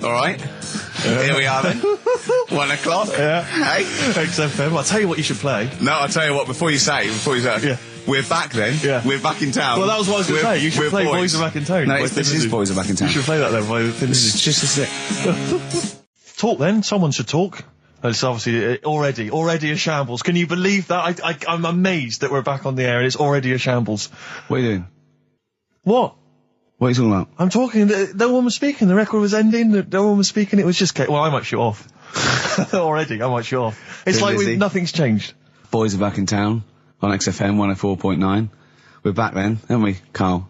All right. Here we are then. 1 o'clock. Yeah. Hey. XFM. I'll tell you what you should play. No, I'll tell you what. Before you say. Yeah. We're back then. Yeah. We're back in town. Well, that was what I was going to say. You should play Boys Are Back in Town. No, this is Boys Are Back in Town. You should play that then. It's just a Talk then. Someone should talk. It's obviously already a shambles. Can you believe that? I'm amazed that we're back on the air and it's already a shambles. What are you doing? What? What are you talking about? I'm talking. No one was speaking. The record was ending. No one was speaking. It was just. Well, I might shut off. Already, I might shut off. It's like nothing's changed. Boys Are Back in Town on XFM 104.9. We're back then, aren't we, Carl?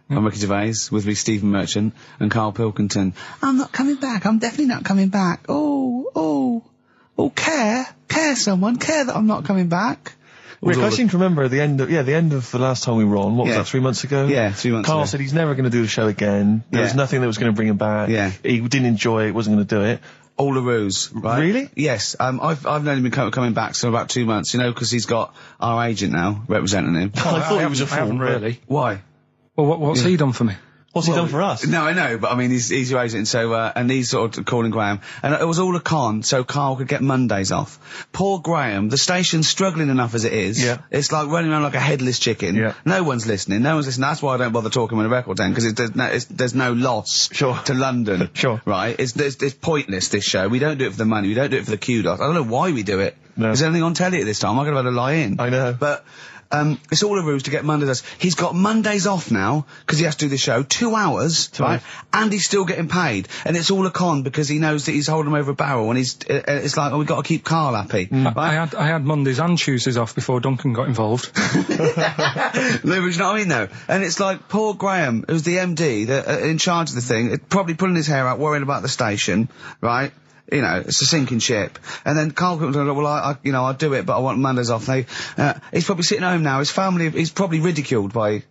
I'm Ricky Gervais, with me Stephen Merchant and Karl Pilkington. I'm not coming back. I'm definitely not coming back. Oh, care that I'm not coming back. Rick, I seem to remember the end of the last time we were on. What was that, 3 months ago? Yeah, 3 months ago. Carl said he's never going to do the show again. There was nothing that was going to bring him back. Yeah. He didn't enjoy it, wasn't going to do it. All the ruse, right? Really? Yes. I've known him coming back for about 2 months, because he's got our agent now representing him. I thought he was a fool, really. Why? Well, what's he done for me? What's he done for us? No, I know, but I mean, he's your agent, so, and he's sort of calling Graham. And it was all a con, so Carl could get Mondays off. Poor Graham, the station's struggling enough as it is. Yeah. It's like running around like a headless chicken. Yeah. No one's listening. That's why I don't bother talking on the record then, because there's no loss to London. Sure. Right? It's pointless, this show. We don't do it for the money. We don't do it for the kudos. I don't know why we do it. No. Is there anything on telly at this time? I could have had a lie in. I know. But, it's all a ruse to get Mondays. He's got Mondays off now, because he has to do the show, 2 hours, right? And he's still getting paid. And it's all a con, because he knows that he's holding him over a barrel, and it's like, we've got to keep Carl happy. Right? I had Mondays and Tuesdays off before Duncan got involved. No, but you know what I mean, though? And it's like, poor Graham, who's the MD, in charge of the thing, probably pulling his hair out, worrying about the station, right? It's a sinking ship. And then Karl Pilkington, well, I'll do it, but I want Mondays off. He's probably sitting home now. His family, he's probably ridiculed by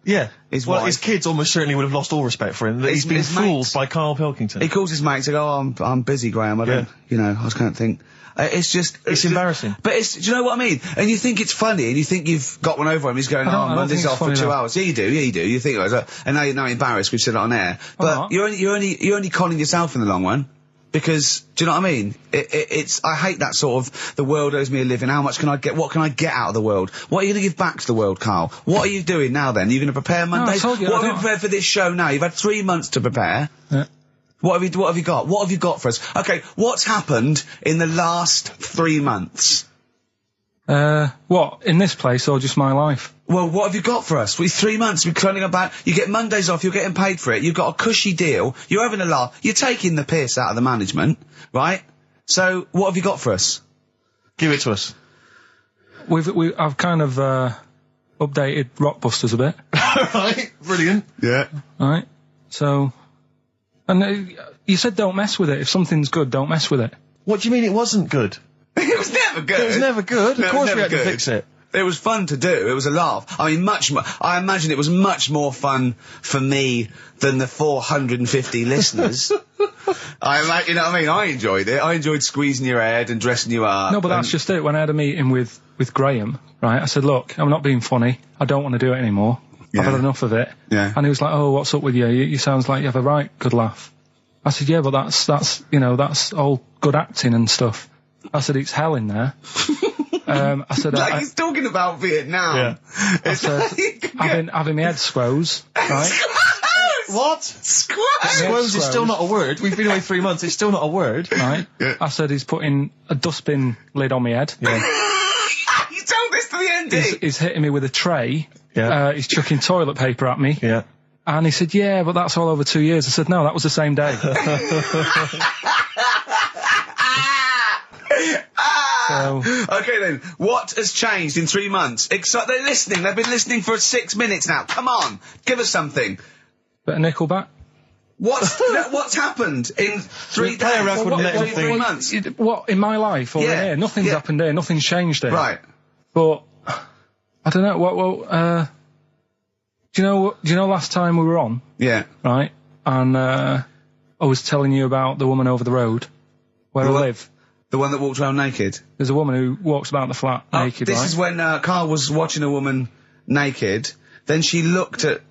his wife. His kids almost certainly would have lost all respect for him. He's been fooled by Karl Pilkington. He calls his mates and goes, I'm busy, Graham. I don't, I just can't think. It's embarrassing. But do you know what I mean? And you think it's funny, and you think you've got one over him. He's going, Monday's off for 2 hours. Yeah, you do. You think, and now you're embarrassed. We've said it on air. But you're only conning yourself in the long run. Because, do you know what I mean? I hate that sort of, the world owes me a living, what can I get out of the world? What are you going to give back to the world, Carl? What are you doing now then? Are you going to prepare Mondays? What have you prepared for this show now? You've had 3 months to prepare. Yeah. What have you got? What have you got for us? Okay, what's happened in the last 3 months? What? In this place or just my life? Well, what have you got for us? 3 months, we're cloning about, you get Mondays off, you're getting paid for it, you've got a cushy deal, you're having a laugh, you're taking the piss out of the management, right? So, what have you got for us? Give it to us. I've kind of, updated Rockbusters a bit. Right, brilliant. Yeah. Right, so, and you said don't mess with it. If something's good, don't mess with it. What do you mean it wasn't good? It was never good. It was never good. No, of course we had good. to fix it. It was fun to do. It was a laugh. I mean, I imagine it was much more fun for me than the 450 listeners. You know what I mean? I enjoyed it. I enjoyed squeezing your head and dressing you up. No, but that's just it. When I had a meeting with Graham, right, I said, look, I'm not being funny. I don't want to do it anymore. Yeah. I've had enough of it. Yeah. And he was like, oh, what's up with you? You sounds like you have a right good laugh. I said, yeah, but that's all good acting and stuff. I said, it's hell in there. I said, like he's talking about Vietnam. Yeah. I said, having my head squoze, right? What? Squoze is still not a word. We've been away 3 months. It's still not a word. Right. Yeah. I said, he's putting a dustbin lid on my head. Yeah. You told this to the MD. He's hitting me with a tray. Yeah. He's chucking toilet paper at me. Yeah. And he said, yeah, but that's all over 2 years. I said, no, that was the same day. Okay then, what has changed in 3 months? They're listening, they've been listening for 6 minutes now. Come on, give us something. Bit of Nickelback. What's happened in 3 days? Play a record and let him 3 months? What, in my life or in here? Nothing's happened here, nothing's changed here. Right. But, I don't know, do you know last time we were on? Yeah. Right? And, I was telling you about the woman over the road, where I live. The one that walked around naked? There's a woman who walks about the flat naked, This is when Carl was watching a woman naked, then she looked at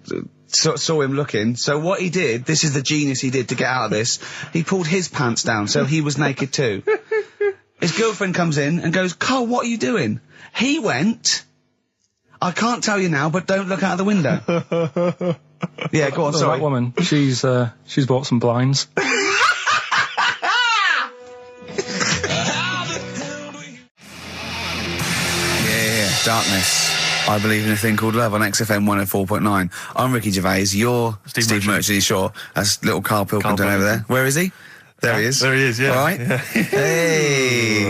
saw him looking. So what he did, this is the genius he did to get out of this, he pulled his pants down so he was naked too. His girlfriend comes in and goes, Karl, what are you doing? He went, I can't tell you now, but don't look out of the window. Yeah, go on, sorry. That woman, she's bought some blinds. Darkness. I believe in a thing called love on XFM 104.9. I'm Ricky Gervais. You're Steve Merchant. Sure. That's little Karl Pilkington over there. Where is he? There he is. There he is, yeah. All right. Yeah. Hey.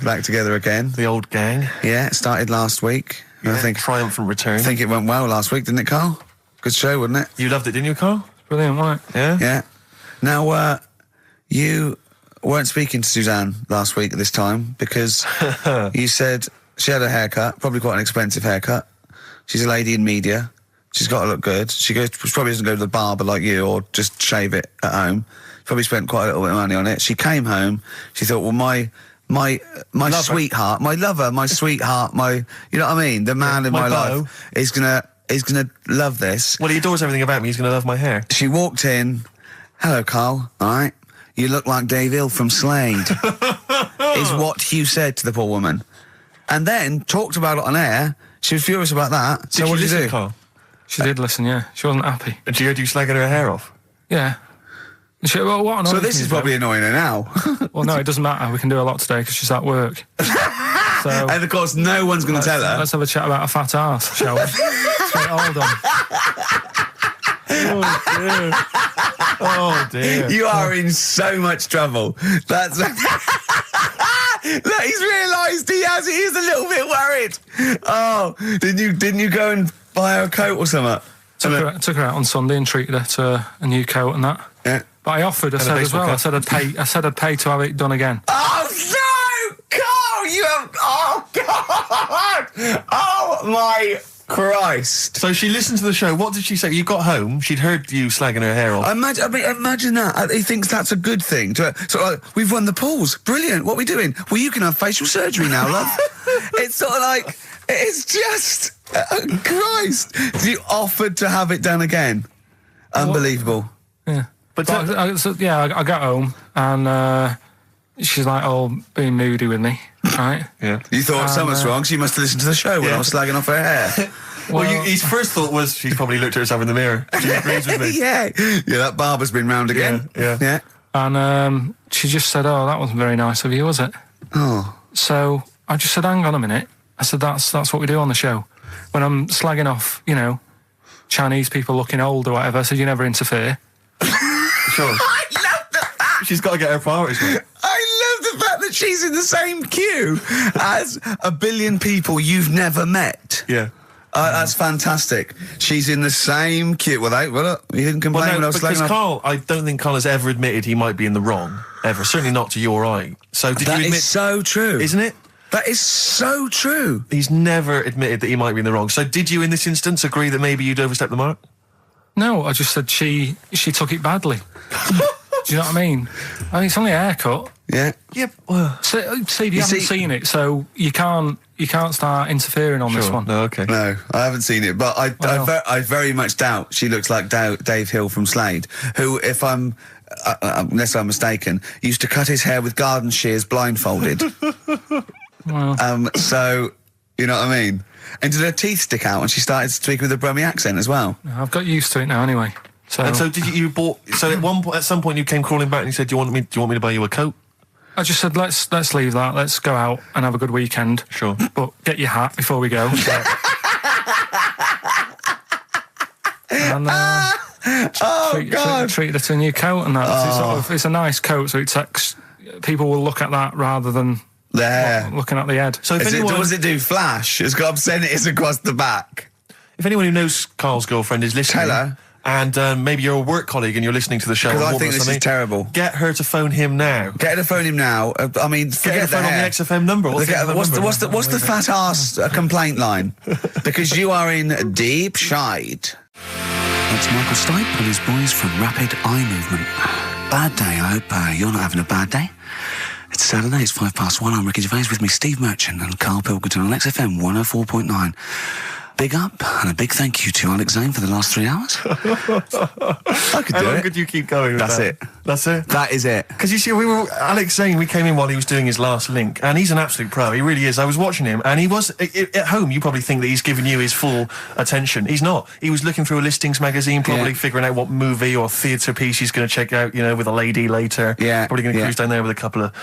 Back together again. The old gang. Yeah, it started last week. Yeah, I think triumphant return. I think it went well last week, didn't it, Karl? Good show, wasn't it? You loved it, didn't you, Karl? Brilliant, right? Yeah? Yeah. Now, you weren't speaking to Suzanne last week at this time because you said she had a haircut, probably quite an expensive haircut. She's a lady in media. She's got to look good. She probably doesn't go to the barber like you or just shave it at home. Probably spent quite a little bit of money on it. She came home. She thought, well, my sweetheart, my lover, my sweetheart, you know what I mean? The man in my life is gonna love this. Well, he adores everything about me. He's gonna love my hair. She walked in. Hello, Karl. All right. You look like Dave Hill from Slade. Is what you said to the poor woman. And then talked about it on air. She was furious about that. So what did you do? Karl? She did listen, yeah. She wasn't happy. And she heard you slagging her hair off? Yeah. What so this is probably annoying her now. Well, no, it doesn't matter. We can do a lot today because she's at work. So, and of course, no one's going to tell her. Let's have a chat about a fat arse, shall we? Hold on. Oh dear. You are in so much trouble. That's... Look, he's realised he is a little bit worried. Oh, didn't you go and buy her a coat or something? Took her out on Sunday and treated her to a new coat and that. Yeah. But I offered, I said as well, I said I'd pay to have it done again. Oh no! Karl, you have... Oh God! Oh my Christ! So she listened to the show. What did she say? You got home, she'd heard you slagging her hair off. Imagine that. He thinks that's a good thing. We've won the polls. Brilliant. What are we doing? Well, you can have facial surgery now, love. It's sort of like... It's just... Christ! You offered to have it done again. Unbelievable. Yeah. But I got home and she's like, being moody with me, right? Yeah. You thought something was wrong, so you must have listened to the show when I was slagging off her hair. Well, his first thought was she's probably looked at herself in the mirror. She agrees with me. Yeah, that barber's been round again. Yeah. And she just said, that wasn't very nice of you, was it? Oh. So I just said, hang on a minute. I said, that's what we do on the show. When I'm slagging off, Chinese people looking old or whatever, I said, you never interfere. Sure. I love the fact... She's got to get her priorities right. I love the fact that she's in the same queue as a billion people you've never met. Yeah. That's fantastic. She's in the same queue. Well, he didn't complain when I was slagging off. Karl, I don't think Karl has ever admitted he might be in the wrong. Ever. Certainly not to your eye. So did you admit... That is so true. Isn't it? That is so true. He's never admitted that he might be in the wrong. So did you, in this instance, agree that maybe you'd overstepped the mark? No, I just said she took it badly. Do you know what I mean? It's only a haircut. Yeah. Yeah. Well, Steve, you haven't seen it, so you can't start interfering on this one. No, okay. No, I haven't seen it, but I very much doubt she looks like Dave Hill from Slade, who, if I'm... unless I'm mistaken, used to cut his hair with garden shears blindfolded. Well. So, you know what I mean? And did her teeth stick out and she started speaking with a Brummie accent as well? I've got used to it now anyway. So, and so did you bought... So at some point you came crawling back and you said, do you want me to buy you a coat? I just said, let's leave that. Let's go out and have a good weekend. Sure. But get your hat before we go. And treated her to a new coat and that. It's a nice coat, so people will look at that rather than looking at the head. So does it do flash? It's got obscenities across the back. If anyone who knows Karl's girlfriend is listening... Tell her. And maybe you're a work colleague and you're listening to the show. Because I think this is terrible. Get her to phone him now. Get her to phone him now. I mean, forget her to phone on the XFM number. What's the fat arse complaint line? Because you are in deep shite. That's Michael Stipe and his boys from Rapid Eye Movement. Bad day. I hope you're not having a bad day. It's Saturday. It's 1:05. I'm Ricky Gervais with me, Steve Merchant and Karl Pilkington on XFM 104.9. Big up and a big thank you to Alex Zane for the last 3 hours. I could do it. How long could you keep going with That's that? it. That's it? That is it. Because you see, Alex Zane, we came in while he was doing his last link, and he's an absolute pro. He really is. I was watching him, and he was, at home, you probably think that he's giving you his full attention. He's not. He was looking through a listings magazine, probably figuring out what movie or theatre piece he's going to check out, with a lady later. Yeah. Probably going to cruise down there with a couple of,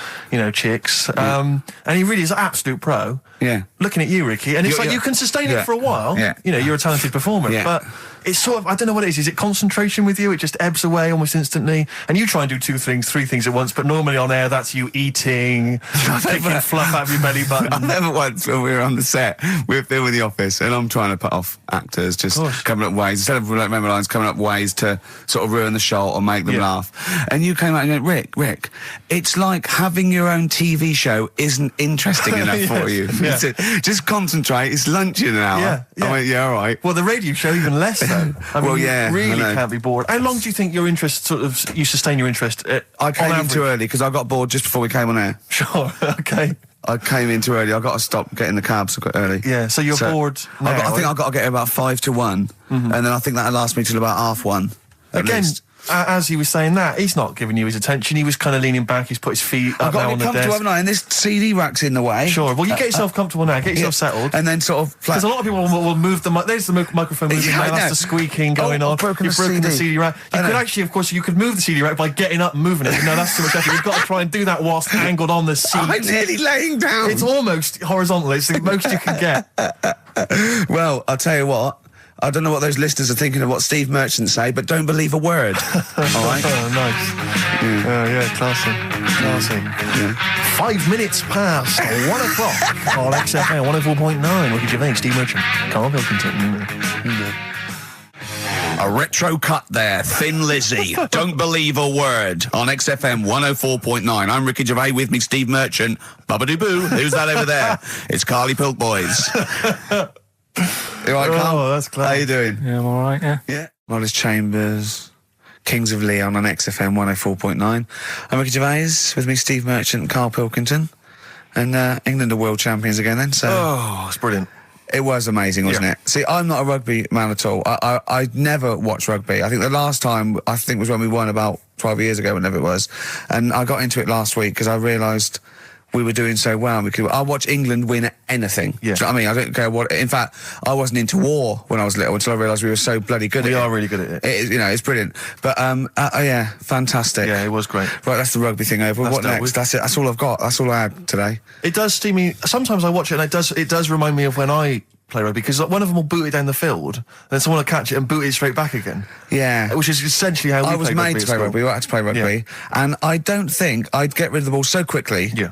chicks. And he really is an absolute pro. Yeah. Looking at you, Ricky, and it's you can sustain it for a while. Yeah. You're a talented performer, but it's sort of, I don't know what it is. Is it concentration with you? It just ebbs away almost instantly. And you try and do 2 things, 3 things at once, but normally on air, that's you eating, picking fluff out of your belly button. I never once, when we were on the set, we were filming The Office, and I'm trying to put off actors, just coming up ways, instead of remember lines, coming up ways to sort of ruin the shot or make them laugh. And you came out and went, Rick, it's like having your own TV show isn't interesting enough for you. Yeah. Just concentrate, it's lunch in an hour. Yeah. I went, all right. Well, the radio show, even less so. I mean, you really can't be bored. How long do you think your interest you sustain your interest? I came in too early because I got bored just before we came on air. Sure, okay. I came in too early. I got to stop getting the cabs early. Yeah, so you're bored now. I think I've got to get about 5 to 1, and then I think that'll last me till about 1:30. Again, as he was saying that, he's not giving you his attention. He was kind of leaning back. He's put his feet up now on the desk. Haven't I? And this CD rack's in the way. Sure. Well, you get yourself comfortable now. Get yourself settled. And then sort of... Because a lot of people will move the... There's the microphone moving now. That's the squeaking going on. You've broken the CD rack. You could actually, of course, you could move the CD rack by getting up and moving it. No, that's too much effort. You've got to try and do that whilst angled on the seat. I'm nearly laying down. It's almost horizontal. It's the most you can get. Well, I'll tell you what. I don't know what those listeners are thinking of what Steve Merchant say, but don't believe a word. All right? Oh, nice. Classy. Yeah. 5 minutes past 1 o'clock on XFM 104.9. Ricky Gervais, Steve Merchant, Karl Pilkington. A retro cut there, Thin Lizzy. Don't believe a word on XFM 104.9. I'm Ricky Gervais, with me Steve Merchant. Bubba-doo-boo. Who's that over there? It's Carly Pilk Boys. You all right, Carl? Oh, that's clever. How you doing? Yeah, I'm all right, yeah. Yeah. Wallace Chambers, Kings of Leon on XFM 104.9. I'm Ricky Gervais, with me Steve Merchant and Karl Pilkington. And England are world champions again then, so... Oh, it's brilliant. It was amazing, wasn't it? See, I'm not a rugby man at all. I never watched rugby. I think the last time, was when we won about 12 years ago, whenever it was. And I got into it last week because I realised we were doing so well. I'll watch England win anything. Yeah. Do you know what I mean? I don't care what... In fact, I wasn't into war when I was little until I realised we were so bloody good at it. We are really good at it. It's brilliant. But, yeah, fantastic. Yeah, it was great. Right, that's the rugby thing over. What next? That's it. That's all I've got. That's all I had today. It does steam me... Sometimes I watch it and it does remind me of when I play rugby, because one of them will boot it down the field, and then someone will catch it and boot it straight back again. Yeah. Which is essentially how we play rugby. I was made to play rugby. We had to play rugby. And I don't think I'd get rid of the ball so quickly. Yeah.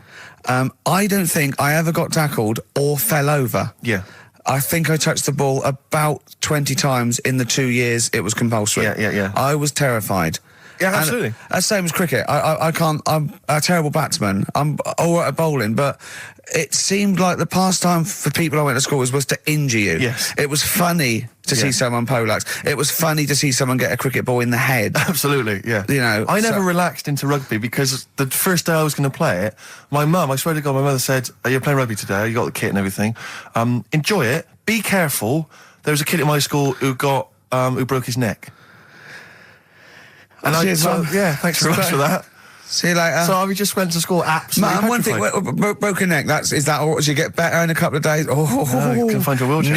I don't think I ever got tackled or fell over. Yeah. I think I touched the ball about 20 times in the 2 years it was compulsory. Yeah. I was terrified. Yeah, absolutely. That's same as cricket. I can't... I'm a terrible batsman. I'm all right at bowling, but it seemed like the pastime for people I went to school was to injure you. Yes. It was funny to see someone poleaxe. It was funny to see someone get a cricket ball in the head. Absolutely, yeah. You know... I never relaxed into rugby because the first day I was going to play it, my mum, I swear to God, my mother said, "Are you playing rugby today? You got the kit and everything. Enjoy it. Be careful." There was a kid at my school who broke his neck. And thanks very much for that. See you later. So I just went to school absolutely petrified. One thing, broken neck, is that all? Did you get better in a couple of days? Oh, you can find your wheelchair.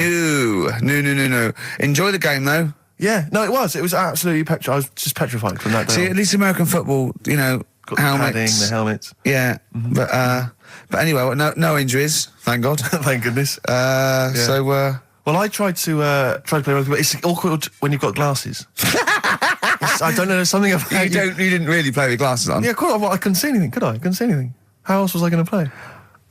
No. Enjoy the game, though. Yeah, no, it was absolutely petrified. I was just petrified from that day. See, at least American football, got helmets. The helmets. Yeah, but anyway, no injuries, thank God. Thank goodness. So, well, I tried to play rugby, but it's awkward when you've got glasses. I don't know, there's something about you didn't really play with glasses on? Yeah, of course. I couldn't see anything, could I? I couldn't see anything. How else was I going to play?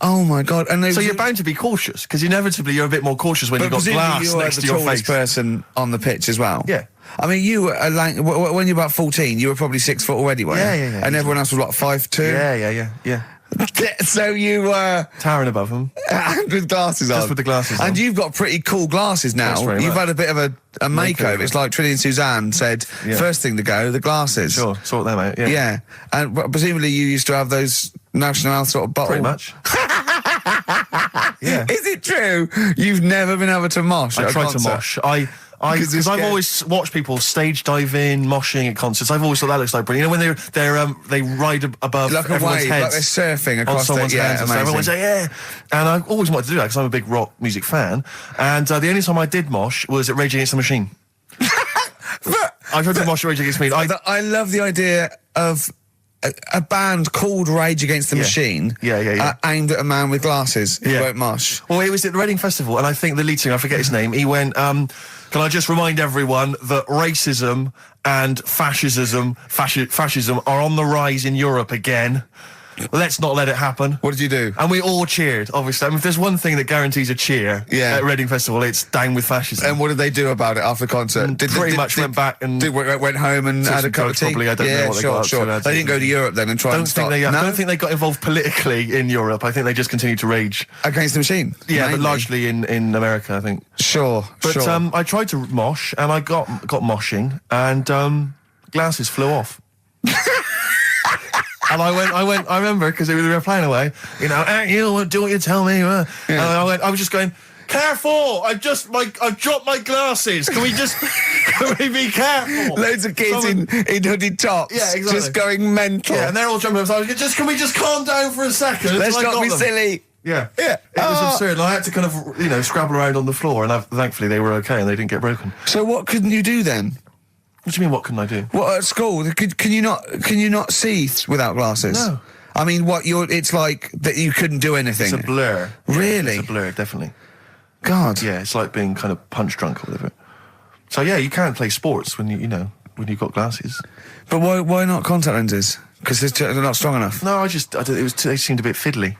Oh, my God. And so you're bound to be cautious, because inevitably you're a bit more cautious when you've got glass next to your face. But the tallest person on the pitch as well. Yeah. I mean, you were, when you were about 14, you were probably 6 foot already, weren't you? Yeah. And everyone else was, what, 5'2"? Yeah. So you were... towering above them. And with glasses on. Just with the glasses on. And you've got pretty cool glasses now. You've had a bit of a makeover. It's like Trinity and Suzanne said, first thing to go, the glasses. Sure, sort them out, yeah. And presumably you used to have those National Health sort of bottle... Pretty much. Yeah. Is it true? You've never been able to mosh? I tried to mosh. Because I've always watched people stage dive in, moshing at concerts. I've always thought that looks like brilliant. You know, when they ride above like a everyone's wave, heads, like they're surfing across someone's heads. Yeah, Everyone's like, yeah. And I always wanted to do that because I'm a big rock music fan. And the only time I did mosh was at Rage Against the Machine. I tried to mosh at Rage Against the Machine. I love the idea of a band called Rage Against the Machine. Aimed at a man with glasses who won't mosh. Well, it was at the Reading Festival, and I think the lead singer, I forget his name, he went, can I just remind everyone that racism and fascism are on the rise in Europe again. Let's not let it happen. What did you do? And we all cheered, obviously. I mean, if there's one thing that guarantees a cheer at Reading Festival, it's down with fascism. And what did they do about it after the concert? Pretty much went back and... went home and had a cup of tea? Probably, I don't know what they got up to. They didn't go to Europe then and try and start... I don't think they got involved politically in Europe. I think they just continued to rage. Against the Machine? Yeah, but largely in America, I think. Sure. I tried to mosh, and I got moshing, and glasses flew off. And I remember, because we were playing away, you know, you do what you tell me. And I was just going, careful! I've dropped my glasses. Can we be careful? Loads of kids in hooded tops. Yeah, exactly. Just going mental. Yeah, and they're all jumping up. So can we just calm down for a second? Let's not be silly. Yeah. It was absurd. And I had to kind of, scrabble around on the floor, and thankfully they were okay and they didn't get broken. So what couldn't you do then? What do you mean, what couldn't I do? What, at school? Can you not see without glasses? No. I mean, it's like that you couldn't do anything. It's a blur. Really? It's a blur, definitely. God. Yeah, it's like being kind of punch drunk or whatever. So yeah, you can't play sports when when you've got glasses. But why not contact lenses? Because they're not strong enough. No, they seemed a bit fiddly.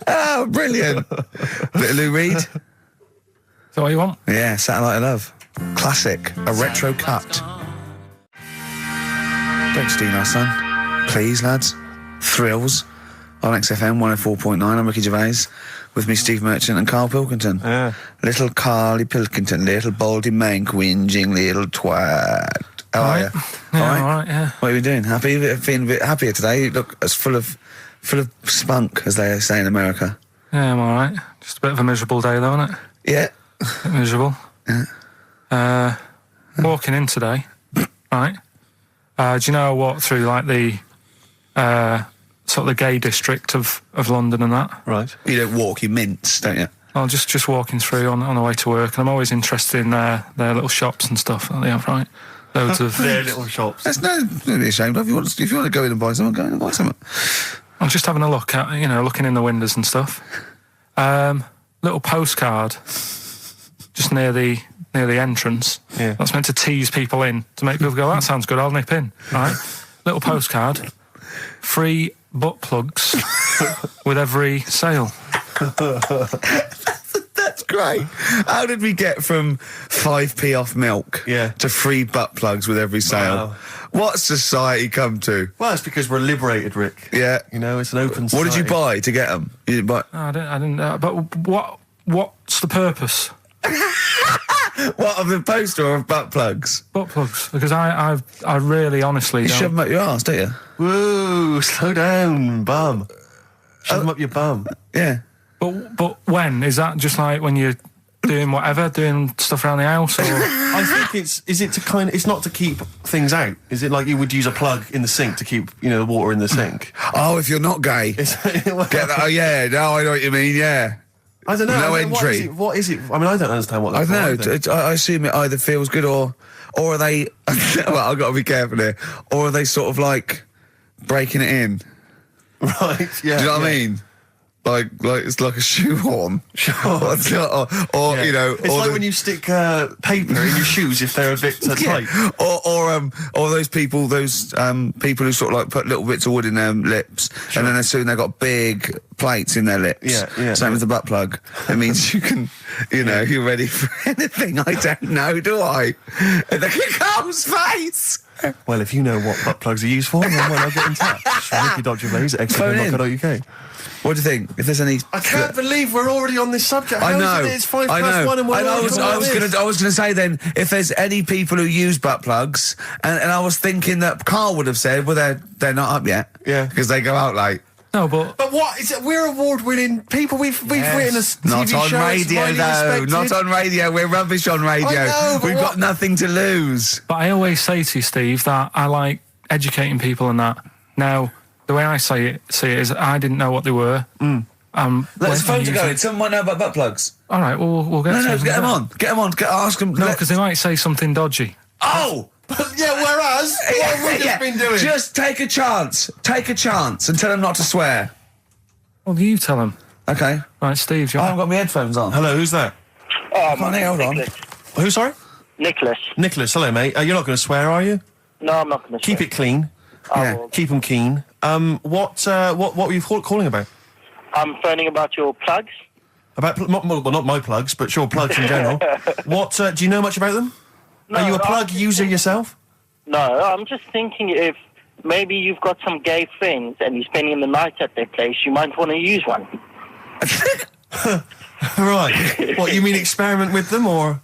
Oh, brilliant. Bit of Lou Reed. Is that what you want? Yeah, Satellite of Love. Classic. A retro cut. Don't steal our son. Please, lads. Thrills. On XFM 104.9, I'm Ricky Gervais. With me, Steve Merchant and Karl Pilkington. Yeah. Little Carly Pilkington, little baldy mank, whinging little twat. How are you? Yeah, all right, yeah. What are you doing? Happy? Feeling a bit happier today? You look as full of spunk, as they say in America. Yeah, I'm all right. Just a bit of a miserable day, though, isn't it? Yeah. A bit miserable. Yeah. Walking in today, right? Do you know I walked through, like, the sort of the gay district of London and that? Right. You don't walk, you mince, don't you? Well, just walking through on the way to work, and I'm always interested in their little shops and stuff that they have, right? Loads of... their little shops. That's no be ashamed of. If you want to go in and buy something, go in and buy something. I'm just having a look at, looking in the windows and stuff. Little postcard just near the entrance. Yeah. That's meant to tease people in, to make people go, that sounds good, I'll nip in, right? Little postcard, free butt plugs with every sale. That's great. How did we get from 5p off milk to free butt plugs with every sale? Wow. What society come to? Well, it's because we're liberated, Rick. Yeah. It's an open society. What did you buy to get them? You didn't buy... No, I didn't. But what's the purpose? What, of the poster or of butt plugs? Butt plugs, because I really honestly You don't... shove them up your arse, don't you? Whoa, slow down, bum. Shove them up your bum. Yeah. But when? Is that just like when you're doing whatever, doing stuff around the house, or...? I think it's not to keep things out. Is it like you would use a plug in the sink to keep, the water in the sink? Oh, if you're not gay. Get that? Oh, yeah. No, I know what you mean, yeah. I don't know. No entry. What is it? I mean, I don't understand what that's for. I don't know. I assume it either feels good or are they... well, I've got to be careful here. Or are they sort of like breaking it in? Right, yeah. Do you know what I mean? Like it's like a shoehorn. Sure. or It's like when you stick paper in your shoes if they're a bit tight. Or those people who sort of like put little bits of wood in their lips, and then as soon they've got big plates in their lips. Yeah. Same as the butt plug. It means you can, you're ready for anything. I don't know, do I? And look at Carl's face. Well, if you know what butt plugs are used for, then why not get in touch? Ricky.Gervais at XFM.co.uk. What do you think? If there's any... I can't believe we're already on this subject. I know. It's 1:05 and we're I was going to say then, if there's any people who use butt plugs, and I was thinking that Karl would have said, well, they're not up yet. Yeah. Because they go out late. No, but what is it? We're award-winning people. We've written a TV Not on show. radio, though. Not on radio. We're rubbish on radio. I know, but We've got nothing to lose. But I always say to you, Steve, that I like educating people and that. Now, the way I see it is I didn't know what they were. Let's phone to go. Someone might know about butt plugs. All right, we'll get. No, get them on. Get them on. Ask them. No, because they might say something dodgy. Oh. Yeah, whereas what have we just been doing? Just take a chance. Take a chance and tell them not to swear. Well, you tell them. Okay. Right, Steve. I haven't got my headphones on. Hello, who's that? Hold on. Who, sorry? Nicholas. Nicholas, hello, mate. You're not going to swear, are you? No, I'm not going to Keep it clean. Yeah. Keep them keen. What were you calling about? I'm phoning about your plugs. About, not my plugs, but your plugs in general. What, do you know much about them? No, Are you a plug user yourself? No, I'm just thinking if maybe you've got some gay friends and you're spending the night at their place, you might want to use one. Right. What, you mean experiment with them, or...?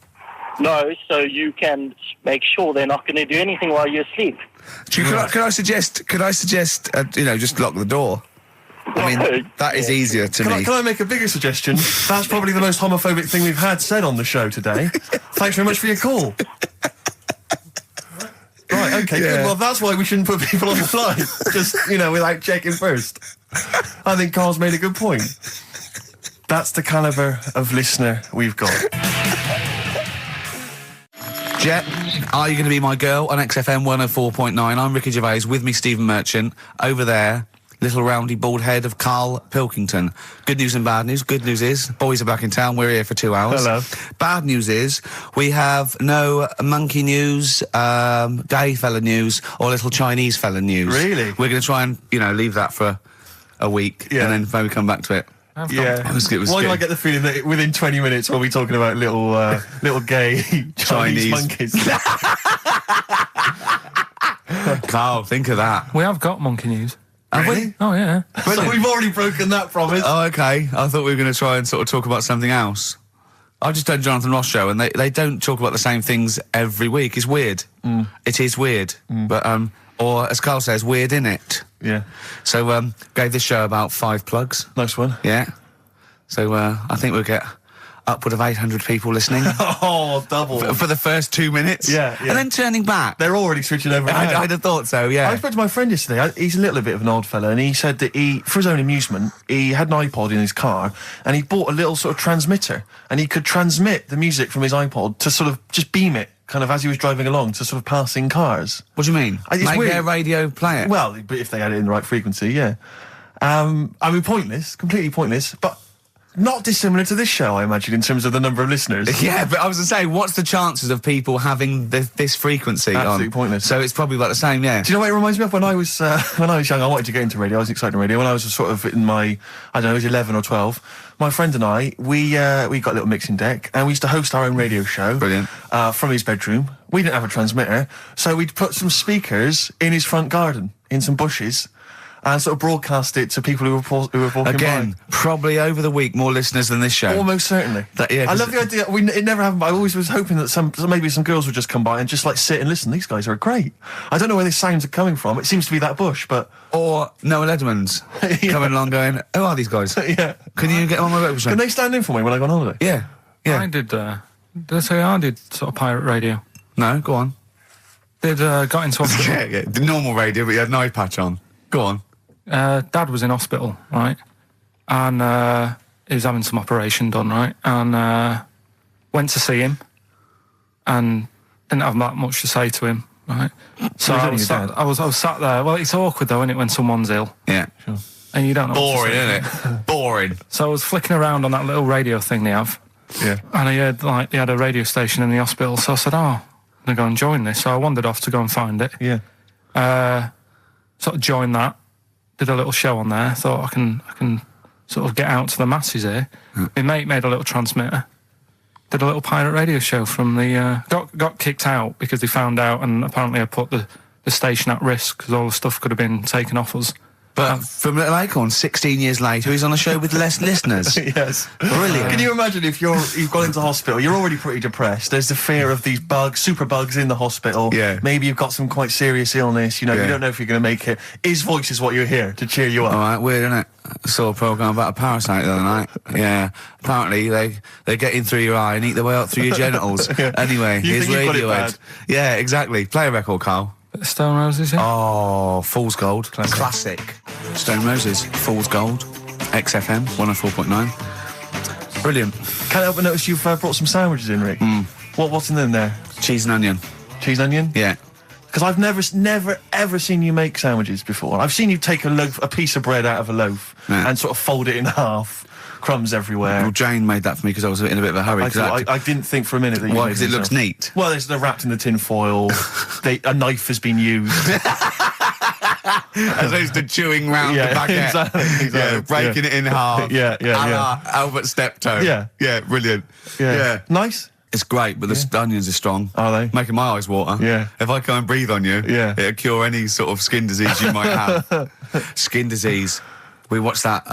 No, so you can make sure they're not going to do anything while you're asleep. Could I suggest, just lock the door? I mean, that is easier to me. Can I make a bigger suggestion? That's probably the most homophobic thing we've had said on the show today. Thanks very much for your call. Right, okay, good. Well, that's why we shouldn't put people on the fly. Just, without checking first. I think Carl's made a good point. That's the calibre of listener we've got. Jet, are you going to be my girl on XFM 104.9? I'm Ricky Gervais, with me Stephen Merchant. Over there, little roundy bald head of Karl Pilkington. Good news and bad news. Good news is, boys are back in town. We're here for 2 hours. Hello. Bad news is, we have no monkey news, gay fella news, or little Chinese fella news. Really? We're going to try and, leave that for a week, and then maybe come back to it. Yeah. Why do I get the feeling that within 20 minutes we'll be talking about little gay Chinese monkeys? Carl, think of that. We have got monkey news. Have we? Oh, yeah. So we've already broken that promise. Oh, okay. I thought we were going to try and sort of talk about something else. I just done Jonathan Ross show, and they don't talk about the same things every week. It's weird. It is weird. But, or as Carl says, weird innit? Yeah. So, gave this show about 5 plugs. Nice one. Yeah. So, I think we'll get upward of 800 people listening. Oh, double. For the first 2 minutes. Yeah. And then turning back. They're already switching over. I'd have thought so, yeah. I spoke to my friend yesterday. He's a little bit of an old fella, and he said that for his own amusement, he had an iPod in his car, and he bought a little sort of transmitter, and he could transmit the music from his iPod to sort of just beam it, kind of as he was driving along, to sort of passing cars. What do you mean? Make their radio play it? Well, but if they had it in the right frequency, yeah. I mean, pointless, completely pointless, but not dissimilar to this show, I imagine, in terms of the number of listeners. Yeah, but I was going to say, what's the chances of people having this frequency Absolutely on? Pointless. So it's probably about the same, yeah. Do you know what it reminds me of? When I was young, I wanted to get into radio. I was excited in radio. When I was sort of in my, I don't know, I was 11 or 12, my friend and I, we got a little mixing deck, and we used to host our own radio show. Brilliant. From his bedroom. We didn't have a transmitter, so we'd put some speakers in his front garden, in some bushes, and sort of broadcast it to people who were walking Again, by. probably over the week more listeners than this show. Almost certainly. I love the idea. It never happened, but I always was hoping that maybe some girls would just come by and just like sit and listen. These guys are great. I don't know where these sounds are coming from. It seems to be that bush, but... Or Noah Ledman's coming along going, who are these guys? Yeah. Can you get on my breakfast show? Can they stand in for me when I go on holiday? Yeah. Yeah. I did I did sort of pirate radio. No, go on. Got into hospital. Yeah. The normal radio, but you had an eye patch on. Go on. Dad was in hospital, right? And he was having some operation done, right? And went to see him and didn't have that much to say to him, right? So I was sat there. Well, it's awkward, though, isn't it, when someone's ill? Yeah. Sure. And you don't know Boring, isn't it? Boring. So I was flicking around on that little radio thing they have. Yeah. And they had a radio station in the hospital, so I said, I'm going to go and join this. So I wandered off to go and find it. Yeah. Sort of joined that. Did a little show on there. Thought I can sort of get out to the masses here. My mate made a little transmitter. Did a little pirate radio show from the... Got kicked out because they found out, and apparently I put the station at risk because all the stuff could have been taken off us. But from Little Acorn, 16 years later, he's on a show with less listeners. Yes. Brilliant. Can you imagine if you've gone into hospital, you're already pretty depressed, there's the fear of these super bugs in the hospital. Yeah. Maybe you've got some quite serious illness, you know, you don't know if you're going to make it. His voice is what you hear to cheer you up. All right, weird, isn't it? I saw a programme about a parasite the other night. Yeah. Apparently, they get in through your eye and eat their way up through your genitals. Anyway, You here's think you've got it Radiohead. bad? Yeah, exactly. Play a record, Carl. Stone Roses, yeah? Oh, Fool's Gold. Classic. Stone Roses, Fool's Gold. XFM, 104.9. Brilliant. Can't help but notice you've brought some sandwiches in, Rick. What's in them there? Cheese and onion. Cheese and onion? Yeah. Because I've never, ever seen you make sandwiches before. I've seen you take a piece of bread out of a loaf and sort of fold it in half. Crumbs everywhere. Well, Jane made that for me because I was in a bit of a hurry. I didn't think for a minute that you Why? made Because it looks neat. Well, they're wrapped in the tin foil. A knife has been used. As opposed to chewing round the baguette. Exactly. Yeah, breaking it in half. Yeah. Albert Steptoe. Yeah. Yeah, brilliant. Yeah. Nice. It's great, but the onions are strong. Are they? Making my eyes water. Yeah. If I can't breathe on you, it'll cure any sort of skin disease you might have. Skin disease. We watched that,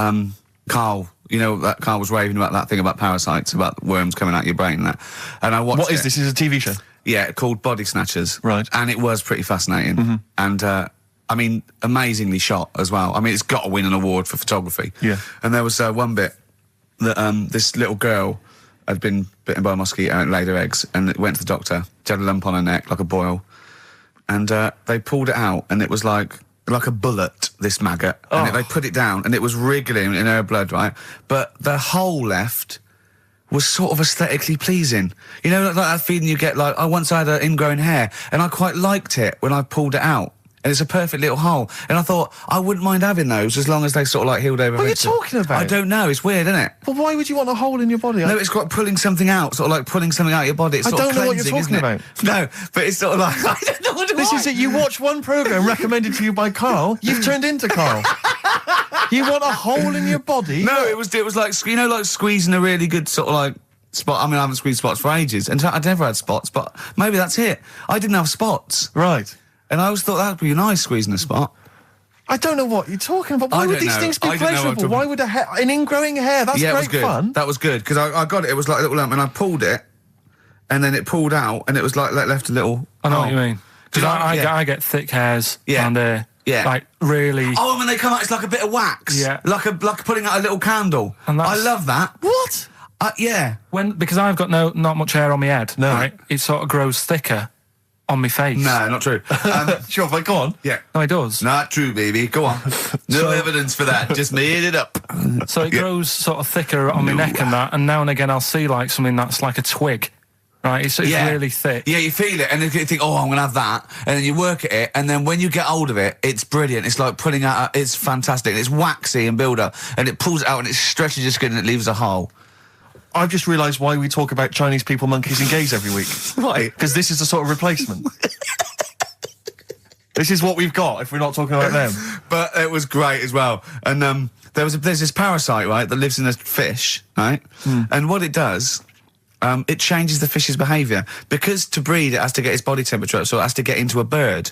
Karl, you know, that Karl was raving about that thing about parasites, about worms coming out your brain and that. And I watched What is this? Is it a TV show? Yeah, called Body Snatchers. Right. And it was pretty fascinating. And, I mean, amazingly shot as well. I mean, it's got to win an award for photography. Yeah. And there was one bit that this little girl had been bitten by a mosquito and laid her eggs, and it went to the doctor. She had a lump on her neck, like a boil. And they pulled it out, and it was like a bullet, this maggot. And they put it down, and it was wriggling in her blood, right? But the hole left was sort of aesthetically pleasing. You know, like that feeling you get, like, I once had an ingrown hair, and I quite liked it when I pulled it out. And it's a perfect little hole. And I thought, I wouldn't mind having those as long as they sort of like healed over. What are you talking about? I don't know, it's weird, isn't it? But why would you want a hole in your body? No, it's got pulling something out, sort of like pulling something out of your body. It's sort I don't of know what you're cleansing, talking isn't it? No, but it's sort of like, I don't know what it This is it. You watch one programme recommended to you by Karl, you've turned into Karl. You want a hole in your body? No, it was like, you know, like squeezing a really good sort of like spot. I mean, I haven't squeezed spots for ages, and I'd never had spots, but maybe that's it. I didn't have spots. Right. And I always thought that'd be nice, squeezing a spot. I don't know what you're talking about. Why would these things be pleasurable? Why would an ingrowing hair? That's it was great good. fun. That was good, because I got it. It was like a little lump, and I pulled it, and then it pulled out, and it was like left a little... I know what you mean. Because I get thick hairs and like really... Oh, when they come out, it's like a bit of wax. Yeah. Like putting out a little candle. And I love that. What? Yeah. Because I've got not much hair on my head, no. Right? It sort of grows thicker on my face. No, not true. Sure, but go on. Yeah. No, it does. Not true, baby. Go on. No evidence for that. Just made it up. So it grows sort of thicker on my neck and that, and now and again I'll see like something that's like a twig. Right, it's really thick. Yeah, you feel it, and then you think, oh, I'm going to have that, and then you work at it, and then when you get hold of it, it's brilliant. It's like pulling out, it's fantastic. It's waxy and build up, and it pulls it out, and it stretches your skin, and it leaves a hole. I've just realised why we talk about Chinese people, monkeys and gays every week. Why? Because this is a sort of replacement. This is what we've got if we're not talking about them. But it was great as well. And there's this parasite, right, that lives in a fish, right? And what it does... it changes the fish's behaviour. Because to breed, it has to get its body temperature up, so it has to get into a bird.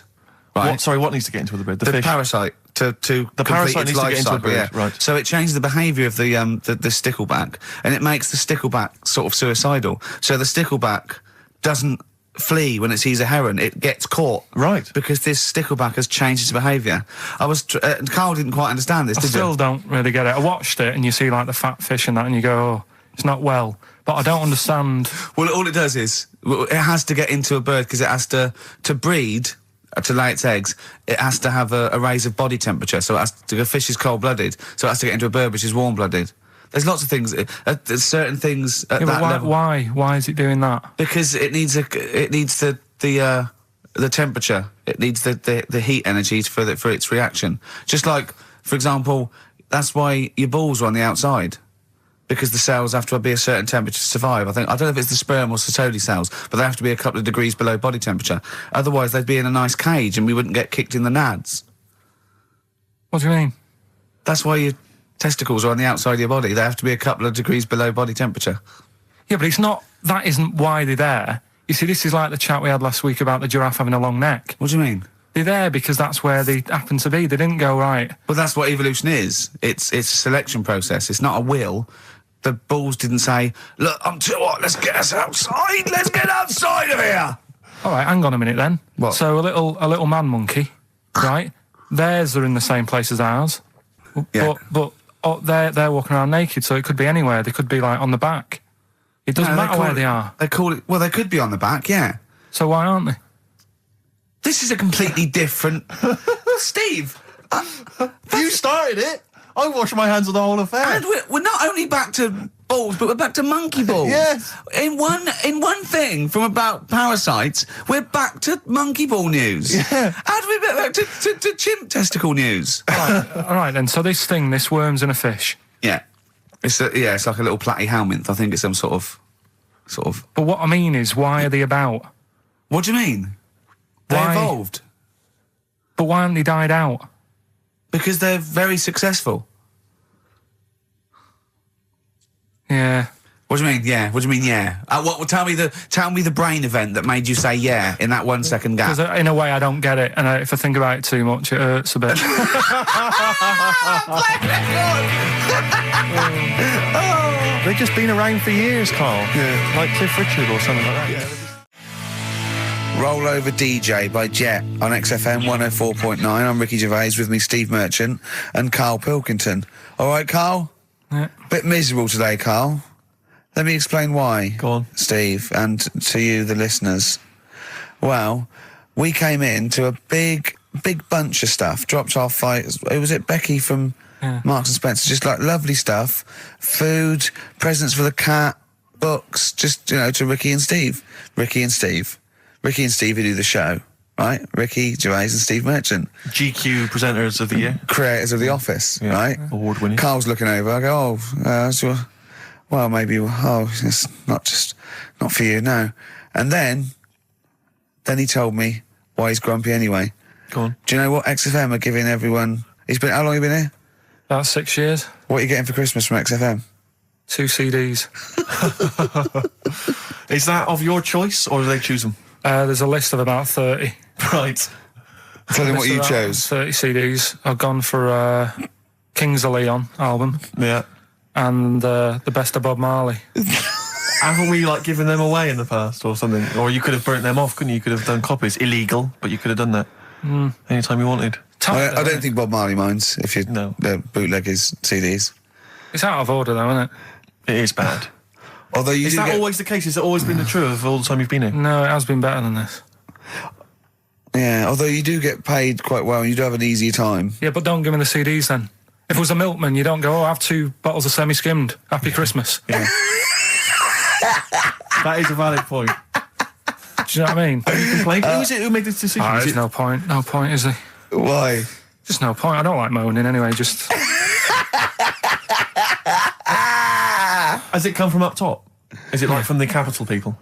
Right? What needs to get into the bird? The fish? Parasite. To the parasite needs to get into a bird, right. So it changes the behaviour of the stickleback, and it makes the stickleback sort of suicidal. So the stickleback doesn't flee when it sees a heron, it gets caught. Right. Because this stickleback has changed its behaviour. Karl didn't quite understand this, did you? I still don't really get it. I watched it, and you see like the fat fish and that, and you go, oh, it's not well. But I don't understand. Well, all it does is, it has to get into a bird because it has to breed, to lay its eggs, it has to have a raise of body temperature. So a fish is cold-blooded, so it has to get into a bird which is warm-blooded. There's lots of things, there's certain things at that level. Why is it doing that? Because it needs the temperature. It needs the heat energy for its reaction. Just like, for example, that's why your balls are on the outside. Because the cells have to be a certain temperature to survive. I don't know if it's the sperm or Sertoli cells, but they have to be a couple of degrees below body temperature. Otherwise, they'd be in a nice cage and we wouldn't get kicked in the nads. What do you mean? That's why your testicles are on the outside of your body. They have to be a couple of degrees below body temperature. Yeah, but that isn't why they're there. You see, this is like the chat we had last week about the giraffe having a long neck. What do you mean? They're there because that's where they happen to be. They didn't go, right. But that's what evolution is. It's a selection process. It's not a will. The balls didn't say, look, I'm too hot, let's get us outside. Let's get outside of here. All right, hang on a minute then. What? So a little man monkey, right? Theirs are in the same place as ours. Yeah. But they're walking around naked, so it could be anywhere. They could be, like, on the back. It doesn't matter where they are. They call it... Well, they could be on the back, yeah. So why aren't they? This is a completely different... Steve! You started it! I washed my hands of the whole affair. And we're not only back to balls, but we're back to monkey balls. Yes. In one thing, from about parasites, we're back to monkey ball news. Yeah. And we're back to chimp testicle news. All right, then. So this worms in a fish. Yeah. It's like a little platyhelminth. I think it's some sort of... But what I mean is, why are they about? What do you mean? They Why? evolved. But why haven't they died out? Because they're very successful. Yeah. What do you mean, yeah? What do you mean, yeah? Tell me the brain event that made you say yeah in that 1 second gap. Because in a way I don't get it, and if I think about it too much, it hurts a bit. They've just been around for years, Carl. Yeah. Like Cliff Richard or something like that. Yeah. Roll Over DJ by Jet on XFM 104.9. I'm Ricky Gervais, with me Steve Merchant and Karl Pilkington. All right, Karl? Yeah. Bit miserable today, Karl. Let me explain why. Go on. Steve, and to you, the listeners. Well, we came in to a big bunch of stuff. Dropped off, was it Becky from Marks and Spencer? Just like lovely stuff. Food, presents for the cat, books, just, to Ricky and Steve. Ricky and Steve who do the show, right? Ricky Gervais and Steve Merchant. GQ presenters of the year. Creators of The Office, right? Award winning. Carl's looking over. I go, well, maybe, it's not for you, no. And then he told me why he's grumpy anyway. Go on. Do you know what XFM are giving everyone? How long have you been here? About 6 years. What are you getting for Christmas from XFM? 2 CDs. Is that of your choice, or do they choose them? There's a list of about 30. Right. Tell them what you chose. 30 CDs. I've gone for Kings of Leon album. Yeah. And the best of Bob Marley. Haven't we given them away in the past or something? Or you could have burnt them off, couldn't you? You could have done copies. Illegal, but you could have done that anytime you wanted. I don't think Bob Marley minds if you bootleg his CDs. It's out of order though, isn't it? It is bad. Although is that always the case? Has it always been the truth of all the time you've been here? No, it has been better than this. Yeah, although you do get paid quite well and you do have an easier time. Yeah, but don't give me the CDs then. If it was a milkman, you don't go, I have 2 bottles of semi-skimmed. Happy Christmas. Yeah. That is a valid point. Do you know what I mean? You complain. Who is it who made this decision? There's no point. No point, is there? Why? Just no point. I don't like moaning anyway, just... Has it come from up top? Is it from the capital people?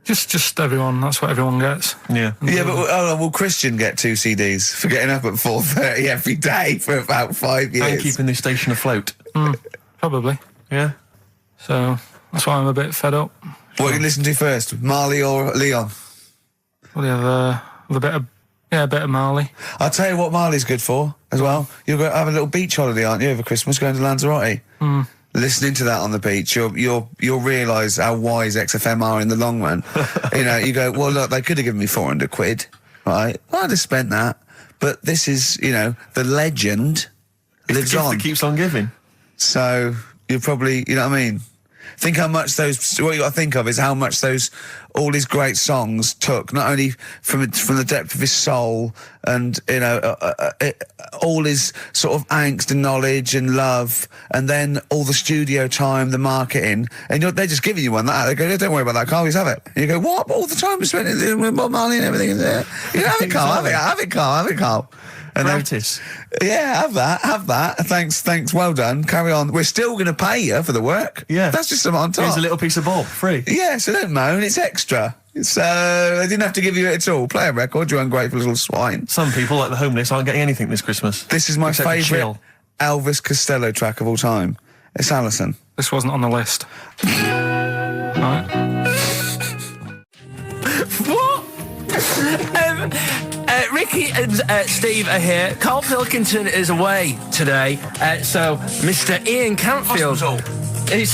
Just everyone. That's what everyone gets. Yeah. Yeah, but will Christian get 2 CDs for getting up at 4:30 every day for about 5 years? And keeping this station afloat. Probably. Yeah. So that's why I'm a bit fed up. What do you listen to first, Marley or Leon? Well, you have a bit of Marley. I'll tell you what Marley's good for as well. You're going to have a little beach holiday, aren't you, over Christmas, going to Lanzarote? Listening to that on the beach, you'll realise how wise XFM are in the long run. You go, well, look, they could have given me 400 quid, right? I'd have spent that. But this is, the legend lives the gift on. that keeps on giving. So you're probably, you know what I mean? Think how much what you got to think of is how much all his great songs took, not only from the depth of his soul and, all his sort of angst and knowledge and love, and then all the studio time, the marketing, and they're just giving you one like that. They go, don't worry about that, Carl, just have it. And you go, what? All the time we spent with Bob Marley and everything in there. You go, have it, Carl, have it, Carl. And Practice. Yeah, have that. Thanks, well done. Carry on. We're still going to pay you for the work. Yeah. That's just something on top. Here's a little piece of Bob, free. Yeah, so don't moan, it's extra. So, they didn't have to give you it at all. Play a record, you ungrateful little swine. Some people, like the homeless, aren't getting anything this Christmas. This is my favourite Elvis Costello track of all time. It's Alison. This wasn't on the list. Right. What? Ricky and Steve are here. Karl Pilkington is away today, so Mr. Ian Cantfield is...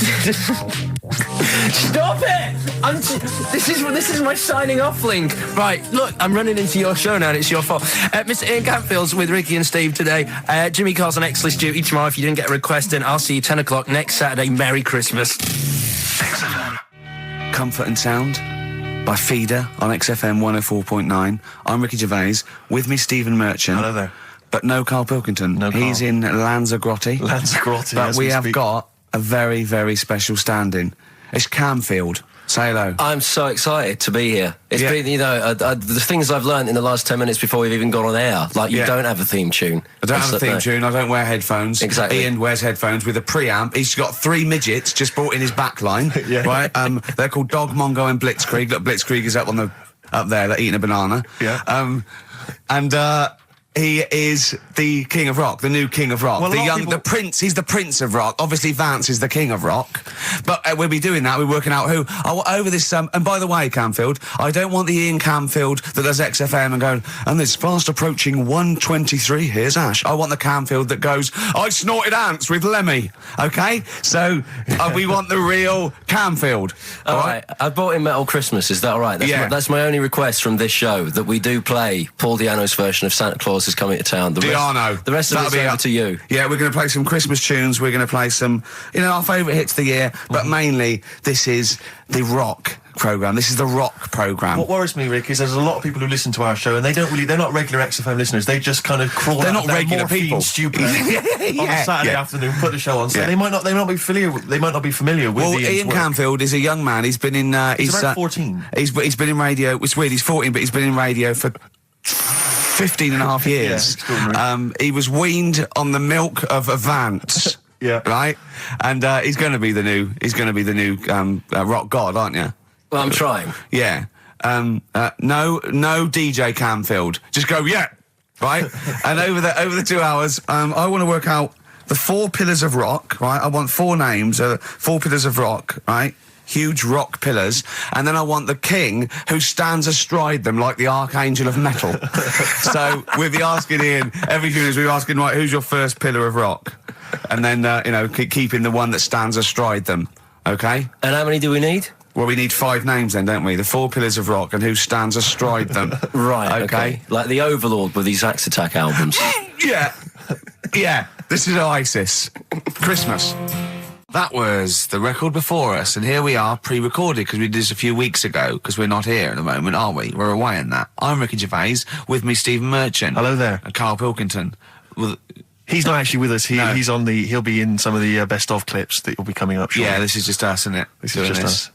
Stop it! This is my signing off link. Right, look, I'm running into your show now and it's your fault. Mr. Ian Cantfield's with Ricky and Steve today. Jimmy Carr's on X-List duty tomorrow. If you didn't get a request in, I'll see you 10 o'clock next Saturday. Merry Christmas. Comfort and Sound by Feeder on XFM 104.9. I'm Ricky Gervais. With me, Stephen Merchant. Hello there. But no Karl Pilkington. No Karl. He's in Lanzarote. But we have got a very, very special stand-in. It's Camfield. Say hello. I'm so excited to be here. It's been, you know, the things I've learned in the last 10 minutes before we've even gone on air. Like, you don't have a theme tune. I don't have a theme tune. I don't wear headphones. Exactly. Ian wears headphones with a preamp. He's got 3 midgets just brought in his back line. Right? They're called Dog, Mongo and Blitzkrieg. Look, Blitzkrieg is up there, like, eating a banana. Yeah. He is the king of rock, the new king of rock. Well, the prince, he's the prince of rock. Obviously, Vance is the king of rock. But we'll be doing that, we're working out who. Over this, and by the way, Camfield, I don't want the Ian Camfield that does XFM and going, and there's fast approaching 1:23, here's Ash. I want the Camfield that goes, I snorted ants with Lemmy. Okay? So, we want the real Camfield. All right. I bought in Metal Christmas, is that all right? That's my only request from this show, that we do play Paul Di'Anno's version of Santa Claus is Coming to Town. The rest of it's over to you. Yeah, we're going to play some Christmas tunes. We're going to play some, our favourite hits of the year. But mainly, this is the rock programme. This is the rock programme. What worries me, Rick, is there's a lot of people who listen to our show and they're not regular XFM listeners. They just kind of crawl out. They're not regular people. Stupid on a Saturday afternoon, put the show on. So they might not be familiar with Ian Camfield is a young man. He's been in he's about 14. He's been in radio. It's weird, he's 14, but he's been in radio for 15 and a half years. He was weaned on the milk of a Vance. Right? And he's going to be the new rock god, aren't you? Well, I'm trying. Yeah. No DJ Camfield. Just go, right? And over the 2 hours, I want to work out the 4 pillars of rock, right? I want 4 names, 4 pillars of rock, right? Huge rock pillars, and then I want the king who stands astride them like the archangel of metal. So we'll be asking Ian every few minutes. We're asking, right, who's your first pillar of rock, and then keeping the one that stands astride them. Okay. And how many do we need? Well, we need 5 names then, don't we? The 4 pillars of rock and who stands astride them. Right. Okay. Like the Overlord with these Axe Attack albums. Yeah. This is Oasis. Christmas. That was the record before us, and here we are, pre-recorded, because we did this a few weeks ago, because we're not here at the moment, are we? We're away in that. I'm Ricky Gervais, with me Stephen Merchant. Hello there. And Karl Pilkington. He's not actually with us. He'll be in some of the best of clips that will be coming up shortly. Yeah, this is just us, isn't it? This is just us.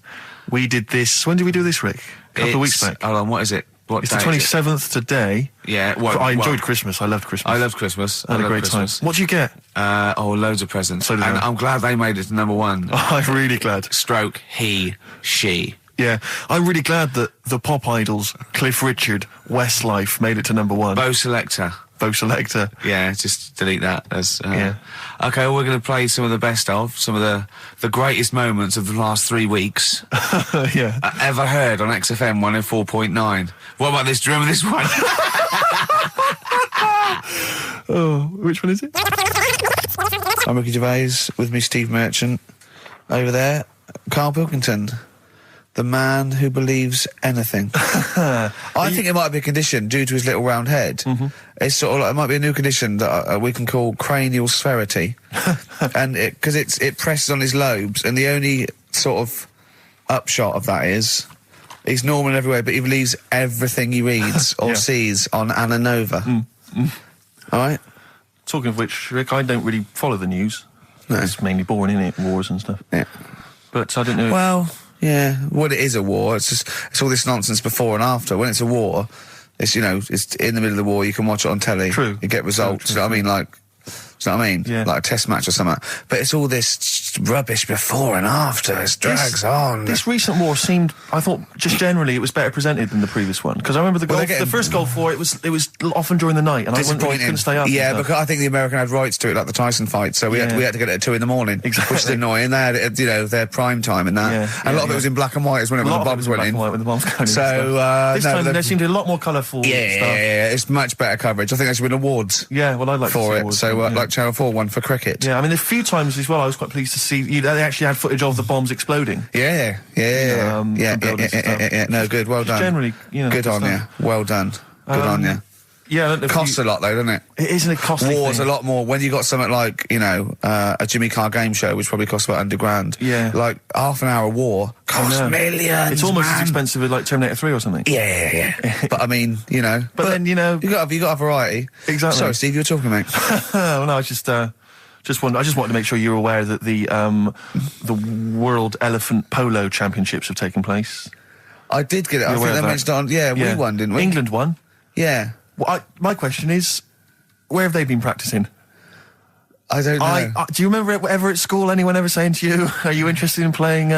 We did this, when did we do this, Rick? A couple of weeks back. Hold on, what is it? It's the 27th today. Yeah. I enjoyed Christmas. I loved Christmas. I loved Christmas. I had a great time. What did you get? Loads of presents. So did I. I'm glad they made it to number 1. Oh, I'm really glad. Stroke, he, she. Yeah. I'm really glad that the pop idols, Cliff Richard, Westlife, made it to number 1. Bo Selector. Yeah, just delete that. Okay, well, we're going to play some of the best of, some of the greatest moments of the last 3 weeks. Yeah. Ever heard on XFM 104.9. What about this? Do you remember this one? Oh, which one is it? I'm Ricky Gervais, with me Steve Merchant. Over there, Karl Pilkington. The man who believes anything. I think it might be a condition due to his little round head. Mm-hmm. It's sort of like, it might be a new condition that we can call cranial spherity, and because it presses on his lobes, and the only sort of upshot of that is he's normal in every way, but he believes everything he reads or sees on Anna Nova. All right. Talking of which, Rick, I don't really follow the news. No. It's mainly boring, isn't it? Wars and stuff. Yeah. But I don't know. Well. Yeah, well, it is a war. It's all this nonsense before and after. When it's a war, it's it's in the middle of the war. You can watch it on telly. True. You get results. True. You know what I mean? Like, you know what I mean? Yeah. Like a test match or something. But it's all this rubbish before and after. It drags on. This recent war seemed, I thought, just generally, it was better presented than the previous one. Because I remember the first Gulf War, it was often during the night, and I couldn't stay up. Yeah, because I think the American had rights to it, like the Tyson fight, so we had to get it at 2 in the morning, exactly. Which is annoying. They had it at, their prime time and that. And a lot of it was in black and white, when the bombs went in. When the bombs going in. So this time there seemed to be a lot more colourful stuff. Yeah, it's much better coverage. I think they should win awards. Yeah, well, I'd like for to see it. awards, So like Channel 4 won for cricket. Yeah, I mean, a few times as well, I was quite pleased to see they actually had footage of the bombs exploding. Yeah. No, good. Well done. Generally, good on you. Well done. Good on you. Yeah, it costs a lot though, doesn't it? It isn't a costly War's thing. a lot more. When you got something like a Jimmy Carr game show, which probably costs about £100. Yeah, like half an hour war costs millions. It's almost as expensive as like Terminator 3 or something. Yeah. But I mean, But then you got a variety. Exactly. Sorry, Steve, you were talking, mate. Well, no, I just wanted to make sure you were aware that the World Elephant Polo Championships have taken place. I did get it. I think they mentioned it on. Yeah, we won, didn't we? England won. Yeah. Well, my question is, where have they been practicing? I don't know. Do you remember ever at school anyone ever saying to you, "Are you interested in playing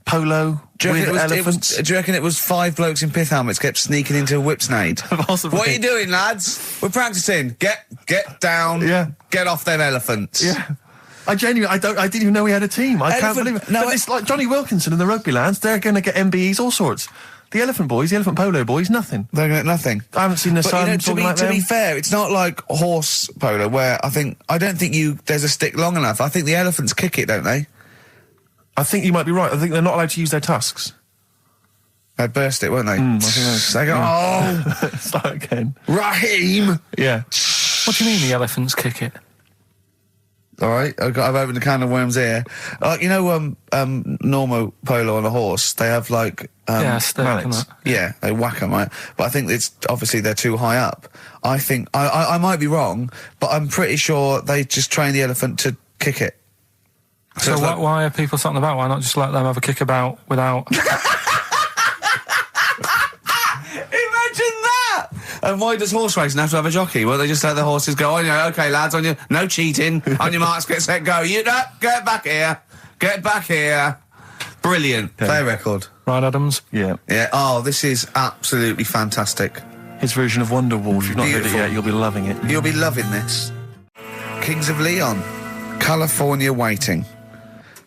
polo with elephants?" Do you reckon it was 5 blokes in pith helmets kept sneaking into a whipsnade? Possibly. What are you doing, lads? We're practicing. Get down. Yeah. Get off them elephants. Yeah. I didn't even know we had a team. I can't believe it. No, but it's like Johnny Wilkinson and the rugby lads. They're going to get MBEs, all sorts. The elephant boys, the elephant polo boys, nothing. They're going to get nothing. I haven't seen the sun talking like them. To be fair, it's not like horse polo where I don't think there's a stick long enough. I think the elephants kick it, don't they? I think you might be right. I think they're not allowed to use their tusks. They'd burst it, weren't they? I think they go, start again. Raheem! Yeah. What do you mean the elephants kick it? All right, I've opened a can of worms here. Normal polo on a horse, they have like mallets. Yeah, they whack them, right? But I think it's obviously they're too high up. I think I might be wrong, but I'm pretty sure they just train the elephant to kick it. So why are people something about? Why not just let them have a kick about without? And why does horse racing have to have a jockey? Well, they just let the horses go, okay, lads, on you, no cheating, on your marks, get set, go. Get back here. Get back here. Brilliant. Yeah. Play record. Right, Adams? Yeah. Yeah. Oh, this is absolutely fantastic. His version of Wonderwall. If you've not heard it yet, you'll be loving it. You'll be loving this. Kings of Leon. California Waiting.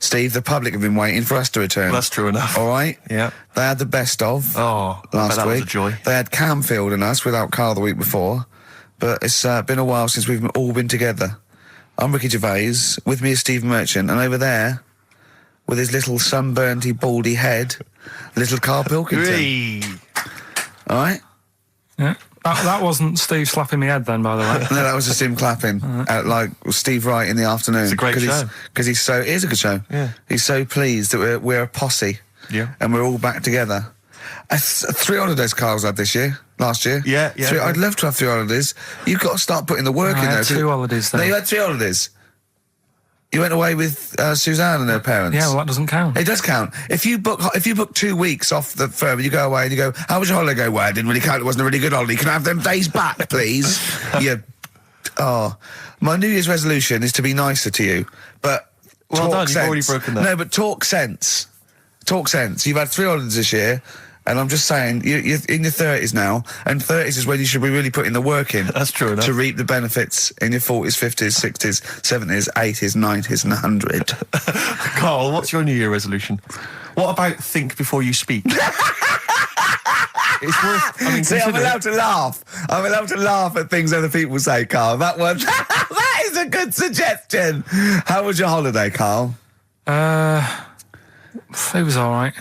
Steve, the public have been waiting for us to return. That's true enough. All right? Yeah. They had the best of last that week. Was a joy. They had Camfield and us without Karl the week before. But it's been a while since we've all been together. I'm Ricky Gervais. With me is Steve Merchant. And over there, with his little sunburnt-y, baldy head, little Karl Pilkington. All right? Yeah. That wasn't Steve slapping me head then, by the way. No, that was just him clapping at, like, Steve Wright in the afternoon. It's a great show. Because it is a good show. Yeah. He's so pleased that we're a posse. Yeah. And we're all back together. 3 holidays Carl's had last year. Yeah. I'd love to have 3 holidays. You've got to start putting the work in there. I had 2 holidays though. No, you had 3 holidays. You went away with Suzanne and her parents. Yeah, well, that doesn't count. It does count. If you book 2 weeks off the firm, you go away and you go, how was your holiday? Go, well, it didn't really count. It wasn't a really good holiday. Can I have them days back, please? My New Year's resolution is to be nicer to you, but well done. You've already broken that. No, but talk sense. Talk sense. You've had 3 holidays this year. And I'm just saying, you're in your 30s now, and 30s is when you should be really putting the work in. That's true enough. To reap the benefits in your 40s, 50s, 60s, 70s, 80s, 90s, and 100. Karl, what's your New Year resolution? What about think before you speak? It's worth... See, I'm allowed to laugh. I'm allowed to laugh at things other people say, Karl. That is a good suggestion. How was your holiday, Karl? It was all right.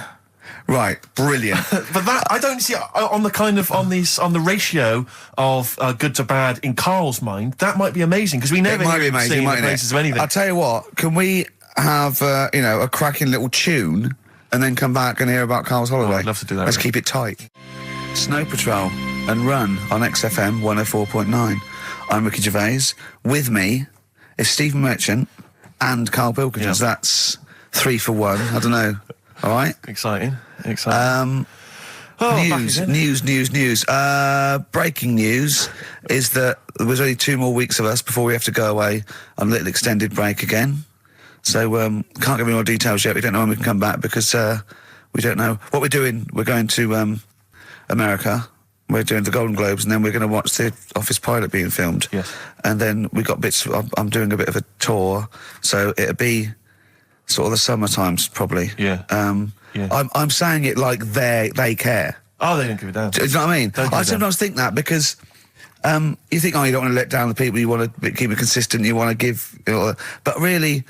Right, brilliant. But that I don't see on the ratio of good to bad in Karl's mind. That might be amazing because we never hear him sing the praises of anything. I'll tell you what. Can we have a cracking little tune and then come back and hear about Karl's holiday? I'd love to do that. Let's keep it tight. Snow Patrol and Run on XFM 104.9. I'm Ricky Gervais. With me is Steve Merchant and Karl Pilkington. Yep. So that's 3 for 1. I don't know. All right. Exciting. News. Breaking news is that there was only 2 more weeks of us before we have to go away on a little extended break again. So, can't give any more details yet. We don't know when we can come back because, we don't know what we're doing. We're going to, America. We're doing the Golden Globes, and then we're going to watch the Office pilot being filmed. Yes. And then we got bits. I'm doing a bit of a tour, so it'll be sort of the summer times probably. Yeah. I'm saying it like they care. Oh, they don't give a damn. Do you know what I mean? I sometimes think that because you think, oh, you don't want to let down the people. You want to keep it consistent. You want to give, but really,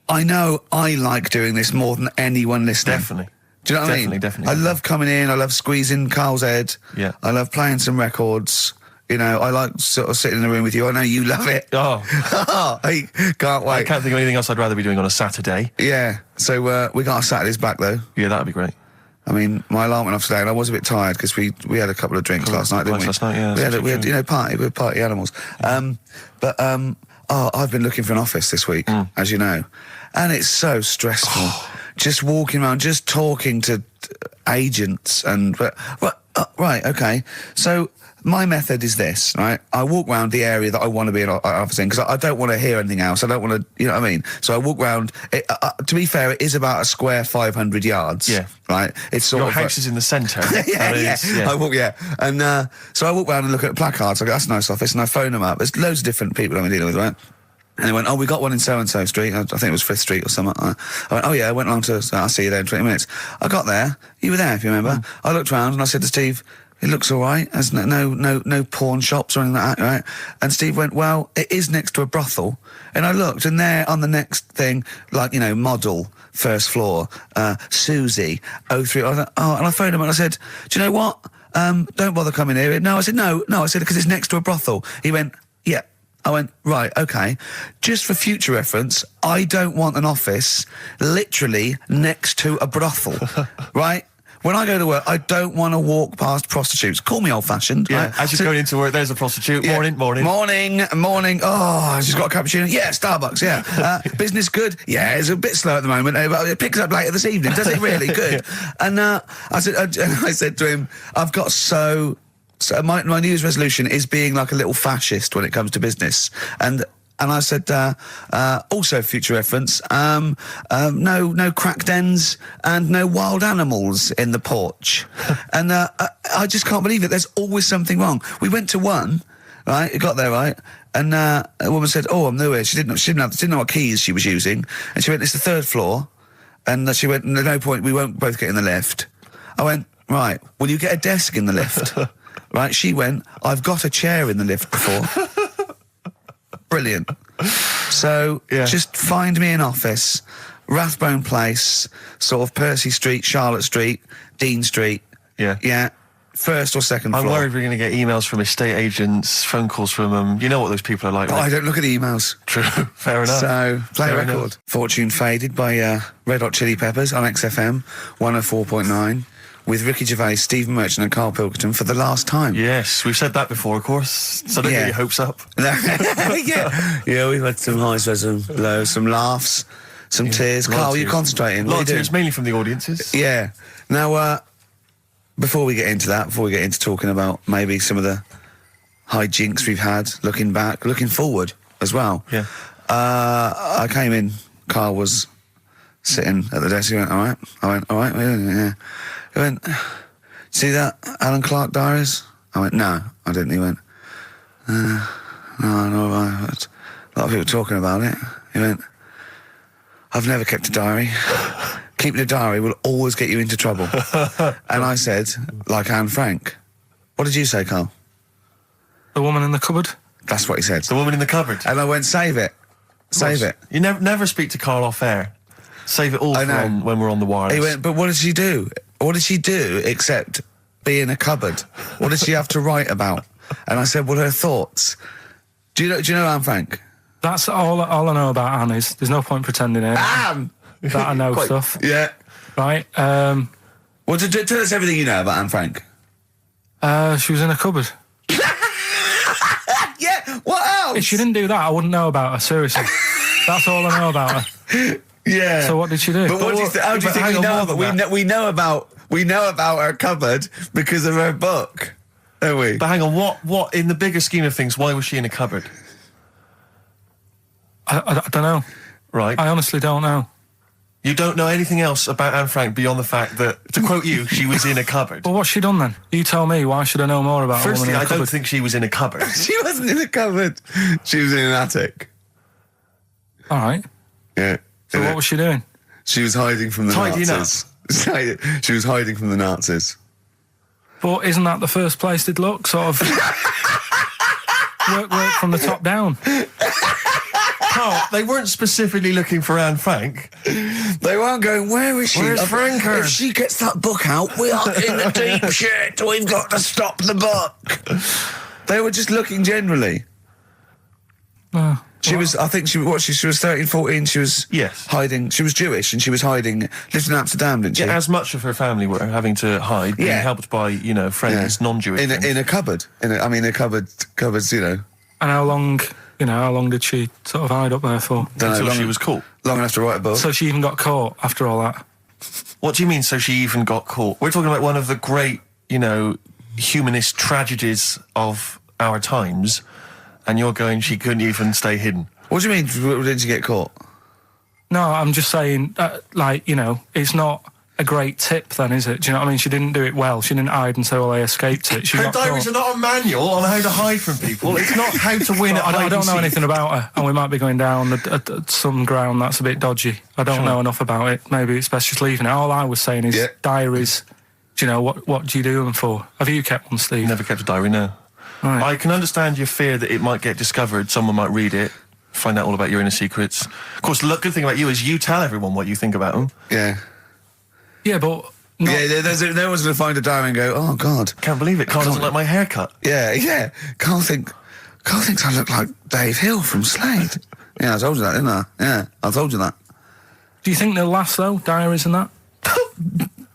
I know I like doing this more than anyone listening. Definitely. Do you know what I mean? Definitely. I love coming in. I love squeezing Carl's head. Yeah. I love playing some records. You know, I like sort of sitting in the room with you. I know you love it. Oh. I can't wait. I can't think of anything else I'd rather be doing on a Saturday. Yeah. So we got our Saturdays back though. Yeah, that'd be great. I mean, my alarm went off today, and I was a bit tired because we had a couple of drinks last night, didn't we? Last night, yeah. We had party. We're party animals. I've been looking for an office this week, as you know, and it's so stressful. Just walking around, just talking to agents and right, okay. So my method is this, right? I walk around the area that I want to be an office in because I don't want to hear anything else. I don't want to, you know what I mean? So I walk around. To be fair, it is about a square 500 yards. Yeah. Right? It's sort Your of house is in the centre. yeah. I walk, and so I walk around and look at placards. I go, that's a nice office, and I phone them up. There's loads of different people I'm dealing with, right? And they went, oh, we got one in so-and-so street. I think it was 5th Street or something. I went, oh, yeah, I went along to, I'll see you there in 20 minutes. I got there. You were there, if you remember. I looked round and I said to Steve, it looks all right. There's no pawn shops or anything like that, right? And Steve went, well, it is next to a brothel. And I looked, and there on the next thing, like, you know, model, first floor, Susie, 03. I thought, and I phoned him and I said, do you know what? Don't bother coming here. No, I said, no, I said, because it's next to a brothel. He went, yeah. I went, right, okay. Just for future reference, I don't want an office literally next to a brothel, right? When I go to work, I don't want to walk past prostitutes. Call me old-fashioned. Yeah, right? as you're going into work, there's a prostitute. Yeah. Morning. Oh, she's got a cappuccino. Yeah, Starbucks, yeah. Business good? Yeah, it's a bit slow at the moment, but it picks up later this evening. Does it really? Good. And I said to him, I've got So my New Year's resolution is being like a little fascist when it comes to business. And I said, also future reference, no crack dens and no wild animals in the porch. And I just can't believe it. There's always something wrong. We went to one, right? It got there, right? And a woman said, oh, I'm new here. She didn't know what keys she was using. And she went, it's the 3rd floor. And she went, no point, we won't both get in the lift. I went, right, will you get a desk in the lift? Right, she went, I've got a chair in the lift before. Brilliant. So, just find me an office, Rathbone Place, sort of Percy Street, Charlotte Street, Dean Street. Yeah. Yeah. 1st or 2nd floor. I'm worried we're going to get emails from estate agents, phone calls from them. You know what those people are like. But I don't look at the emails. True. Fair enough. So, play a record. Enough. Fortune Faded by Red Hot Chili Peppers on XFM 104.9. With Ricky Gervais, Stephen Merchant and Karl Pilkington for the last time. Yes, we've said that before, of course, so don't get your hopes up. Yeah, we've had some highs, some lows, some laughs, some tears. Karl, you concentrating? A lot of tears, mainly from the audiences. Yeah. Now, before we get into talking about maybe some of the hijinks we've had, looking back, looking forward as well. Yeah. I came in, Karl was sitting at the desk, he went, all right? I went, all right, yeah. He went, see that Alan Clark diaries? I went, no, I didn't. He went, no, a lot of people talking about it. He went, I've never kept a diary. Keeping a diary will always get you into trouble. And I said, like Anne Frank. What did you say, Karl? The woman in the cupboard? That's what he said. The woman in the cupboard. And I went, save it. Save it. You never speak to Karl off air. Save it all from when we're on the wireless. He went, but what did she do? What did she do except be in a cupboard? What did she have to write about? And I said, well, her thoughts. Do you know Anne Frank? That's all I know about Anne is there's no point pretending it. Anne! That I know stuff. Yeah. Right. Well, tell us everything you know about Anne Frank. She was in a cupboard. Yeah, what else? If she didn't do that, I wouldn't know about her, seriously. That's all I know about her. Yeah. So what did she do? But how do you think we know about we know about her cupboard because of her book, don't we? But hang on, what in the bigger scheme of things, why was she in a cupboard? I don't know. Right. I honestly don't know. You don't know anything else about Anne Frank beyond the fact that, to quote you, she was in a cupboard. Well, what's she done then? You tell me. Why should I know more about Firstly, a woman in a I cupboard? don't think she was in a cupboard. She wasn't in a cupboard. She was in an attic. All right. Yeah. So what was she doing? She was hiding from the Tidying Nazis. She was hiding from the Nazis. But isn't that the first place they'd look? Sort of work from the top down. Carl, they weren't specifically looking for Anne Frank. They weren't going, where is she? Where's Franker? If she gets that book out, we are in the deep shit. We've got to stop the book. They were just looking generally. She was 13, 14, she was hiding, she was Jewish and she was hiding, lived in Amsterdam, didn't she? Yeah, as much of her family were having to hide, being helped by, friends, non-Jewish friends. In a cupboard. Cupboards, And how long did she sort of hide up there for? Until she was caught. Long enough to write a book. So she even got caught after all that? What do you mean, so she even got caught? We're talking about one of the great, humanist tragedies of our times, and you're going, she couldn't even stay hidden. What do you mean, didn't she get caught? No, I'm just saying, it's not a great tip then, is it? Do you know what I mean? She didn't do it well. She didn't hide and say, well, I escaped it. She Her got diaries caught. are not a manual on how to hide from people. It's not how to win at I don't know anything about her, and we might be going down some ground that's a bit dodgy. I don't know enough about it. Maybe it's best just leaving it. All I was saying is diaries, what do you do them for? Have you kept one, Steve? Never kept a diary, no. Right. I can understand your fear that it might get discovered, someone might read it, find out all about your inner secrets. Of course, the good thing about you is you tell everyone what you think about them. Yeah. Yeah, but... There was going to find a diary and go, oh, God. Can't believe it. Carl doesn't like my haircut. Yeah. Carl thinks I look like Dave Hill from Slade. Yeah, I told you that, didn't I? Yeah, I told you that. Do you think they'll last, though, diaries and that?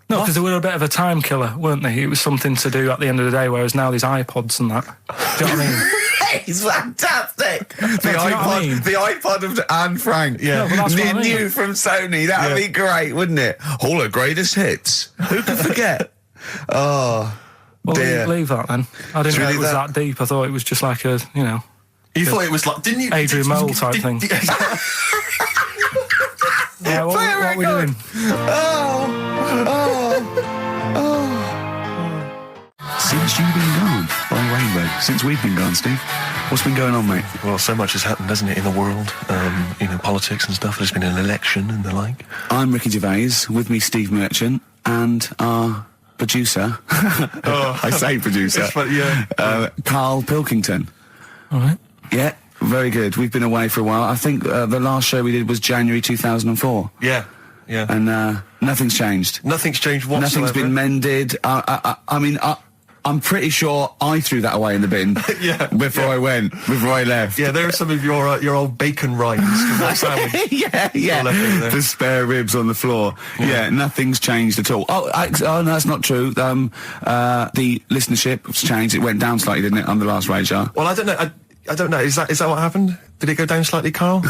No, because they were a bit of a time killer, weren't they? It was something to do at the end of the day, whereas now there's iPods and that. Do you know what I mean? He's fantastic. The iPod of Anne Frank. Yeah, no, that's what I mean. New from Sony. That'd be great, wouldn't it? All her greatest hits. Who could forget? Oh, well, dear. Leave that then. I didn't know it was that deep. I thought it was just like a, You thought it was like, didn't you? Adrian Mole type thing. Yeah, what are we doing? Since you've been gone, Rainbow. Since we've been gone, Steve. What's been going on, mate? Well, so much has happened, hasn't it, in the world? Politics and stuff. There's been an election and the like. I'm Ricky Gervais. With me, Steve Merchant, and our producer. I say producer. Karl Pilkington. All right. Yeah. Very good. We've been away for a while. I think the last show we did was January 2004. Yeah. And nothing's changed. Nothing's changed whatsoever. Nothing's been mended. I'm pretty sure I threw that away in the bin before I left. Yeah, there are some of your old bacon rinds from that sandwich. Yeah. The spare ribs on the floor. Yeah, nothing's changed at all. Oh, no, that's not true. The listenership's changed. It went down slightly, didn't it, on the last radio show? Well, I don't know. I don't know. Is that what happened? Did it go down slightly, Carl?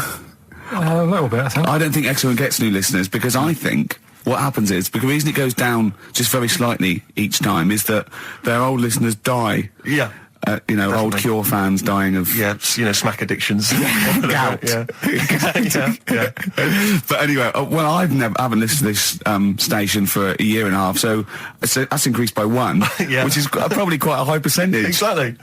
A little bit, I think. I don't think XFM gets new listeners because I think what happens is, because the reason it goes down just very slightly each time is that their old listeners die. Yeah. Definitely. Old Cure fans dying of... Yeah, smack addictions. Gout. Yeah. But anyway, I haven't listened to this station for a year and a half, so that's increased by 1, which is probably quite a high percentage. Exactly.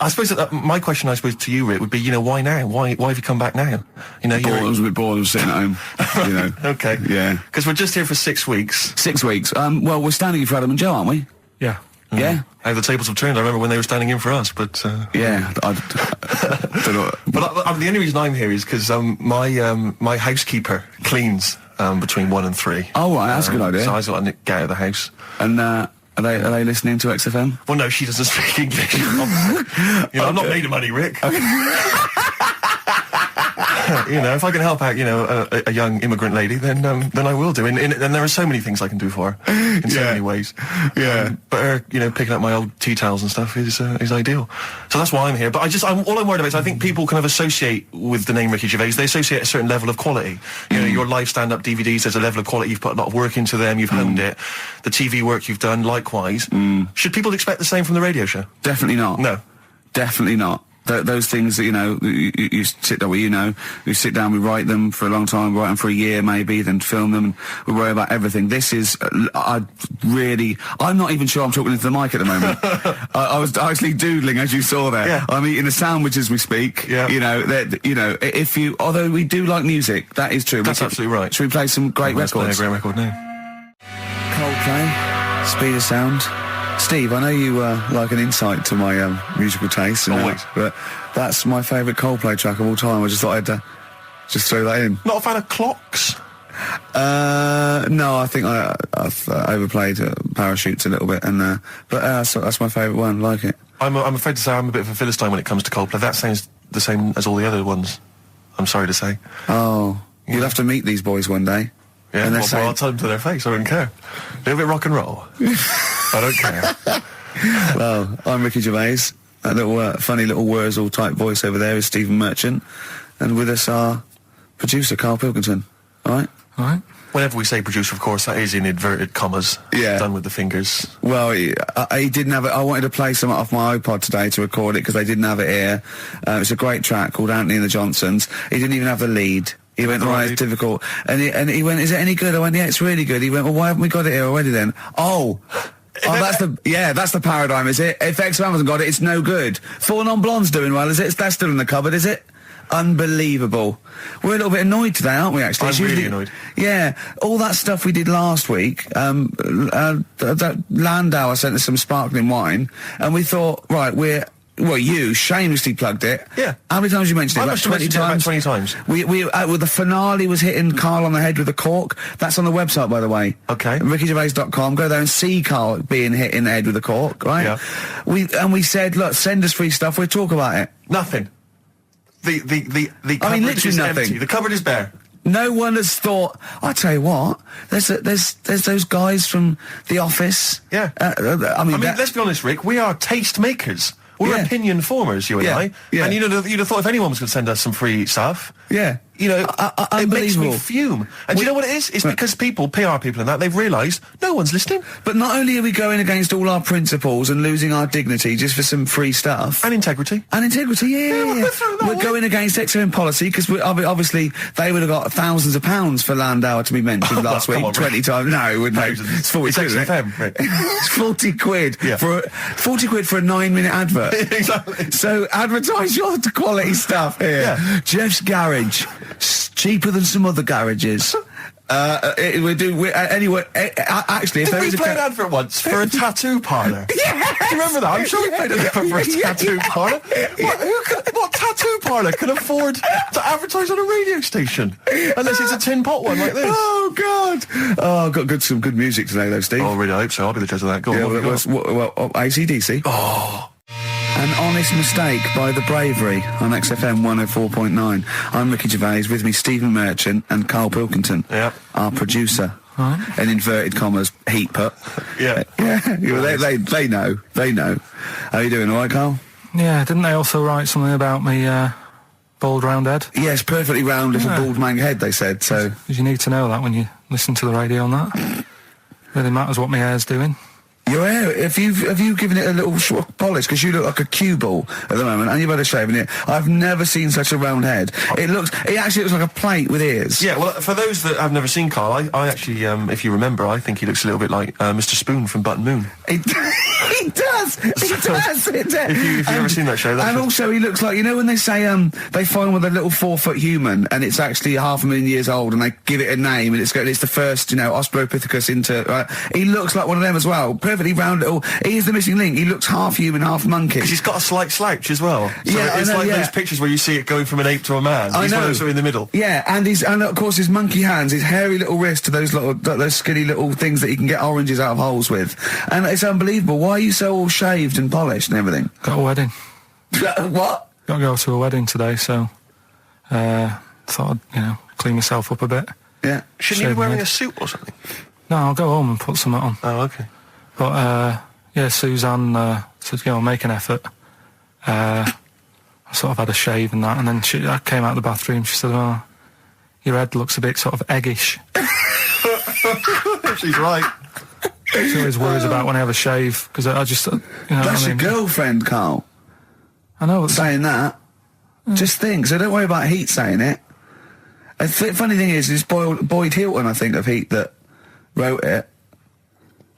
I suppose that my question, to you, Rick, would be, why now? Why have you come back now? I was a bit bored of sitting at home. Okay. Yeah. Because we're just here for 6 weeks. 6 weeks. Well, we're standing in for Adam and Joe, aren't we? Yeah. Yeah. How the tables have turned. I remember when they were standing in for us, but... Yeah. I don't know. But the only reason I'm here is because my housekeeper cleans between 1 and 3. Oh, right, that's a good idea. So I just want to get out of the house. And, Are they listening to XFM? Well, no, she doesn't speak English. I'm not made of money, Rick. Okay. If I can help out, a young immigrant lady, then I will do. And there are so many things I can do for her in so many ways. Yeah. But her, picking up my old tea towels and stuff is ideal. So that's why I'm here. But all I'm worried about is I think people kind of associate with the name Ricky Gervais. They associate a certain level of quality. Your live stand-up DVDs, there's a level of quality. You've put a lot of work into them. You've honed it. The TV work you've done, likewise. Should people expect the same from the radio show? Definitely not. No. Definitely not. those things that, you sit down, we sit down, we write them for a long time, write them for a year maybe, then film them, and we worry about everything. This is, I'm not even sure I'm talking into the mic at the moment. I was actually doodling, as you saw there. Yeah. I'm eating a sandwich as we speak. Yeah. Although we do like music, that is true. That's absolutely right. Should we play some great records? Let's play a great record now. Coldplay, Speed of Sound. Steve, I know you like an insight to my musical taste, always, but that's my favourite Coldplay track of all time. I just thought I'd just throw that in. Not a fan of clocks? No, I think I've overplayed Parachutes a little bit, and but that's my favourite one. Like it. I'm afraid to say I'm a bit of a Philistine when it comes to Coldplay. That sounds the same as all the other ones. I'm sorry to say. Oh, you'll have to meet these boys one day. Yeah, well, I'll tell them to their face. I don't care. A little bit rock and roll. I don't care. Well, I'm Ricky Gervais. That little funny little Wurzel type voice over there is Stephen Merchant, and with us our producer Karl Pilkington. All right. All right. Whenever we say producer, of course, that is in inverted commas. Yeah. Done with the fingers. Well, he didn't have it. I wanted to play some off my iPod today to record it because they didn't have it here. It's a great track called Anthony and the Johnsons. He didn't even have the lead. He went, right, it's difficult. And he went, is it any good? I went, yeah, it's really good. He went, well, why haven't we got it here already then? That's the paradigm, is it? If XFM hasn't got it, it's no good. Four Non-Blondes doing well, is it? That's still in the cupboard, is it? Unbelievable. We're a little bit annoyed today, aren't we, actually? I'm really annoyed. Yeah. All that stuff we did last week, that Landau, I sent us some sparkling wine, and we thought, right, you shamelessly plugged it. Yeah. How many times you mentioned it? I About must have 20 mentioned it times? about 20 times. The finale was hitting Karl on the head with a cork. That's on the website, by the way. Okay. RickyGervais.com. Go there and see Karl being hit in the head with a cork, right? Yeah. We said, look, send us free stuff, we'll talk about it. Nothing. The cupboard literally is nothing. empty. The cupboard is bare. No one has thought, I tell you what, there's those guys from The Office. Yeah. Let's be honest, Rick, we are taste makers. We're opinion formers, you and I. Yeah. And you'd have thought if anyone was going to send us some free stuff. Yeah. It makes me fume. And do you know what it is? It's because PR people and that, they've realised no one's listening. But not only are we going against all our principles and losing our dignity just for some free stuff. And integrity. Yeah. We're going against XFM policy because obviously they would have got thousands of pounds for Landau to be mentioned last week. 20 times. No, it wouldn't. It's 40 quid, isn't it? XFM, Rick. It's 40 quid. Yeah. For 40 quid for a 9-minute advert. Exactly. So advertise your quality stuff here. Yeah. Jeff's Garage. Cheaper than some other garages. Anyway, actually, if Did there we is play an advert once for a tattoo parlour? Yes! Do you remember that? I'm sure we played an advert for a tattoo parlour. What tattoo parlour can afford to advertise on a radio station? Unless it's a tin pot one like this. Oh, God. Oh, got some good music today, though, Steve. Oh, really? I hope so. I'll be the judge of that. Go on. AC/DC. Oh. An Honest Mistake by The Bravery on XFM 104.9. I'm Ricky Gervais, with me Stephen Merchant and Karl Pilkington, our producer. In inverted commas, heat put. Yeah. They know. How are you doing, all right, Karl? Yeah, didn't they also write something about me, bald round head? Yes, perfectly round little bald man head, they said, so... Because you need to know that when you listen to the radio on that. Really matters what my hair's doing. Your hair, have you given it a little short polish? Because you look like a cue ball at the moment, and you've had a shave in it. I've never seen such a round head. It actually looks like a plate with ears. Yeah, well, for those that have never seen Karl, I actually, if you remember, I think he looks a little bit like Mr. Spoon from Button Moon. He does. If you've never seen that show, and also he looks like, when they say they find with a little 4-foot human, and it's actually 500,000 years old, and they give it a name, and it's the first, Australopithecus into. Right? He looks like one of them as well. Perfectly round little. He is the missing link. He looks half human, half monkey. Because he's got a slight slouch as well. So it's those pictures where you see it going from an ape to a man. He's one of those in the middle. Yeah, and of course his monkey hands, his hairy little wrist to those skinny little things that he can get oranges out of holes with. And it's unbelievable. Why are you so all shaved and polished and everything? Got a wedding. What? Got to go to a wedding today, so thought I'd, clean myself up a bit. Yeah. Shouldn't you be wearing a suit or something? No, I'll go home and put something on. Oh, okay. But, Suzanne said, make an effort. I sort of had a shave and that, and then I came out of the bathroom, she said, oh, your head looks a bit sort of eggish. She's right. She always worries about when I have a shave, because I just, That's your girlfriend, Karl. I know. Saying that. Just think. So don't worry about Heat saying it. The funny thing is, it's Boyd Hilton, I think, of Heat that wrote it.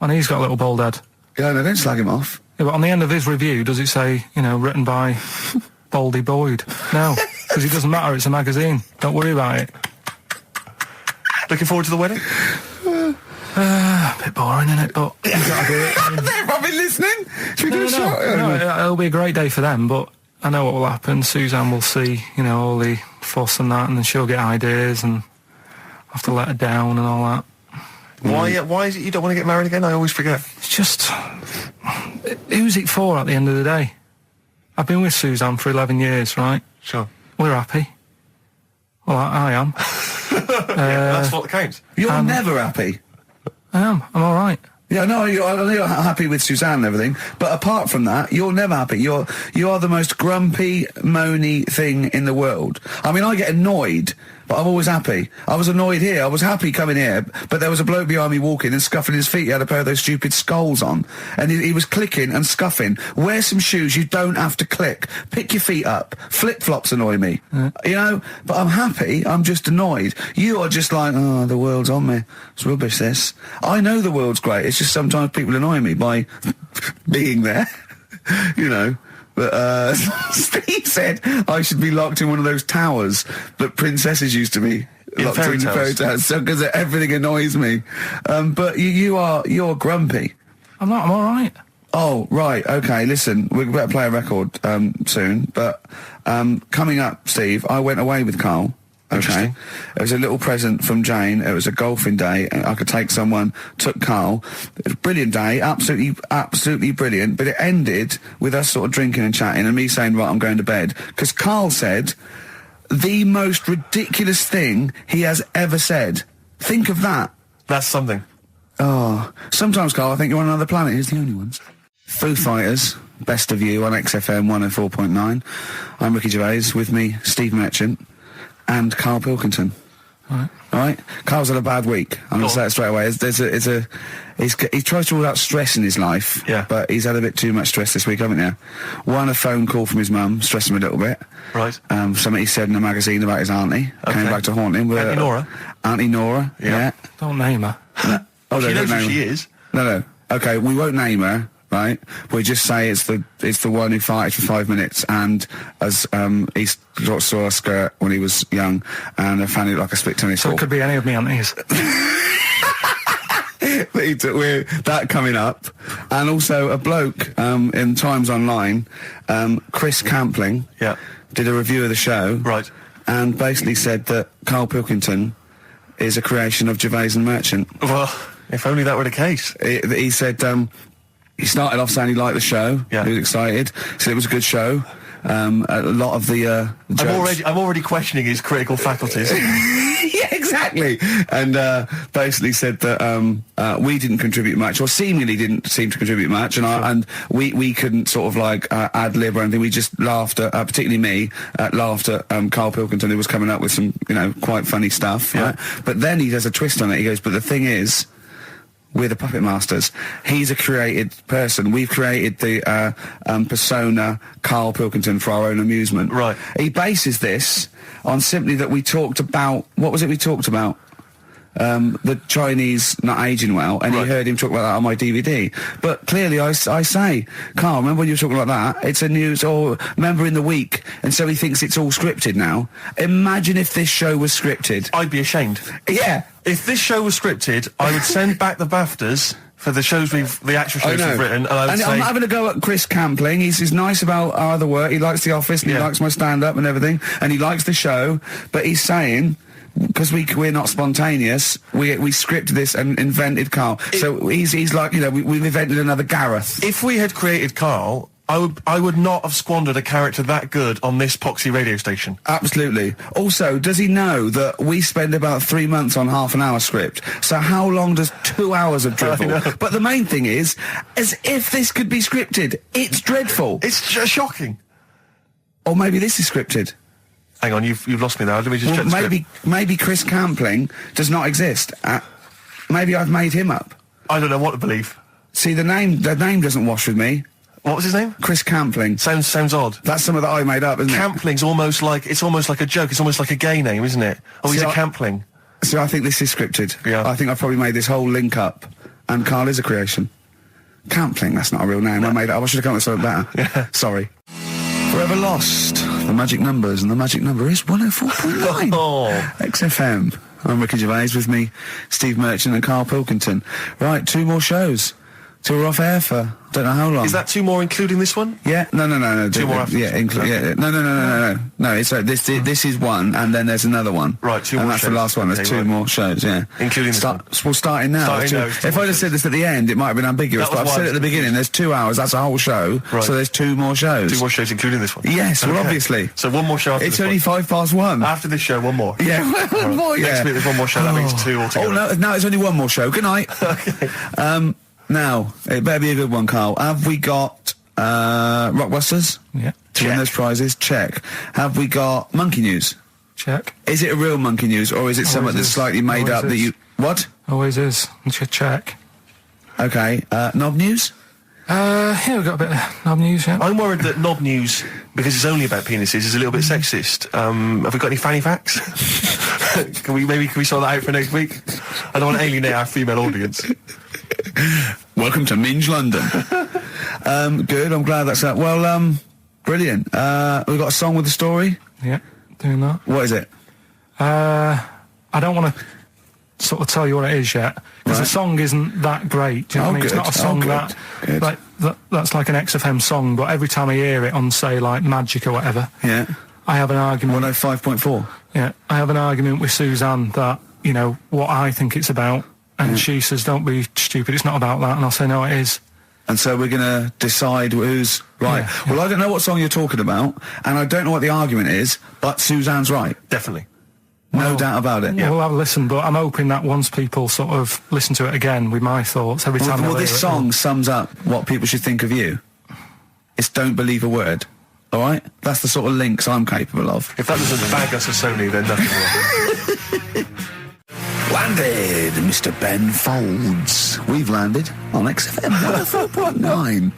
And he's got a little bald head. Yeah, no, don't slag him off. Yeah, but on the end of his review, does it say, written by Baldy Boyd? No, because it doesn't matter, it's a magazine. Don't worry about it. Looking forward to the wedding? A bit boring, isn't it? But you gotta do it. They're probably listening. Should we do a shot? No, it'll be a great day for them, but I know what will happen. Suzanne will see, all the fuss and that, and then she'll get ideas and have to let her down and all that. Why is it you don't want to get married again? I always forget. It's just... who's it for at the end of the day? I've been with Suzanne for 11 years, right? Sure. We're happy. Well, I am. That's what counts. You're never happy. I am. I'm all right. Yeah, no, I know you're happy with Suzanne and everything, but apart from that, you're never happy. You are the most grumpy, moany thing in the world. I mean, I get annoyed, but I'm always happy. I was annoyed here. I was happy coming here, but there was a bloke behind me walking and scuffing his feet. He had a pair of those stupid skulls on, and he was clicking and scuffing. Wear some shoes. You don't have to click. Pick your feet up. Flip-flops annoy me. But I'm happy. I'm just annoyed. You are just like, oh, the world's on me. It's rubbish, this. I know the world's great. It's just sometimes people annoy me by being there, But Steve said I should be locked in one of those towers that princesses used to be locked in fairy tales, because everything annoys me. But you're grumpy. I'm not. I'm all right. Oh, right. Okay, listen, we better play a record soon. But coming up, Steve, I went away with Karl. Okay, it was a little present from Jane. It was a golfing day, and I could take someone. Took Karl. It was a brilliant day, absolutely brilliant. But it ended with us sort of drinking and chatting, and me saying, "Right, I'm going to bed," because Karl said the most ridiculous thing he has ever said. Think of that. That's something. Oh, sometimes, Karl, I think you're on another planet. Here's the only ones. Foo Fighters, Best of You on XFM 104.9. I'm Ricky Gervais. With me, Steve Merchant. And Karl Pilkington. All right. Karl's had a bad week. I'm going to say it straight away. He tries to rule out stress in his life. Yeah. But he's had a bit too much stress this week, haven't you? One, a phone call from his mum, stressed him a little bit. Right. Something he said in a magazine about his auntie. Okay. Came back to haunt him. Auntie Nora? Auntie Nora, yeah. Don't name her. No. Oh, she knows who she is. No. Okay, we won't name her. Right, we just say it's the one who farted for 5 minutes, and as he saw her skirt when he was young, and I found it like a split tennis ball. So it could be any of me aunties. That coming up, and also a bloke in Times Online, Chris Campling, did a review of the show, right, and basically said that Karl Pilkington is a creation of Gervais and Merchant. Well, if only that were the case. He said. He started off saying he liked the show. Yeah. He was excited. Said it was a good show. A lot of the jokes. I'm already questioning his critical faculties. Yeah, exactly. And basically said that we didn't contribute much, or seemingly didn't seem to contribute much, and we couldn't sort of like ad lib or anything. We just laughed at, particularly me, laughed at Karl Pilkington, who was coming up with some quite funny stuff. Yeah. Right? But then he does a twist on it. He goes, but the thing is, we're the puppet masters. He's a created person. We've created the persona Karl Pilkington for our own amusement. Right. He bases this on simply that we talked about... What was it we talked about? The Chinese not aging well, and he heard him talk about that on my DVD. But clearly I say, Karl, remember when you were talking about that? It's a news, or remember in the week, and so he thinks it's all scripted now. Imagine if this show was scripted. I'd be ashamed. Yeah. If this show was scripted, I would send back the BAFTAs for the actual shows we've written, and I would say... I'm having a go at Chris Campling. He's nice about our other work. He likes The Office, and he likes my stand-up and everything, and he likes the show, but he's saying... Because we're not spontaneous, we scripted this and invented Karl. So he's like, we've invented another Gareth. If we had created Karl, I would not have squandered a character that good on this poxy radio station. Absolutely. Also, does he know that we spend about 3 months on half an hour script? So how long does 2 hours of drivel? But the main thing is, as if this could be scripted, it's dreadful. It's shocking. Or maybe this is scripted. Hang on, you've lost me there. Let me just check the script. Maybe Chris Campling does not exist. Maybe I've made him up. I don't know what to believe. See, the name doesn't wash with me. What was his name? Chris Campling. Sounds odd. That's something that I made up, isn't Campling's almost like a joke. It's almost like a gay name, isn't it? Oh, he's a Campling. So I think this is scripted. Yeah. I think I've probably made this whole link up, and Karl is a creation. Campling, that's not a real name. No. I made it up. I should have come up with something better. Yeah. Sorry. Forever Lost. The magic numbers, and the magic number is 104.9. XFM. I'm Ricky Gervais, with me, Steve Merchant and Karl Pilkington. Right, 2 more shows. Till we're off air for don't know how long. Is that 2 more including this one? Yeah, no. 2 more after No. It's this is one, and then there's another one. Right, 2 more. And that's shows. the last one. There's 2 more shows. Yeah, including this one. Well, starting now. If I'd have said this at the end, it might have been ambiguous. But I've said it at the beginning. There's 2 hours. That's a whole show. Right. So there's 2 more shows. 2 more shows, including this one. Yes, okay. Well, obviously. So 1 more show. After it's this only one. 1:05. After this show, 1 more. Yeah, one more. Yeah. Next week there's 1 more show. That means 2 altogether. Oh no, now it's only 1 more show. Good night. Okay. Now, it better be a good one, Karl. Have we got Rockbusters? Yeah. To win those prizes? Check. Have we got Monkey News? Check. Is it a real Monkey News, or is it something that's slightly made up that you... What? Always is. Check. Okay. Knob News? Yeah, we've got a bit of knob news, yeah. I'm worried that knob news, because it's only about penises, is a little bit sexist. Have we got any fanny facts? Can we sort that out for next week? I don't want to alienate our female audience. Welcome to Minge London. Good, I'm glad that's that. Well, brilliant. We've got a song with a story? Yeah, doing that. What is it? I don't want to sort of tell you what it is yet, because the song isn't that great. Do you know what I mean? It's not a song that's like an XFM song, but every time I hear it on, say, like Magic or whatever, yeah, I have an argument. 105.4. Yeah, I have an argument with Suzanne that, you know, what I think it's about, and she says, don't be stupid, it's not about that, and I'll say, no, it is. And so we're going to decide who's right. Yeah. Well, I don't know what song you're talking about, and I don't know what the argument is, but Suzanne's right. Definitely. No doubt about it. Yeah, we'll have a listen, but I'm hoping that once people sort of listen to it again with my thoughts, every time well, this song sums up what people should think of you. It's don't believe a word. All right? That's the sort of links I'm capable of. If that doesn't bag us as Sony, then nothing will. Landed, Mr. Ben Folds. We've landed on XFM 104.9.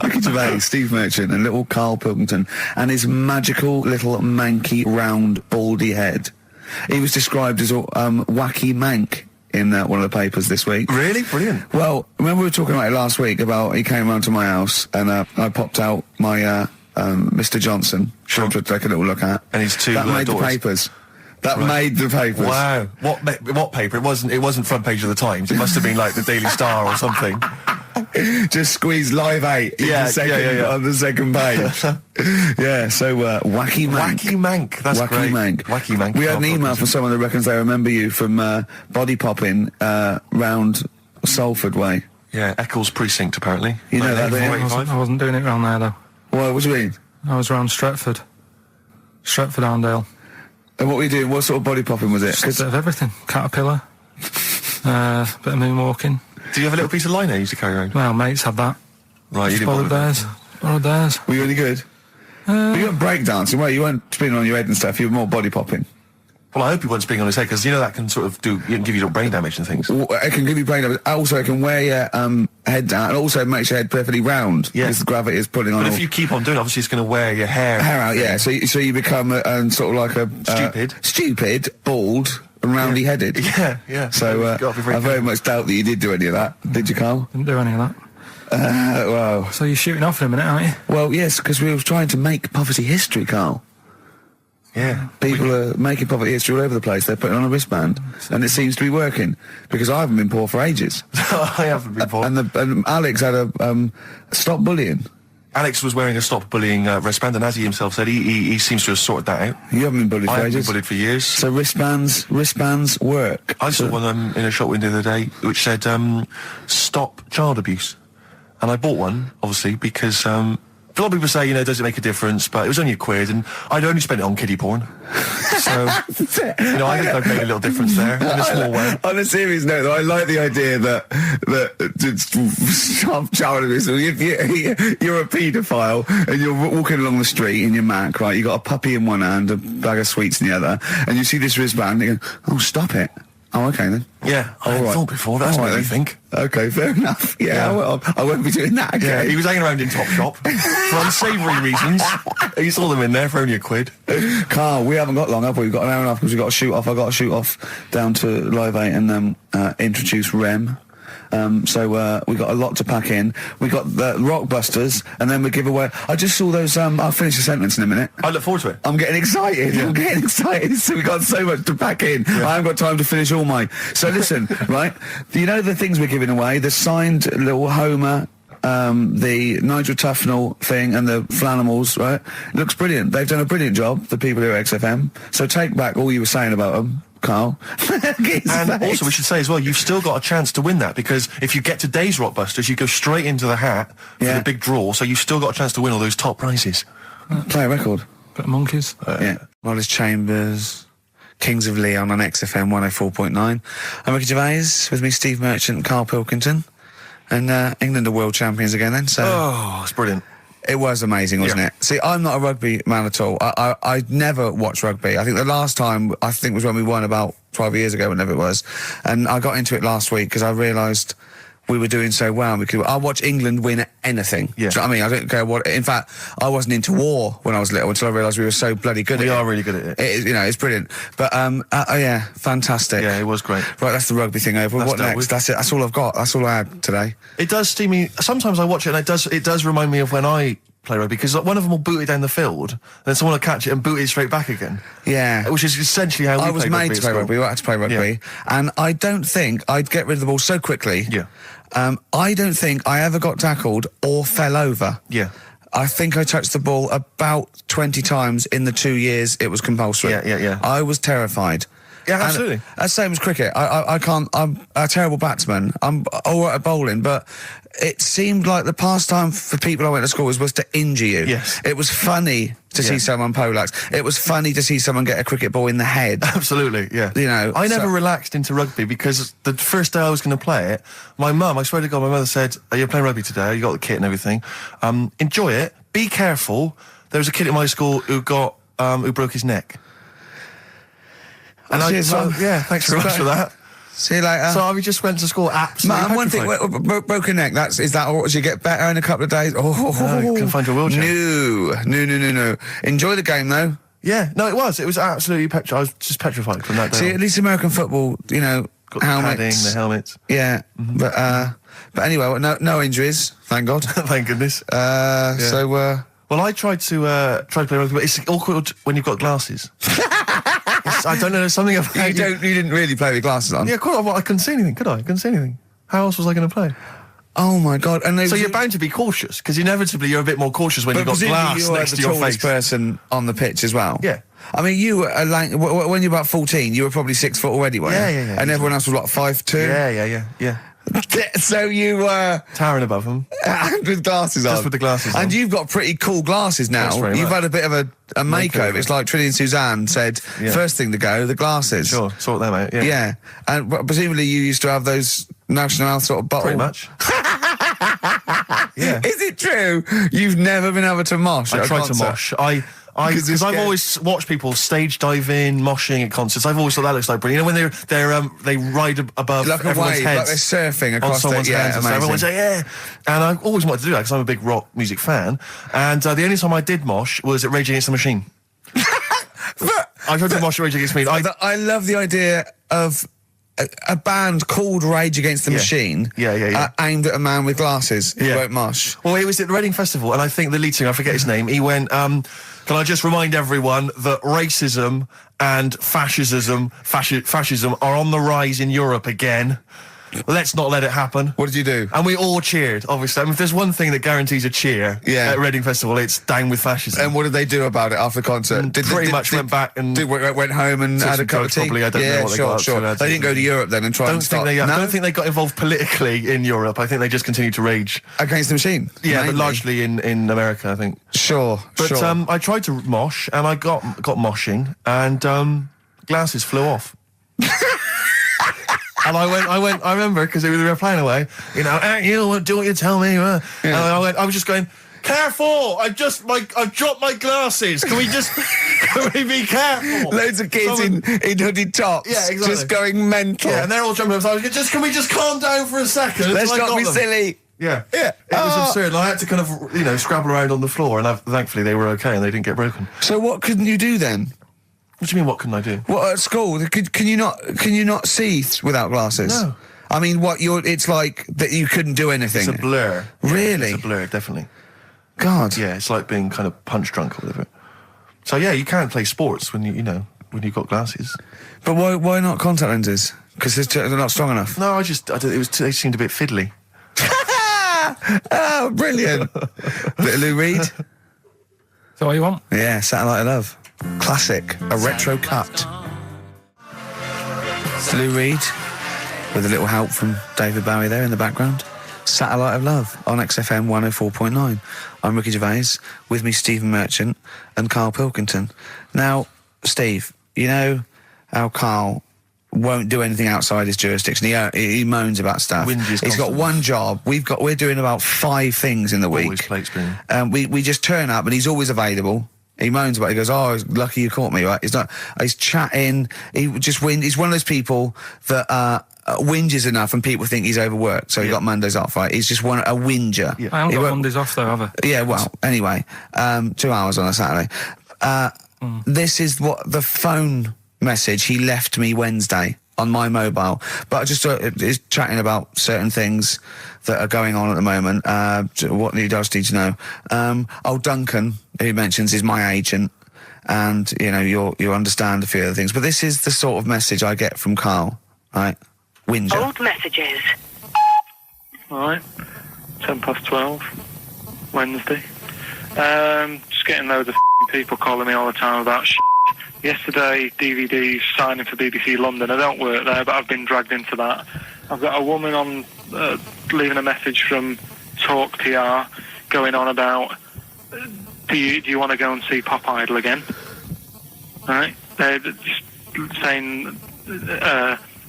Ricky Gervais, Steve Merchant, and little Karl Pilkington, and his magical little manky, round, baldy head. He was described as a wacky mank in one of the papers this week. Really? Brilliant. Well, remember we were talking about it last week, about he came round to my house, and I popped out my Mr. Johnson, sure, to take a little look at. And his 2 That made daughters. the papers. That made the papers. Wow. What paper? It wasn't front page of the Times. It must have been like the Daily Star or something. Just squeeze Live 8 on the second page. Yeah, so Wacky Mank. Wacky Mank, that's Wacky great. Mank. Wacky Mank. We had an email from someone that reckons they remember you from body popping round Salford Way. Yeah, Eccles Precinct, apparently. You know that, don't you? I wasn't doing it round there, though. What do you mean? I was round Stretford. Arndale. And what were you doing? What sort of body popping was it? Just a bit of everything. Caterpillar. Bit of moonwalking. Do you have a little piece of line you used to carry around? Well, mates had that. Right, you didn't borrowed theirs. Were you any good? You weren't breakdancing, well, you weren't spinning on your head and stuff, you were more body popping. Well, I hope he wasn't spinning on his head, because, you know, that can sort of give you little brain damage and things. Well, it can give you brain damage. Also, it can wear your head down, and also it makes your head perfectly round. Yeah. Because the gravity is pulling on. But if you keep on doing it, obviously it's going to wear your hair out, yeah. So you become sort of like a... stupid, bald, and roundy-headed. Yeah. So I very much doubt that you did do any of that. Did you, Karl? Didn't do any of that. Well... So you're shooting off in a minute, aren't you? Well, yes, because we were trying to make poverty history, Karl. Yeah. People are making poverty history all over the place. They're putting on a wristband, and it seems to be working, because I haven't been poor for ages. I haven't been poor. And Alex had a stop bullying. Alex was wearing a stop bullying wristband, and as he himself said, he seems to have sorted that out. You haven't been bullied for ages? I haven't been bullied for years. So wristbands work. I saw one in a shop window the other day which said, stop child abuse. And I bought one, obviously, because... a lot of people say, you know, does it make a difference? But it was only £1, and I'd only spent it on kiddie porn. So, you know, I think I've made a little difference there, in a small way. On a serious note, though, I like the idea that child abuse, if you're a paedophile, and you're walking along the street in your Mac, right, you got a puppy in one hand, a bag of sweets in the other, and you see this wristband, and you go, oh, stop it. Oh, okay then. Yeah, I thought before. That's what you think. Okay, fair enough. Yeah, I won't be doing that again. Yeah, he was hanging around in Topshop for unsavoury reasons. You saw them in there for only £1. Carl, we haven't got long, have we? We've got an hour and a half because we've got to shoot off. I've got to shoot off down to Live 8 and introduce Rem. So we got a lot to pack in. We got the Rockbusters, and then we give away. I just saw those. I'll finish the sentence in a minute. I look forward to it. I'm getting excited. Yeah. I'm getting excited. So we got so much to pack in. Yeah. I haven't got time to finish all my. So listen, right? You know the things we're giving away. The signed little Homer. The Nigel Tufnell thing and the Flanimals, right? It looks brilliant. They've done a brilliant job, the people here at XFM. So take back all you were saying about them, Carl. And also we should say as well, you've still got a chance to win that, because if you get today's Rockbusters, you go straight into the hat for the big draw, so you've still got a chance to win all those top prizes. Play a record. Bit of Monkeys. Yeah. Wallace Chambers, Kings of Leon on XFM 104.9. I'm Ricky Gervais, with me Steve Merchant and Karl Pilkington. And England are world champions again then, so... Oh, it's brilliant. It was amazing, wasn't it? See, I'm not a rugby man at all. I never watched rugby. I think the last time, was when we won about 12 years ago, whenever it was. And I got into it last week because I realised we were doing so well. I watch England win anything. Yeah. Do you know what I mean? I don't care what... In fact, I wasn't into war when I was little until I realised we were so bloody good at it. We are really good at it. It's brilliant. But, yeah, fantastic. Yeah, it was great. Right, that's the rugby thing over. What next? That's it. That's all I've got. That's all I had today. It does steam me... Sometimes I watch it and it does remind me of when I play rugby, because one of them will boot it down the field, and then someone will catch it and boot it straight back again. Yeah. Which is essentially how we I was made to play rugby. I had to play rugby. Yeah. And I don't think I'd get rid of the ball so quickly. Yeah. I don't think I ever got tackled or fell over. Yeah. I think I touched the ball about 20 times in the 2 years it was compulsory. Yeah. I was terrified. Yeah, absolutely. And same as cricket. I can't... I'm a terrible batsman. I'm all right at bowling, but it seemed like the pastime for people I went to school was to injure you. Yes. It was funny to see someone poleaxe. It was funny to see someone get a cricket ball in the head. Absolutely, yeah. You know, I never relaxed into rugby, because the first day I was going to play it, my mum, I swear to God, my mother said, "Are you playing rugby today? You got the kit and everything. Enjoy it. Be careful." There was a kid at my school who broke his neck. And thanks very much for that. See you later. So I just went to school absolutely Man, one thing, broken neck, is that or does you get better in a couple of days? Oh, you can find your wheelchair. No. Enjoy the game, though. Yeah, no, it was absolutely I was just petrified from that day. See, at least American football, you know, got helmets. the padding, the helmets. Yeah, but anyway, no injuries, thank God. Thank goodness. So, well, I tried to play rugby, but it's awkward when you've got glasses. I don't know, there's something about you didn't really play with glasses on? Yeah, I couldn't see anything, could I? I couldn't see anything. How else was I going to play? Oh my God! And so you're bound to be cautious, because inevitably you're a bit more cautious when you've got glass next to your face. But the tallest person on the pitch as well. Yeah. I mean, you were when you were about 14, you were probably 6 foot already, weren't you? Yeah. And everyone else was what, 5'2"? Yeah. So you were towering above them, with glasses on. Just with the glasses on. And you've got pretty cool glasses now. You've had a bit of a makeover. It's like Trinity and Suzanne said, first thing to go, the glasses. Sure, sort them out. Yeah. And presumably you used to have those National Health sort of bottle. Pretty much. Yeah. Is it true? You've never been able to mosh? I tried to mosh. Because I've always watched people stage diving, moshing at concerts. I've always thought that looks like brilliant. You know, when they ride above like everyone's wave, heads, like they're surfing across someone's heads. Amazing. Everyone say yeah, and I've always wanted to do that because I'm a big rock music fan. And the only time I did mosh was at Rage Against the Machine. I tried to mosh at Rage Against the Machine. I love the idea of a band called Rage Against the Machine. Yeah. Aimed at a man with glasses who won't mosh. Well, it was at the Reading Festival, and I think the lead singer, I forget his name, he went, can I just remind everyone that racism and fascism are on the rise in Europe again. Let's not let it happen. What did you do? And we all cheered, obviously. I mean, if there's one thing that guarantees a cheer at Reading Festival, it's down with fascism. And what did they do about it after the concert? Went back and... went home and had a cup of tea? Probably, I don't know what they got. Sure. They didn't go to Europe then and try and stop... I don't think they got involved politically in Europe. I think they just continued to rage. Against the Machine? Yeah, mainly. but largely in America, I think. Sure. I tried to mosh, and I got moshing, and glasses flew off. And I remember, because we were playing away, you know, you do what you tell me. And I was just going, Careful! I've dropped my glasses. Can we be careful? Loads of kids in hooded tops. Yeah, exactly. Just going mental. Yeah, and they're all jumping up. So can we just calm down for a second? Let's not be silly. Yeah. It was absurd. And I had to kind of, scrabble around on the floor, and thankfully they were okay and they didn't get broken. So what couldn't you do then? What do you mean, what couldn't I do? What, at school? Can you not see without glasses? No. I mean, it's like that you couldn't do anything. It's a blur. Really? It's a blur, definitely. God. Yeah, it's like being kind of punch drunk or whatever. So yeah, you can't play sports when when you've got glasses. But why not contact lenses? Because they're not strong enough. No, they seemed a bit fiddly. Oh, brilliant. Bit of Lou Reed. Is that what you want? Yeah, Satellite of Love. Classic. A retro cut. Lou Reed, with a little help from David Bowie there in the background. Satellite of Love on XFM 104.9. I'm Ricky Gervais, with me Stephen Merchant and Karl Pilkington. Now, Steve, you know how Karl won't do anything outside his jurisdiction. He moans about stuff. He's got one job. We're doing about 5 things in the week. Always plate spinning. We just turn up and he's always available. He moans about it. He goes, "Oh, lucky you caught me," right? He's chatting. He just He's one of those people that whinges enough and people think he's overworked. So he got Mondays off, right? He's just a whinger. Yeah. I haven't got Mondays off though, have I? Yeah, well, anyway, 2 hours on a Saturday. This is what the phone message he left me Wednesday on my mobile, but I just is chatting about certain things that are going on at the moment. What he does need to know. Duncan, who mentions, is my agent, and you'll understand a few other things. But this is the sort of message I get from Karl, right? Whinger. Old messages. All right, 12:10, Wednesday. Just getting loads of people calling me all the time about shit. Yesterday, DVDs signing for BBC London. I don't work there, but I've been dragged into that. I've got a woman on leaving a message from Talk TR going on about, do you want to go and see Pop Idol again? Right? They're just saying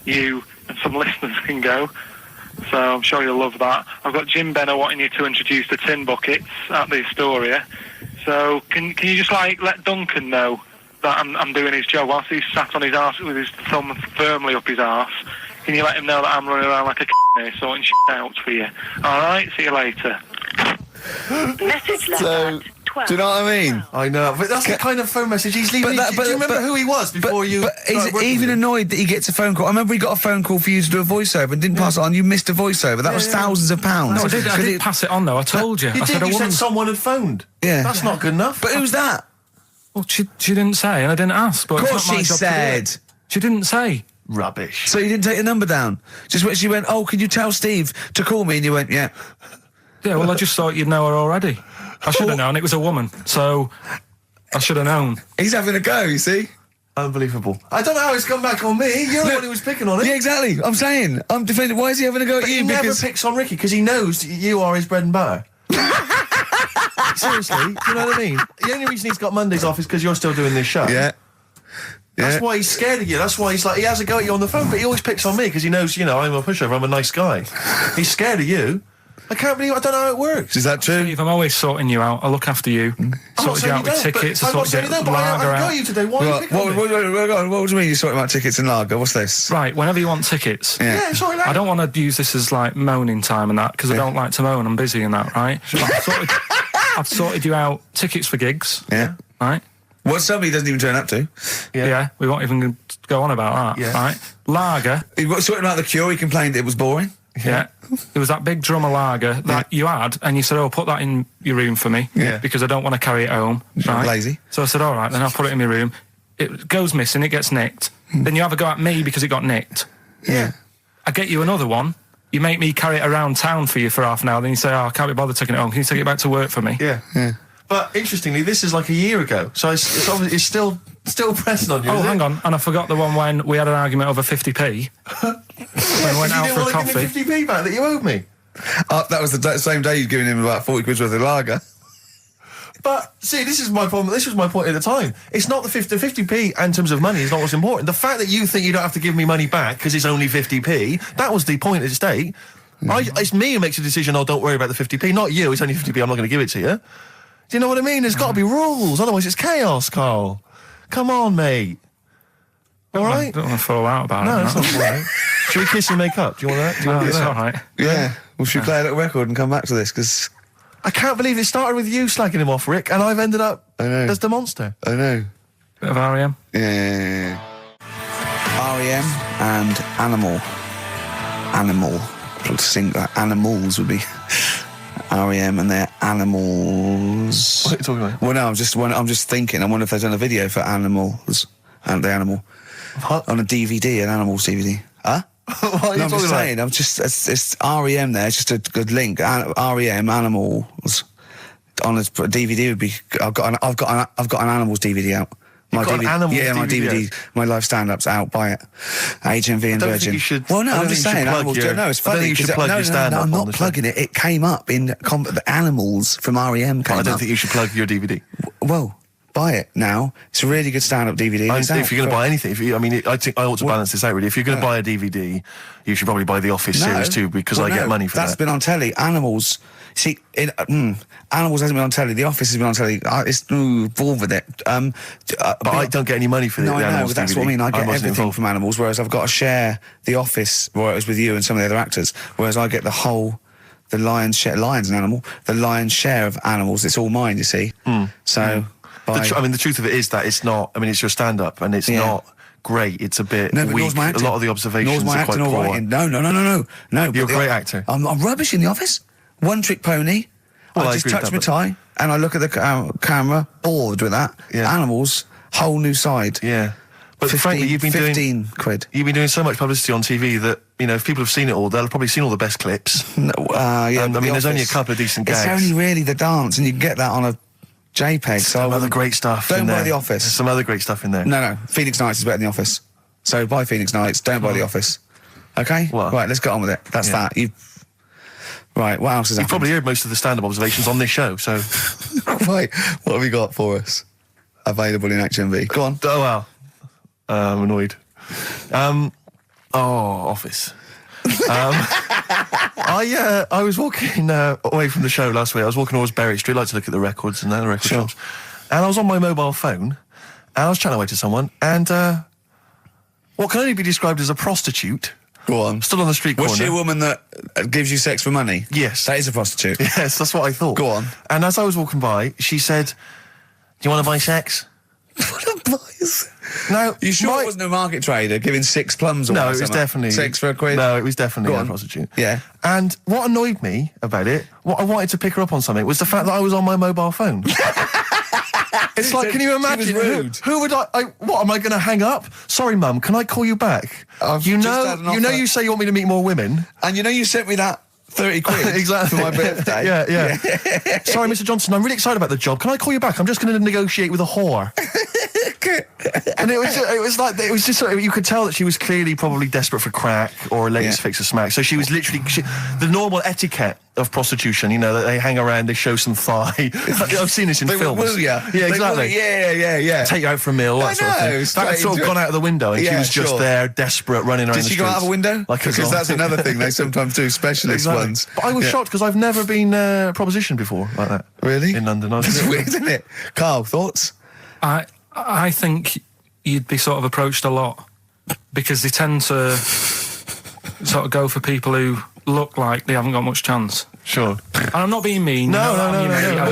you and some listeners can go. So I'm sure you'll love that. I've got Jim Benner wanting you to introduce the tin buckets at the Astoria. So can you just let Duncan know that I'm doing his job whilst he's sat on his arse with his thumb firmly up his arse? Can you let him know that I'm running around like a here sorting shit out for you? Alright, see you later. Message left at 12. Do you know what I mean? I know, but that's the kind of phone message he's leaving. Do you remember who he was before you... But he's even annoyed that he gets a phone call. I remember he got a phone call for you to do a voiceover and didn't pass it on. You missed a voiceover. That was thousands of pounds. No, I did pass it on, though. I told you. You said someone had phoned. Yeah. That's not good enough. But who's that? Well, she didn't say, and I didn't ask. But of course she said. She didn't say. Rubbish. So you didn't take the number down? Just when she went, "Oh, can you tell Steve to call me?" And you went, "Yeah." Yeah, well, I just thought you'd know her already. I should have known. It was a woman, so I should have known. He's having a go, you see? Unbelievable. I don't know how it's come back on me. You're the one who was picking on it. Yeah, exactly. I'm saying. I'm defending. Why is he having a go at you? He never picks on Ricky because he knows you are his bread and butter. Seriously, do you know what I mean? The only reason he's got Mondays off is because you're still doing this show. Yeah. That's why he's scared of you. That's why he has a go at you on the phone, but he always picks on me because he knows, I'm a pushover, I'm a nice guy. He's scared of you. I don't know how it works. Is that true? Steve, I'm always sorting you out. I look after you. Sorted you out with tickets. I sorted you out with lager out. I got you today. Why are you picking on me? What do you mean you're sorting out tickets and lager? What's this? Right, whenever you want tickets. Yeah, sorry, I don't want to use this as moaning time and that, because I don't like to moan. I'm busy and that, right? I've sorted you out tickets for gigs. Yeah. Right? What somebody doesn't even turn up to. Yeah, we won't even go on about that, right? Lager. He got sorting out The Cure, he complained it was boring. Yeah. It was that big drum of lager that you had, and you said, "Oh, put that in your room for me, because I don't want to carry it home." Right? Lazy. So I said, "All right, then I'll put it in my room." It goes missing, it gets nicked. Then you have a go at me because it got nicked. Yeah. I get you another one. You make me carry it around town for you for half an hour. Then you say, "Oh, I can't be bothered taking it home. Can you take it back to work for me?" Yeah. But interestingly, this is like a year ago, so it's obviously still pressing on you. Oh, hang on, and I forgot the one when we had an argument over 50p. When I went out for a coffee. You didn't want to give me 50p back that you owed me. That was the same day you'd given him about 40 quid worth of lager. But see, this is my problem. This was my point at the time. It's not the 50p in terms of money is not what's important. The fact that you think you don't have to give me money back because it's only 50p, that was the point at stake. It's me who makes a decision, don't worry about the 50p, not you. It's only 50p, I'm not going to give it to you. Do you know what I mean? There's got to be rules, otherwise it's chaos, Carl. Come on, mate. All right? I don't want to fall out about it. No, that's not all right. Should we kiss and make up? Do you want that? Do you want It's that? all right. Yeah. Well, should we play a little record and come back to this? Because I can't believe it started with you slagging him off, Rick, and I've ended up as the monster. I know. Bit of R.E.M. Yeah. R.E.M. and Animal. To sing that animals would be R.E.M. and their animals. What are you talking about? Well, no, I'm just thinking. I wonder if they've done a video for animals and the animal on a DVD, an animals DVD. Huh? What are you I'm just talking saying. It's R.E.M. there. It's just a good link. R.E.M. animals on a DVD would be. I've got an animals DVD out. My DVD, my live stand-up's out. Buy it. HMV and I don't Virgin. think you should. Well, no, I'm just saying. Animals, no, it's funny. I don't think you should plug your stand-up. I'm not plugging it. It came up in the animals from REM. I don't think you should plug your DVD. Well, buy it now. It's a really good stand-up DVD. If you're going to buy anything, I think I ought to balance this out really. If you're going to buy a DVD, you should probably buy the Office series too, because I get money for that. That's been on telly. Animals. See, Animals hasn't been on telly. The Office has been on telly. It's bored with it. But I don't get any money for no, the I know, Animals but that's DVD. what I mean. I get everything from Animals, whereas I've got to share The Office, where it was with you and some of the other actors, whereas I get the lion's share. Lion's an animal. The lion's share of Animals. It's all mine, you see. So, the truth of it is that it's not. I mean, it's your stand-up, and it's not great. It's a bit weak. A lot of the observations are quite poor. No. You're a great actor. I'm rubbish in The Office. One trick pony. Well, I just touch my tie and I look at the camera, bored with that. Yeah. Animals, whole new side. Yeah. But frankly, you've been 15 quid. You've been doing so much publicity on TV that, if people have seen it all, they'll have probably seen all the best clips. No, and, there's only a couple of decent gags. It's only really the dance, and you can get that on a JPEG. Some other great stuff Don't in there. buy The Office. There's some other great stuff in there. No. Phoenix Nights is better than The Office. So buy Phoenix Nights, don't buy The Office. Okay? What? Right, let's get on with it. That's that. Right, what else is You've probably heard most of the stand-up observations on this show, so... Right, what have you got for us? Available in HMV. Go on. Oh, wow. I'm annoyed. Office. I was walking away from the show last week. I was walking towards Berry Street. I like to look at the records and the record shops. And I was on my mobile phone, and I was chatting away to someone, and what can only be described as a prostitute... Go on. Stood on the street corner. Was she a woman that gives you sex for money? Yes. That is a prostitute. Yes, that's what I thought. Go on. And as I was walking by, she said, "Do you want to buy sex?" Now, you sure it wasn't a market trader giving 6 plums or no, it was definitely 6 for a quid? No, it was definitely a prostitute. Yeah. And what annoyed me about it, what I wanted to pick her up on something, was the fact that I was on my mobile phone. It's like, can you imagine? Who would what am I going to hang up? Sorry, Mum, can I call you back? You say you want me to meet more women, and you sent me that 30 quid exactly for my birthday. yeah. Sorry, Mr. Johnson, I'm really excited about the job. Can I call you back? I'm just going to negotiate with a whore. And it was just sort of, you could tell that she was clearly probably desperate for crack or a latest fix of smack. So she was literally the normal etiquette of prostitution. That they hang around, they show some thigh. I've seen this in films. Will ya? Yeah, exactly. Yeah. Take you out for a meal. That sort of thing. That had sort of gone out of the window, and she was just there, desperate, running around. Did she go out of a window? Because that's another thing they sometimes do. Specialist ones. But I was shocked because I've never been propositioned before like that. Really? In London. That's weird, isn't it? Carl, thoughts? I think you'd be sort of approached a lot because they tend to sort of go for people who look like they haven't got much chance. Sure. And I'm not being mean. No.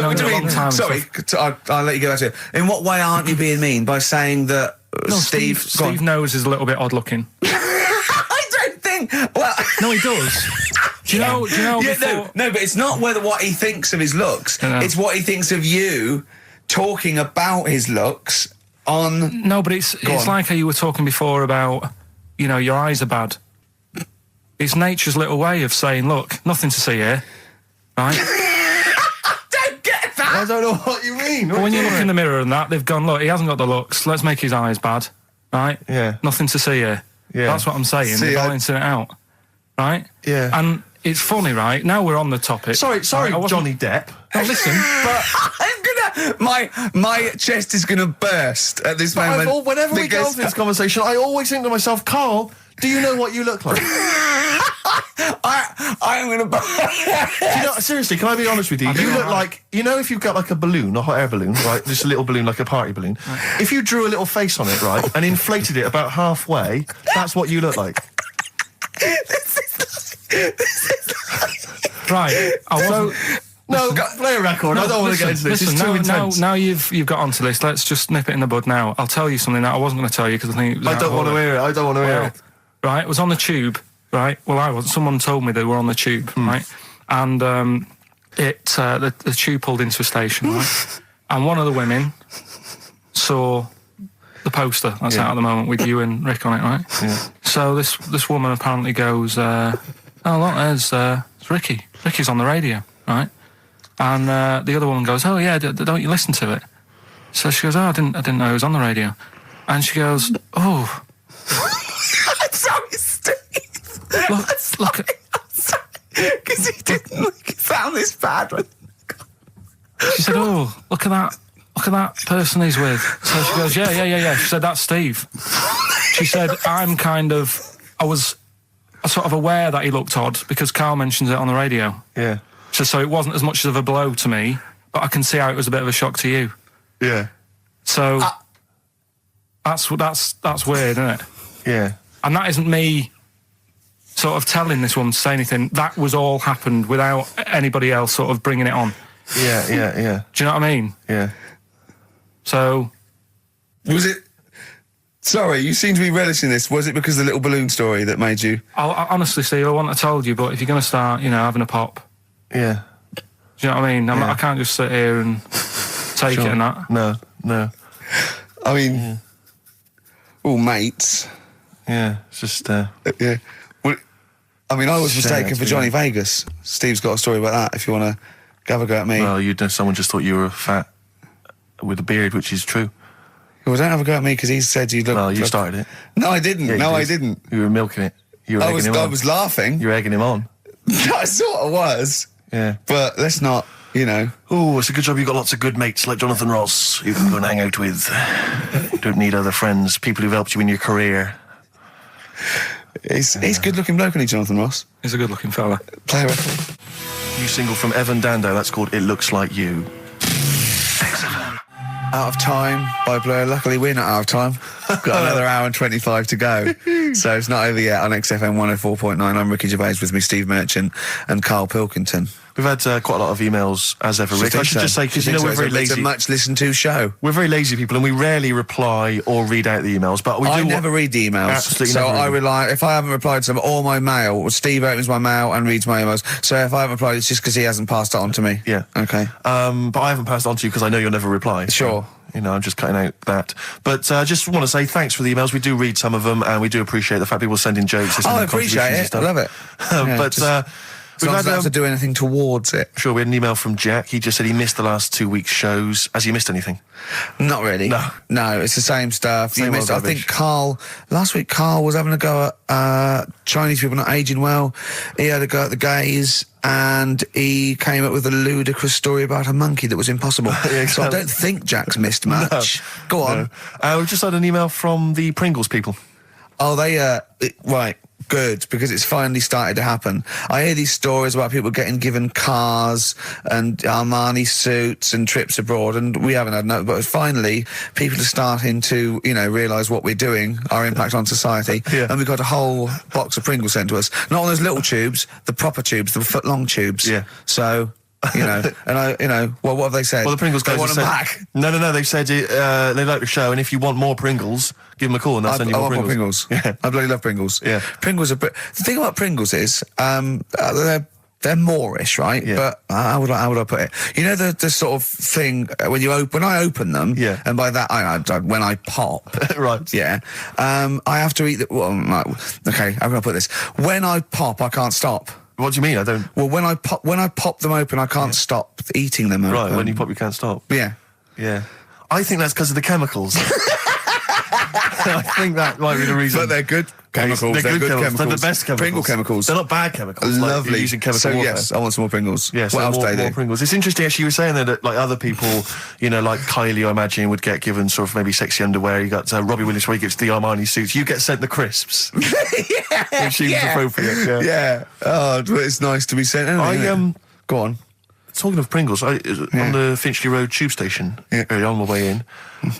What do you mean? Sorry, I'll let you go back to it. In what way aren't you being mean? By saying that Steve Nose is a little bit odd looking. I don't think... Well... No, he does. Do you know no, but it's not what he thinks of his looks. It's what he thinks of you talking about his looks on... No, but it's like how you were talking before about, your eyes are bad. It's nature's little way of saying, look, nothing to see here, right? I don't get that! I don't know what you mean. But when you look in the mirror and that, they've gone, look, he hasn't got the looks, let's make his eyes bad, right? Yeah. Nothing to see here. Yeah. That's what I'm saying, they're balancing it out, right? Yeah. And it's funny, right? Now we're on the topic. Sorry, Johnny Depp. No, listen, but... My chest is gonna burst at this moment. Whenever we go into this conversation, I always think to myself, Carl, Do you know what you look like? I'm going to... Seriously, can I be honest with you? You look like... You know if you've got like a balloon, a hot air balloon, right? Just a little balloon, like a party balloon. If you drew a little face on it, right, and inflated it about halfway, that's what you look like. Right. No, play a record. I don't want to get into this. It's too intense. Now you've got onto this. Let's just nip it in the bud now. I'll tell you something that I wasn't going to tell you because I think it was I don't want to hear it. I don't want to hear it. Right, it was on the tube. Right. Well, I wasn't. Someone told me they were on the tube. Right, and the tube pulled into a station. Right, and one of the women saw the poster that's out at the moment with you and Rick on it. Right. Yeah. So this woman apparently goes, "Oh look, there's Ricky. Ricky's on the radio." Right. And the other woman goes, "Oh yeah, don't you listen to it?" So she goes, "Oh, I didn't know he was on the radio." And she goes, "Oh, I'm sorry, Steve. look at." Because he didn't sound this bad. She said, "Oh, look at that person he's with." So she goes, "Yeah." She said, "That's Steve." She said, I was sort of aware that he looked odd because Karl mentions it on the radio. Yeah. So it wasn't as much of a blow to me, but I can see how it was a bit of a shock to you. Yeah. So that's weird, isn't it? Yeah. And that isn't me sort of telling this woman to say anything. That was all happened without anybody else sort of bringing it on. Yeah. Do you know what I mean? Yeah. So... Was it... Sorry, you seem to be relishing this. Was it because of the little balloon story that made you... I honestly, Steve, I wouldn't have told you, but if you're going to start, having a pop... Yeah. Do you know what I mean? I can't just sit here and take it and that. No. I mean... all mates. Yeah, it's just... Yeah. Well, I mean, I was mistaken for Johnny Vegas. Steve's got a story about that, if you want to have a go at me. Well, someone just thought you were fat with a beard, which is true. Well, don't have a go at me, because he said you look... Well, you started it. No, I didn't. Yeah, I didn't. You were milking it. You were egging him on. I was laughing. You were egging him on. I sort of was. Yeah. But let's not, Oh, it's a good job you've got lots of good mates like Jonathan Ross you can go and hang out with. You don't need other friends, people who've helped you in your career. He's a good-looking bloke, isn't he, Jonathan Ross? He's a good-looking fella. Play a record. New single from Evan Dando, that's called It Looks Like You. Out of Time by Blur. Luckily, we're not out of time. Got another hour and 25 to go. So it's not over yet on XFM 104.9. I'm Ricky Gervais, with me Steve Merchant and Karl Pilkington. We've had quite a lot of emails, as ever, Rick. I should just say, because we're very lazy. It's a much listened to show. We're very lazy people, and we rarely reply or read out the emails, but we do... I never read the emails. Absolutely. So I rely... If I haven't replied to them, or my mail, Steve opens my mail and reads my emails. So if I haven't replied, it's just because he hasn't passed it on to me. Yeah. Okay. But I haven't passed it on to you because I know you'll never reply. Sure. So, I'm just cutting out that. But I just want to say thanks for the emails. We do read some of them, and we do appreciate the fact people send in jokes. I appreciate it. I love it. But... As long as I don't have to do anything towards it. Sure, we had an email from Jack. He just said he missed the last 2 weeks' shows. Has he missed anything? Not really. No, it's the same stuff. Same I think last week Karl was having a go at Chinese people not aging well. He had a go at the gays, and he came up with a ludicrous story about a monkey that was impossible. Yeah, exactly. So I don't think Jack's missed much. No. Go on. No. We've just had an email from the Pringles people. Oh, they, right. Good, because it's finally started to happen. I hear these stories about people getting given cars and Armani suits and trips abroad, and we haven't had no, but finally people are starting to, realise what we're doing, our impact on society, and we've got a whole box of Pringles sent to us. Not on those little tubes, the proper tubes, the foot-long tubes. Yeah. So... and well, what have they said? Well, the Pringles guys want them said, back. No, they've said they like the show, and if you want more Pringles, give them a call and they'll send you more Pringles. Yeah. I bloody love Pringles. Yeah. Pringles are... The thing about Pringles is, they're Moorish, right? Yeah. But how would I put it? You know the sort of thing when I open them, and by that when I pop, right? Yeah, I have to eat the. Well, okay, how can I put this? When I pop, I can't stop. What do you mean? I don't... Well, when I pop them open, I can't stop eating them open. Right, when you pop, you can't stop. Yeah. Yeah. I think that's because of the chemicals. I think that might be the reason. But they're good. Chemicals, they're good chemicals. They're the best chemicals. Pringle chemicals. They're not bad chemicals. Lovely. Like using chemical warfare. Yes, I want some more Pringles. Yes, what else do they do? More Pringles. It's interesting, actually, you were saying that like other people, you know, like Kylie, I imagine, would get given sort of maybe sexy underwear. You got Robbie Williams where he gets the Armani suits. You get sent the crisps. Yeah. Which seems appropriate. Yeah. Oh, it's nice to be sent. Anyway, go on. Talking of Pringles, on the Finchley Road tube station, early on my way in.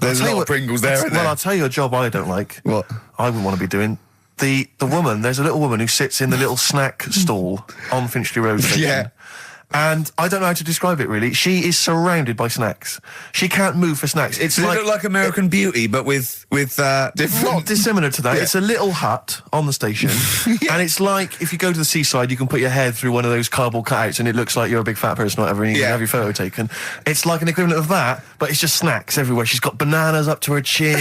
There's a lot of Pringles there, isn't there? Well, I'll tell you a job I don't like. What? I wouldn't want to be doing. The woman, there's a little woman who sits in the little snack stall on Finchley Road station. Yeah. And I don't know how to describe it, really. She is surrounded by snacks. She can't move for snacks. It's Does it look like American Beauty, but with different... Not dissimilar to that. Yeah. It's a little hut on the station. And it's like, if you go to the seaside, you can put your head through one of those cardboard cutouts and it looks like you're a big fat person or whatever, and you can have your photo taken. It's like an equivalent of that, but it's just snacks everywhere. She's got bananas up to her chin.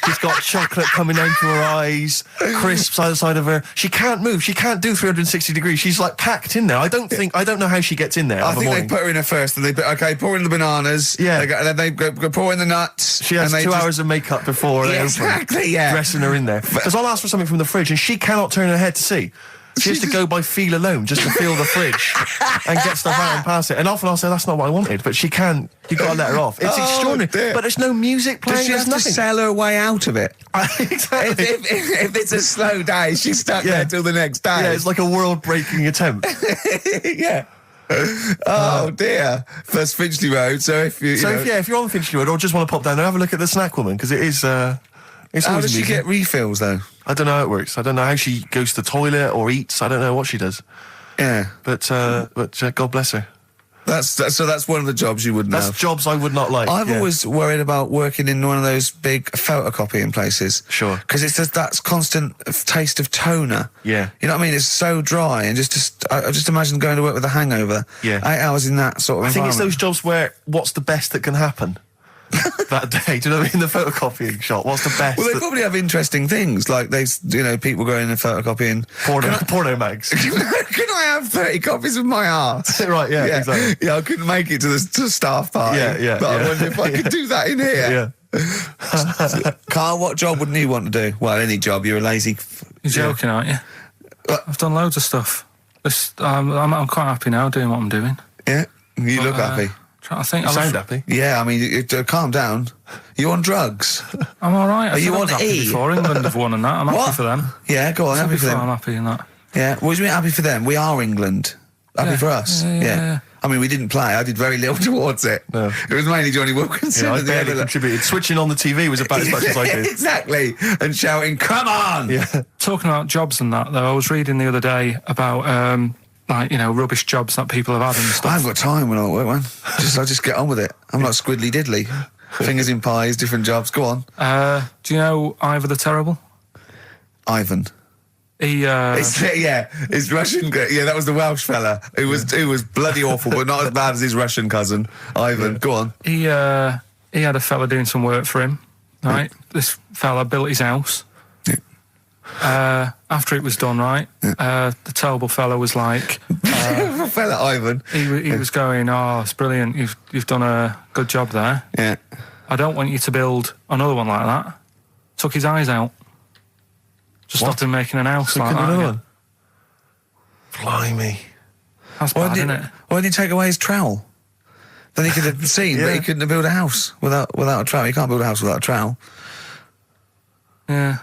She's got chocolate coming down to her eyes, crisps either side of her. She can't move. She can't do 360 degrees. She's like packed in there. I don't know how she gets in there. I think they put her in there first, and pour in the bananas. Yeah. And then they go pour in the nuts. She has 2 hours of makeup before they open, dressing her in there. Because I'll ask for something from the fridge, and she cannot turn her head to see. She has to go by feel alone, just to feel the fridge and get stuff out and pass it. And often I'll say, that's not what I wanted, but she can't. You've got to let her off. It's extraordinary. Dear. But there's no music playing. Does she have to sell her way out of it? Exactly. If it's a slow day, she's stuck there till the next day. Yeah, it's like a world-breaking attempt. Yeah. Oh dear. That's Finchley Road. So if you're on Finchley Road or just want to pop down there, have a look at the snack woman, because it is. It's how always does she amusing. get refills though? I don't know how it works. I don't know how she goes to the toilet or eats. I don't know what she does. Yeah. But God bless her. That's one of the jobs you wouldn't have. That's jobs I would not like. I've always worried about working in one of those big photocopying places. Sure. Because it's just that constant taste of toner. Yeah. You know what I mean? It's so dry, and I just imagine going to work with a hangover. Yeah. 8 hours in that sort of I think it's environment. those jobs where what's the best that can happen that day? Do you know what I mean? The photocopying shop. What's the best? Well, they probably have interesting things, like people going and photocopying porno mags. Can I have 30 copies of my art? Right, yeah, exactly. Yeah, I couldn't make it to the staff party. Yeah. But I wonder if I could do that in here. Yeah. Carl, what job wouldn't you want to do? Well, any job. You're a lazy... You're joking, aren't you? I've done loads of stuff. I'm quite happy now doing what I'm doing. Yeah? You look happy. I think You sound happy. Yeah, I mean, calm down. You on drugs? I'm all right. Are you on happy E? before England have won and that. I'm happy for them. Yeah, go on, happy for them. I'm happy in that. Yeah, what do you mean happy for them? We are England. Happy for us. Yeah. I mean, we didn't play. I did very little towards it. No. It was mainly Johnny Wilkinson. Yeah, I barely contributed. Switching on the TV was about as much as I did. Exactly. And shouting, come on! Yeah. Talking about jobs and that, though, I was reading the other day about... rubbish jobs that people have had and stuff. I haven't got time when I'm at work, man. I just get on with it. I'm like Squiddly Diddly. Fingers in pies, different jobs. Go on. Do you know Ivor the Terrible? Ivan. It's Russian. Yeah, that was the Welsh fella. It was bloody awful, but not as bad as his Russian cousin, Ivan. Go on. He had a fella doing some work for him, right? This fella built his house. After it was done, right, the terrible fella was like... fella Ivan. He was going, oh, it's brilliant, you've done a good job there. Yeah. I don't want you to build another one like that. Took his eyes out. Just stopped him making an house like that. Another one? Blimey. That's bad, isn't it? Why didn't he take away his trowel? Then he could have seen, but he couldn't have built a house without a trowel. You can't build a house without a trowel. Yeah.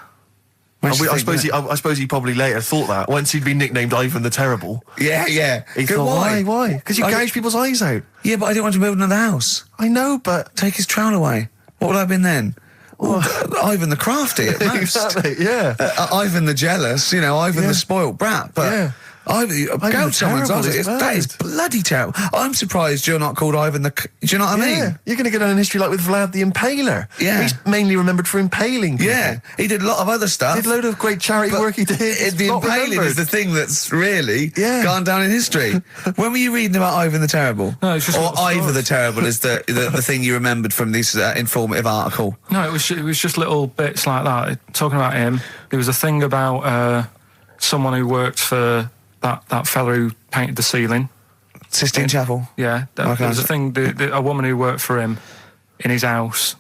I suppose he probably later thought that once he'd been nicknamed Ivan the Terrible. Yeah. He thought, why? Because you gouge people's eyes out. Yeah, but I didn't want to build another house. I know, but take his trowel away. What would I have been then? Ivan the Crafty at most. Exactly. Yeah. Ivan the Jealous. Ivan the spoilt brat. But yeah. Gouge someone's eyes. That is bloody terrible. I'm surprised you're not called Ivan the... Do you know what I mean? You're going to get on in history like with Vlad the Impaler. Yeah. He's mainly remembered for impaling people. Yeah. He did a lot of other stuff. Did a load of great charity work he did. The impaling is the thing that's really gone down in history. When were you reading about Ivan the Terrible? No, it's just... Or Ivor the Terrible is the thing you remembered from this informative article? No, it was just little bits like that. Talking about him, there was a thing about someone who worked for... That fella who painted the ceiling. Sistine Chapel? Yeah. There was a thing, a woman who worked for him in his house.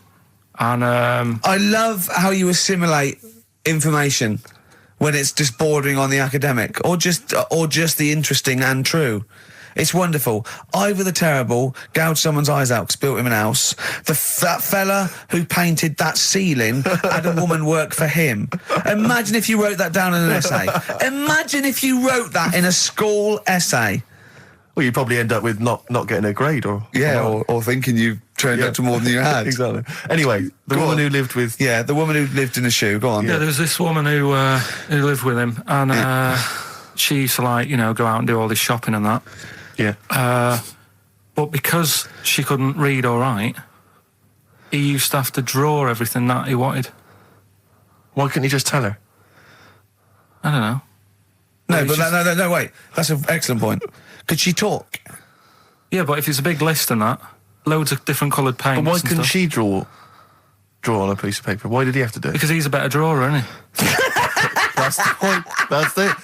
And I love how you assimilate information. when it's just bordering on the academic, or just the interesting and true. It's wonderful. Ivor the Terrible gouged someone's eyes out, built him an house. That fella who painted that ceiling had a woman work for him. Imagine if you wrote that down in an essay. Imagine if you wrote that in a school essay. Well, you'd probably end up with not getting a grade, or thinking you turned up to more than you had. Exactly. Anyway, the woman who lived with... Yeah, the woman who lived in a shoe. Go on. Yeah, there was this woman who lived with him, and she used to, like, you know, go out and do all this shopping and that. Yeah. But because she couldn't read or write, he used to have to draw everything that he wanted. Why couldn't he just tell her? I don't know. No, wait. That's an excellent point. Could she talk? Yeah, but if it's a big list and that, loads of different coloured paints. But why couldn't she draw on a piece of paper? Why did he have to do it? Because he's a better drawer, isn't he? That's the point. That's it.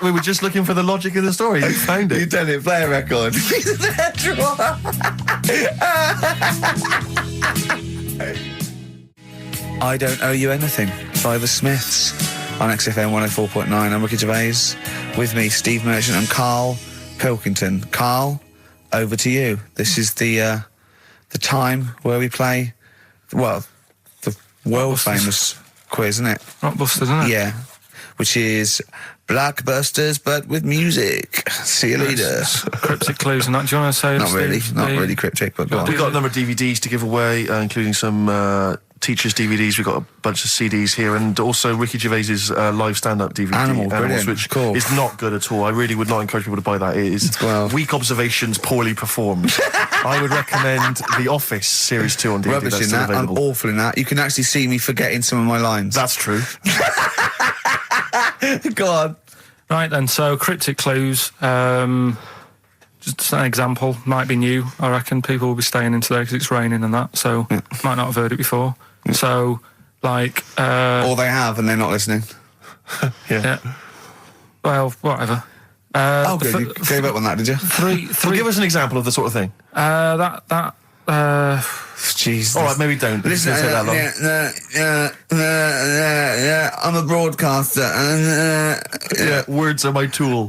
We were just looking for the logic of the story. You found it. You done it. Play a record. He's a better drawer. I Don't Owe You Anything by the Smiths on XFM 104.9. I'm Ricky Gervais. With me, Steve Merchant and Karl Pilkington. Karl, over to you. This is the time where we play, well, the world famous quiz, isn't it? Rockbusters, isn't it? Yeah. Which is Blockbusters, but with music. See you later. Cryptic clues and that. Do you want to say? Not really cryptic, but go on. We've got a number of DVDs to give away, including some teachers' DVDs. We've got a bunch of CDs here, and also Ricky Gervais's live stand-up DVD. Animals, which cool. is not good at all. I really would not encourage people to buy that. It is weak observations, poorly performed. I would recommend The Office Series 2 on DVD. Rubbish in that. I'm awful in that. You can actually see me forgetting some of my lines. That's true. Go on. Right then, so cryptic clues, just an example, might be new, I reckon. People will be staying in today because it's raining and that, so might not have heard it before. So, like... or they have and they're not listening. Yeah. Well, whatever. Good, you gave up on that, did you? Well, give us an example of the sort of thing. Jesus. All right, maybe don't. Listen, I'm a broadcaster. Words are my tool.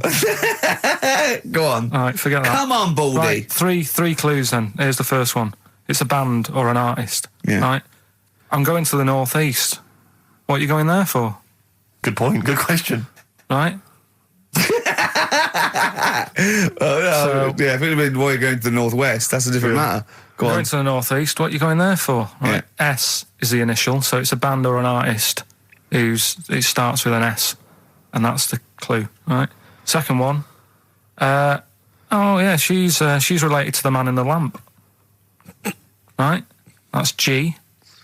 Go on. All right, forget that. Come on, Baldy. Right, three clues then. Here's the first one. It's a band or an artist. Yeah. Right? I'm going to the northeast. What are you going there for? Good point. Good question. Right? If it had been why you're going to the northwest, that's a different matter. Go on. Going to the northeast. What are you going there for? Right. Yeah. S is the initial, so it's a band or an artist it starts with an S, and that's the clue. Right. Second one. She's related to the man in the lamp. Right. That's G.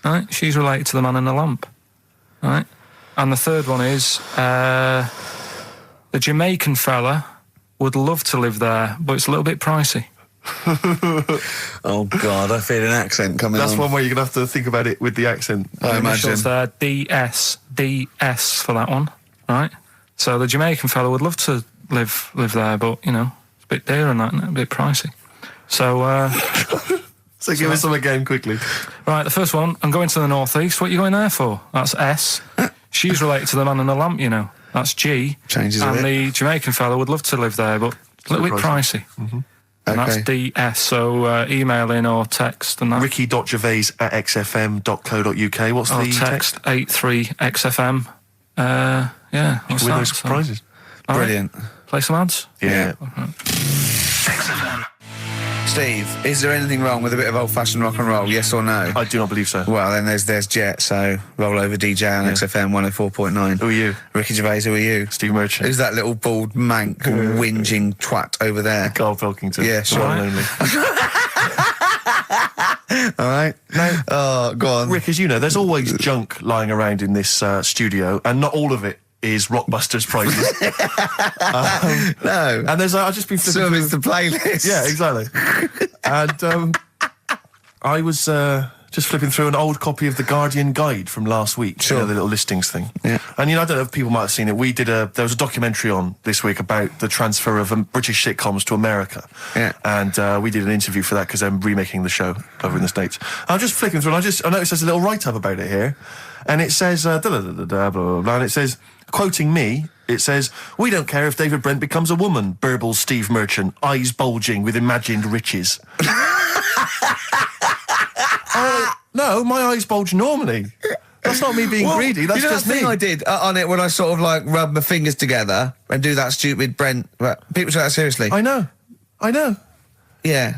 Right. She's related to the man in the lamp. Right. And the third one is the Jamaican fella would love to live there, but it's a little bit pricey. Oh God, I feel an accent coming on. That's one way you're gonna have to think about it with the accent. I imagine. There, DS for that one, right? So the Jamaican fella would love to live there, but you know it's a bit dear and that, a bit pricey. So, so give us some again quickly. Right, the first one. I'm going to the northeast. What are you going there for? That's S. She's related to the man in the lamp, you know. That's G. Changes and a bit. the Jamaican fella would love to live there, but a little bit pricey. Mm-hmm. And that's DS, so email in or text and that. Ricky.gervais@xfm.co.uk. What's the text? 83XFM. What's with that? those prizes. Brilliant. Play some ads? Yeah. XFM. Steve, is there anything wrong with a bit of old-fashioned rock and roll, yes or no? I do not believe so. Well, then there's Jet, so roll over DJ on XFM 104.9. Who are you? Ricky Gervais, who are you? Steve Merchant. Who's that little bald mank whinging twat over there? Karl Pilkington. Yeah, sure. Only. All right. No. Oh, go on. Rick, as you know, there's always junk lying around in this studio, and not all of it is Rockbusters prizes. No. And there's I've just been flipping Some is the playlist. Yeah, exactly. And I was Just flipping through an old copy of the Guardian Guide from last week. Sure. You know, the little listings thing. Yeah. And, you know, I don't know if people might have seen it. There was a documentary on this week about the transfer of British sitcoms to America. Yeah. And we did an interview for that because I'm remaking the show over in the States. I'm just flicking through and I noticed there's a little write-up about it here. And it says, blah, blah, blah, blah, and it says, quoting me, it says, "We don't care if David Brent becomes a woman," burbles Steve Merchant, eyes bulging with imagined riches. No, my eyes bulge normally. That's not me being greedy, that's just me. The thing I did on it when I sort of like rub my fingers together and do that stupid Brent... People take that seriously. I know. Yeah.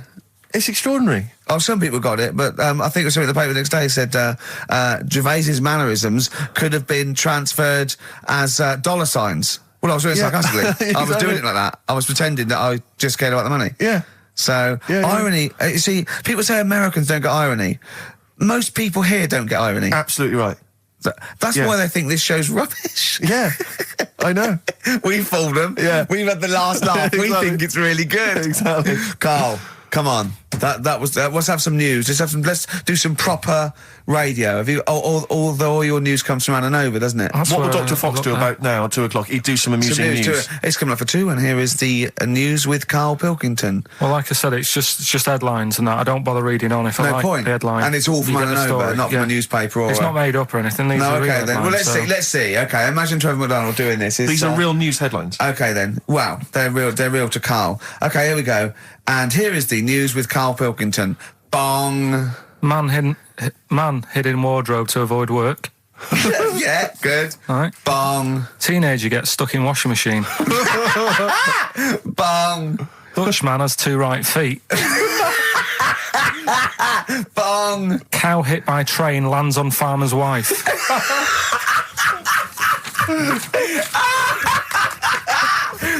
It's extraordinary. Oh, some people got it, but I think it was something in the paper the next day said Gervais's mannerisms could have been transferred as dollar signs. Well, I was doing it sarcastically. Exactly. I was doing it like that. I was pretending that I just cared about the money. Yeah. So, irony... you see, people say Americans don't get irony. Most people here don't get irony. Absolutely right. That's why they think this show's rubbish. Yeah, I know. We fooled them. Yeah. We've had the last laugh. Exactly. We think it's really good. Exactly. Carl, come on. Let's have some news. Let's do some proper radio. Have you? Although all your news comes from Ananover, doesn't it? That's What will where Dr. Fox do about now at 2 o'clock? He'd do some amusing news. It's coming up for 2, and here is the news with Karl Pilkington. Well, like I said, it's just headlines and that. I don't bother reading on if I No like point. the headline. And it's all from You get the Ananover, story. not from a newspaper or... It's not made up or anything. These No, are real okay then. Well, headlines, let's see. Okay, imagine Trevor McDonald doing this. These are real news headlines. Okay then. Wow, they're real to Karl. Okay, here we go. And here is the news with Karl Pilkington. Bong. Man hid in wardrobe to avoid work. Yeah, good. All right. Bong. Teenager gets stuck in washing machine. Bong. Dutch man has 2 right feet. Bong. Cow hit by train lands on farmer's wife.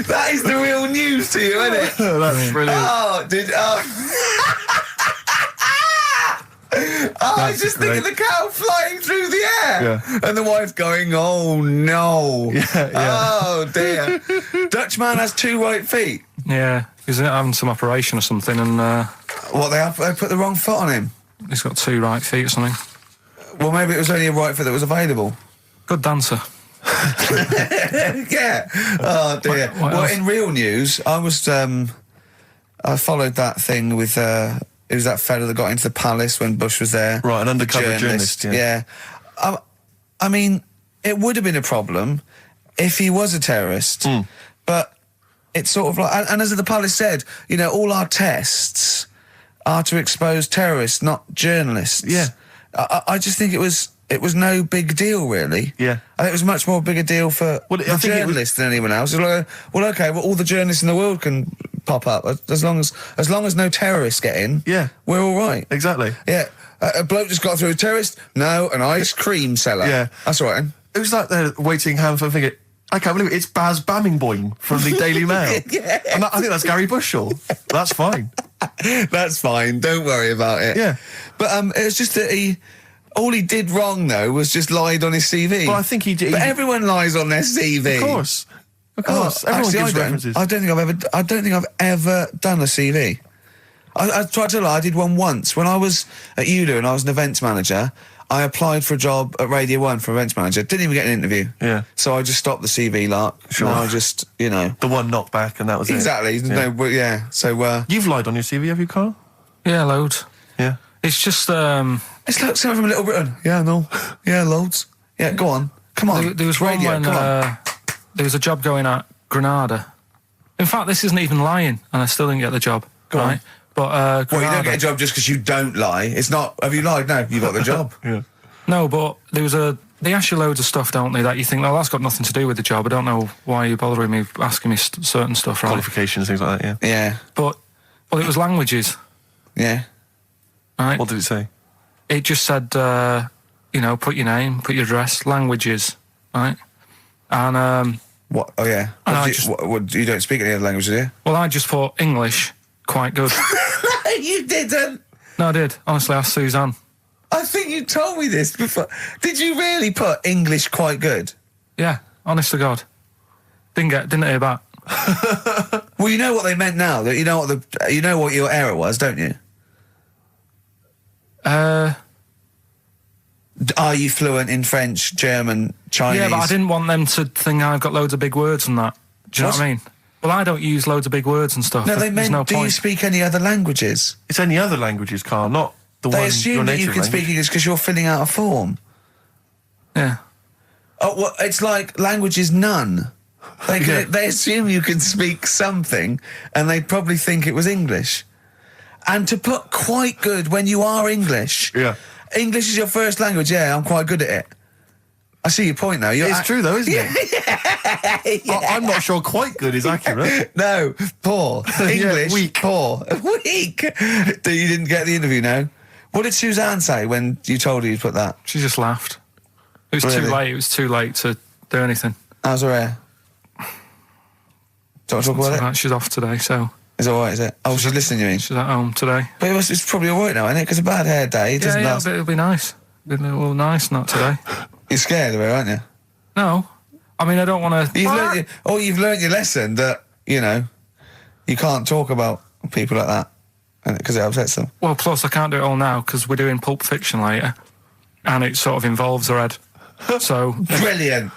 That is the real news to you, isn't it? That's brilliant. I was just thinking the cow flying through the air. Yeah. And the wife going, oh no. Yeah. Oh dear. Dutch man has 2 right feet. Yeah, he's having some operation or something, and What, they put the wrong foot on him? he's got 2 right feet or something. Well, maybe it was only a right foot that was available. Good dancer. Yeah. Oh dear. What Well, else? in real news, I followed that thing with it was that fella that got into the palace when Bush was there. Right, an undercover journalist, Yeah. I mean, it would have been a problem if he was a terrorist, but it's sort of like, and as the palace said, you know, all our tests are to expose terrorists, not journalists. Yeah. I just think it was no big deal, really. Yeah. I think it was much more big a deal for Well, I the think it journalists than anyone else. It's like, well, okay, well, all the journalists in the world can pop up as long as no terrorists get in. Yeah. We're all right. Exactly. Yeah. A bloke just got through a terrorist. No, an ice cream seller. Yeah. That's all right. Then. It was like they're waiting hand for thinking, I can't believe it, it's Baz Bammingboim from the Daily Mail. Yeah. And I think that's Gary Bushell. That's fine. That's fine. Don't worry about it. Yeah. But it was just that all he did wrong though was just lied on his CV. Well, I think he did. But everyone lies on their CV. Of course. Oh, Everyone actually, gives references. I don't think I've ever done a CV. I tried to lie. I did one once when I was at ULU and I was an events manager. I applied for a job at Radio 1 for events manager. Didn't even get an interview. Yeah. So I just stopped the CV lark. Sure. And I just, you know. The one knocked back and that was Exactly. it. Yeah. No, yeah. So You've lied on your CV, have you, Carl? Yeah, loads. Yeah. It's just it's like someone from Little Britain. Yeah, no. Yeah, loads. Yeah, go on. Come on. there was one Radio, when come on. there was a job going at Granada. In fact, this isn't even lying, and I still didn't get the job. Go on. right? But Well, Granada, you don't get a job just because you don't lie. It's not. Have you lied? No, you got the job. Yeah. No, but there was they ask you loads of stuff, don't they, that you think, well, that's got nothing to do with the job. I don't know why you're bothering me asking me certain stuff, right? Qualifications, things like that, yeah. Yeah. But, well, it was languages, Yeah. right? What did it say? It just said, you know, put your name, put your address, languages, right? And, What? Oh, yeah. And I You don't speak any other languages, do you? well, I just put English, quite good. You didn't. No, I did. Honestly, asked Suzanne. I think you told me this before. Did you really put English quite good? Yeah, honest to God. Didn't hear back. Well, you know what they meant now. That you know what your error was, don't you? Are you fluent in French, German, Chinese? Yeah, but I didn't want them to think I've got loads of big words and that. Do you know what I mean? Well, I don't use loads of big words and stuff. No, they meant, no do point. you speak any other languages? It's any other languages, Carl, not the one. They assume that you can speak English because you're filling out a form. Yeah. Oh, well, it's like language is none. They assume you can speak something, and they probably think it was English. And to put quite good when you are English. Yeah. English is your first language, yeah, I'm quite good at it. I see your point, though. It's true, though, isn't it? Yeah. I'm not sure quite good is accurate. No, poor. English, weak. Poor. Weak. You didn't get the interview, no? What did Suzanne say when you told her you'd put that? She just laughed. It was too late. It was too late to do anything. How's her hair? Do you want to talk about it? She's off today, so... Is it alright, is it? Oh, she's listening, you mean? She's at home today. But it's probably alright now, isn't it? Because a bad hair day doesn't last... it'll be nice. It'll be a little nice, not today. You're scared of her, aren't you? No. I mean, I don't want to... You've learned your lesson that, you know, you can't talk about people like that because it upsets them. Well, plus I can't do it all now because we're doing Pulp Fiction later and it sort of involves her head. So... Brilliant.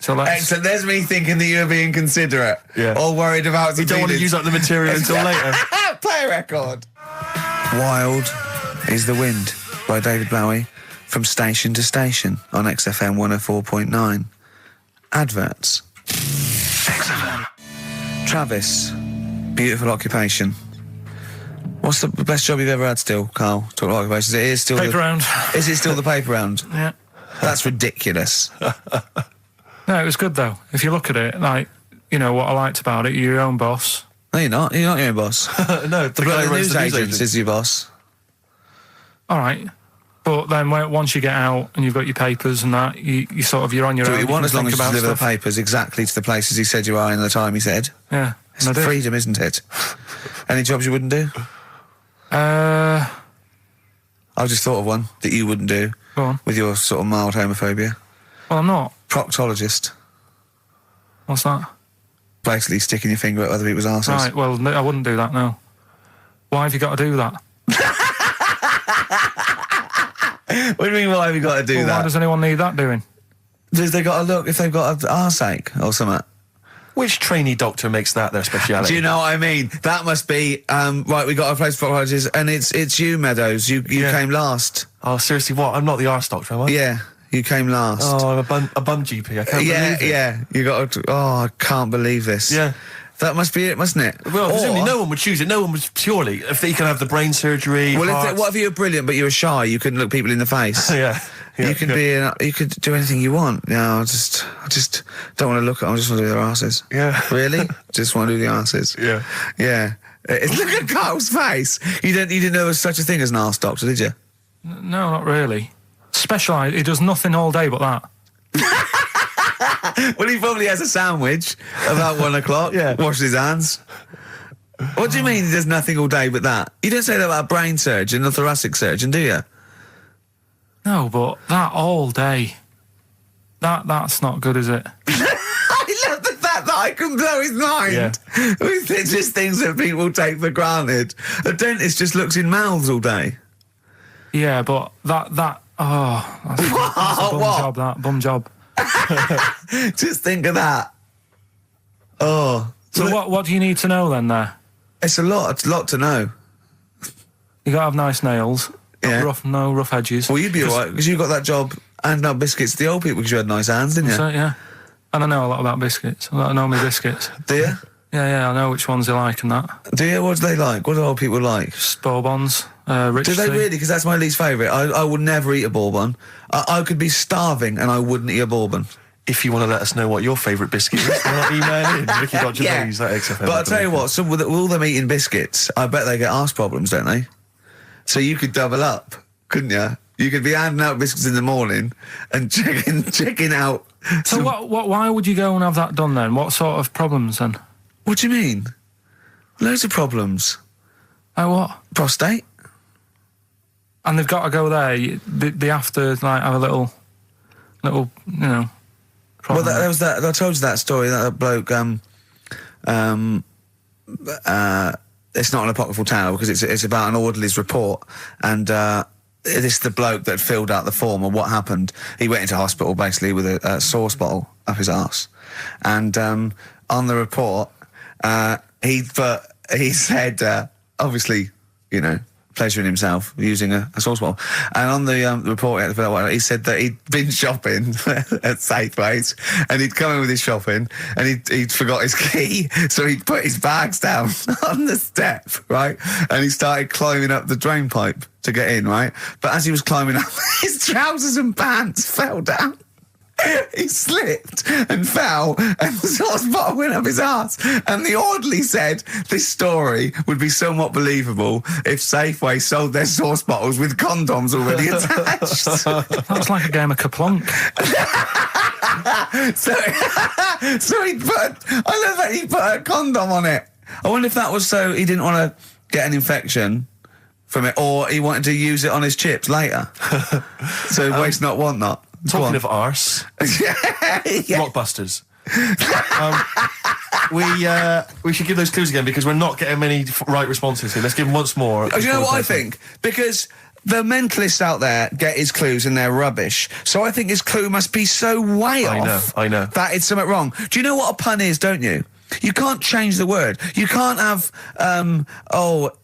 So excellent. There's me thinking that you're being considerate. Yeah. All worried about... You don't want to use up the material until later. Play a record. Wild is the Wind by David Bowie from Station to Station on XFM 104.9. Adverts. XFM. Travis, beautiful occupation. What's the best job you've ever had still, Carl? Talk about occupations. It is still paper round. Is it still the paper round? Yeah. That's ridiculous. No, it was good though. If you look at it, like, you know, what I liked about it, you're your own boss. No, you're not. You're not your own boss. No, the guy who runs the news agent is your boss. All right. But then once you get out and you've got your papers and that, you sort of, you're on your own. You want as long as you deliver the stuff. papers exactly to the places he said you are in the time he said. Yeah. It's freedom, isn't it? Any jobs you wouldn't do? I just thought of one that you wouldn't do. Go on. With your sort of mild homophobia. Well, I'm not. Proctologist. What's that? Basically sticking your finger at other people's arses. Right, well, I wouldn't do that, no. Why have you got to do that? What do you mean, why have you got to do that? Why does anyone need that doing? Because they've got to look if they've got an arseache or something. Which trainee doctor makes that their speciality? Do you know what I mean? That must be, right, we got a place for proctologists, and it's you, Meadows. You came last. Oh, seriously, what? I'm not the arse doctor, am I? Yeah. You came last. Oh, I'm a bum GP. I can't believe it. Yeah. You got to... Oh, I can't believe this. Yeah. That must be it, mustn't it? Well, presumably no one would choose it. No one would purely... If they can have the brain surgery, well, what if you were brilliant but you were shy? You couldn't look people in the face. Yeah. You could you could do anything you want. Yeah, I just don't want to look at them. I just want to do their asses. Yeah. Really? Just want to do the asses. Yeah. Yeah. Look at Carl's face. You didn't know there was such a thing as an arse doctor, did you? No, not really. Specialised. He does nothing all day but that. Well, he probably has a sandwich about 1 o'clock. Yeah. Washes his hands. What do you mean he does nothing all day but that? You don't say that about a brain surgeon or thoracic surgeon, do you? No, but that all day. That's not good, is it? I love the fact that I can blow his mind with just things that people take for granted. A dentist just looks in mouths all day. Yeah, but that's a bum job. Just think of that. Oh. So what do you need to know then there? It's a lot to know. You gotta have nice nails. Yeah. No rough edges. Well, you'd be alright, because you got that job handing out biscuits to the old people because you had nice hands, didn't you? So, yeah. And I know a lot about biscuits. I know my biscuits. Do you? Yeah, I know which ones they like and that. Do you? What do they like? What do old people like? Bourbons, rich Do they tea. really? Because that's my least favourite. I would never eat a bourbon. I could be starving and I wouldn't eat a bourbon. If you want to let us know what your favourite biscuit is, email in. Ricky.Gervais at XFM. But I'll tell you what, with all them eating biscuits, I bet they get arse problems, don't they? So you could double up, couldn't you? You could be handing out biscuits in the morning and checking out. So why would you go and have that done then? What sort of problems then? What do you mean? Loads of problems. Like what? Prostate. And they've got to go there. They have to like have a little, you know. Well, there was that. I told you that story. That bloke. It's not an apocryphal tale because it's about an orderly's report, and this is the bloke that filled out the form, and what happened. He went into hospital basically with a sauce bottle up his arse, and on the report, he said, obviously, you know, pleasuring himself using a sauce bottle, and on the report he said that he'd been shopping at Safeways, and he'd come in with his shopping, and he'd forgot his key, so he'd put his bags down on the step, right, and he started climbing up the drain pipe to get in, right, but as he was climbing up, his trousers and pants fell down. He slipped and fell, and the sauce bottle went up his arse. And the orderly said this story would be somewhat believable if Safeway sold their sauce bottles with condoms already attached. That's like a game of Kaplunk. so he I love that he put a condom on it. I wonder if that was so he didn't want to get an infection from it, or he wanted to use it on his chips later. So waste not, want not. Talking of arse, Blockbusters. We should give those clues again, because we're not getting many right responses here. Let's give them once more. Do you know what I think? Because the mentalists out there get his clues and they're rubbish. So I think his clue must be so way off. I know. That it's something wrong. Do you know what a pun is, don't you? You can't change the word. You can't have,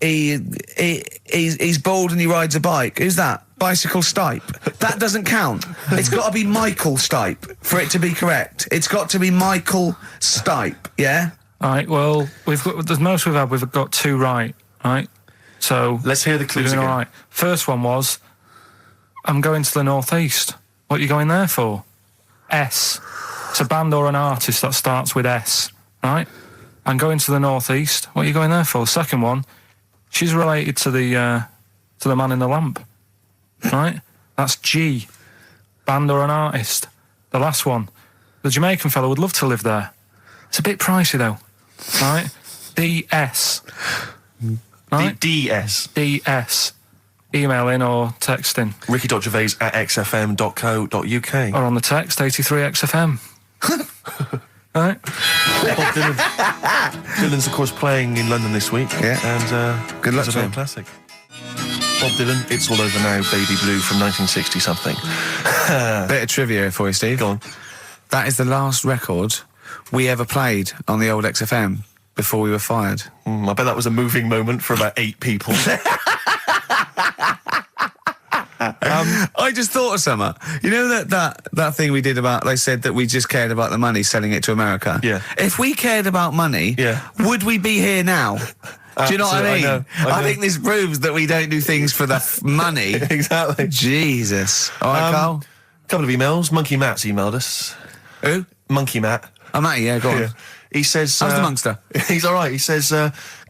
he's bald and he rides a bike. Who's that? Bicycle Stipe. That doesn't count. It's got to be Michael Stipe for it to be correct. It's got to be Michael Stipe, yeah? All right, well, the most we've got 2 right, right? So let's hear the clues again. All right. First one was, I'm going to the northeast. What are you going there for? S. It's a band or an artist that starts with S, right? I'm going to the northeast. What are you going there for? Second one, she's related to the man in the lamp. Right? That's G. Band or an artist. The last one. The Jamaican fellow would love to live there. It's a bit pricey, though. Right? DS. Right? DS. DS. Email in or text in. ricky.gervais@xfm.co.uk. Or on the text, 83XFM. Right? Dylan's, of course, playing in London this week. Yeah. And good luck to him. Classic. Bob Dylan, It's All Over Now, Baby Blue from 1960-something. Bit of trivia for you, Steve. Go on. That is the last record we ever played on the old XFM before we were fired. I bet that was a moving moment for about 8 people. I just thought of something. You know that thing we did about, they said that we just cared about the money, selling it to America? Yeah. If we cared about money, would we be here now? Do you know what I mean? I know. I think this proves that we don't do things for the money. Exactly. Jesus. All right, Carl? Couple of emails. Monkey Matt's emailed us. Who? Monkey Matt. Oh, Matty, yeah, go on. Yeah. He says... How's the Monster? He's all right. He says,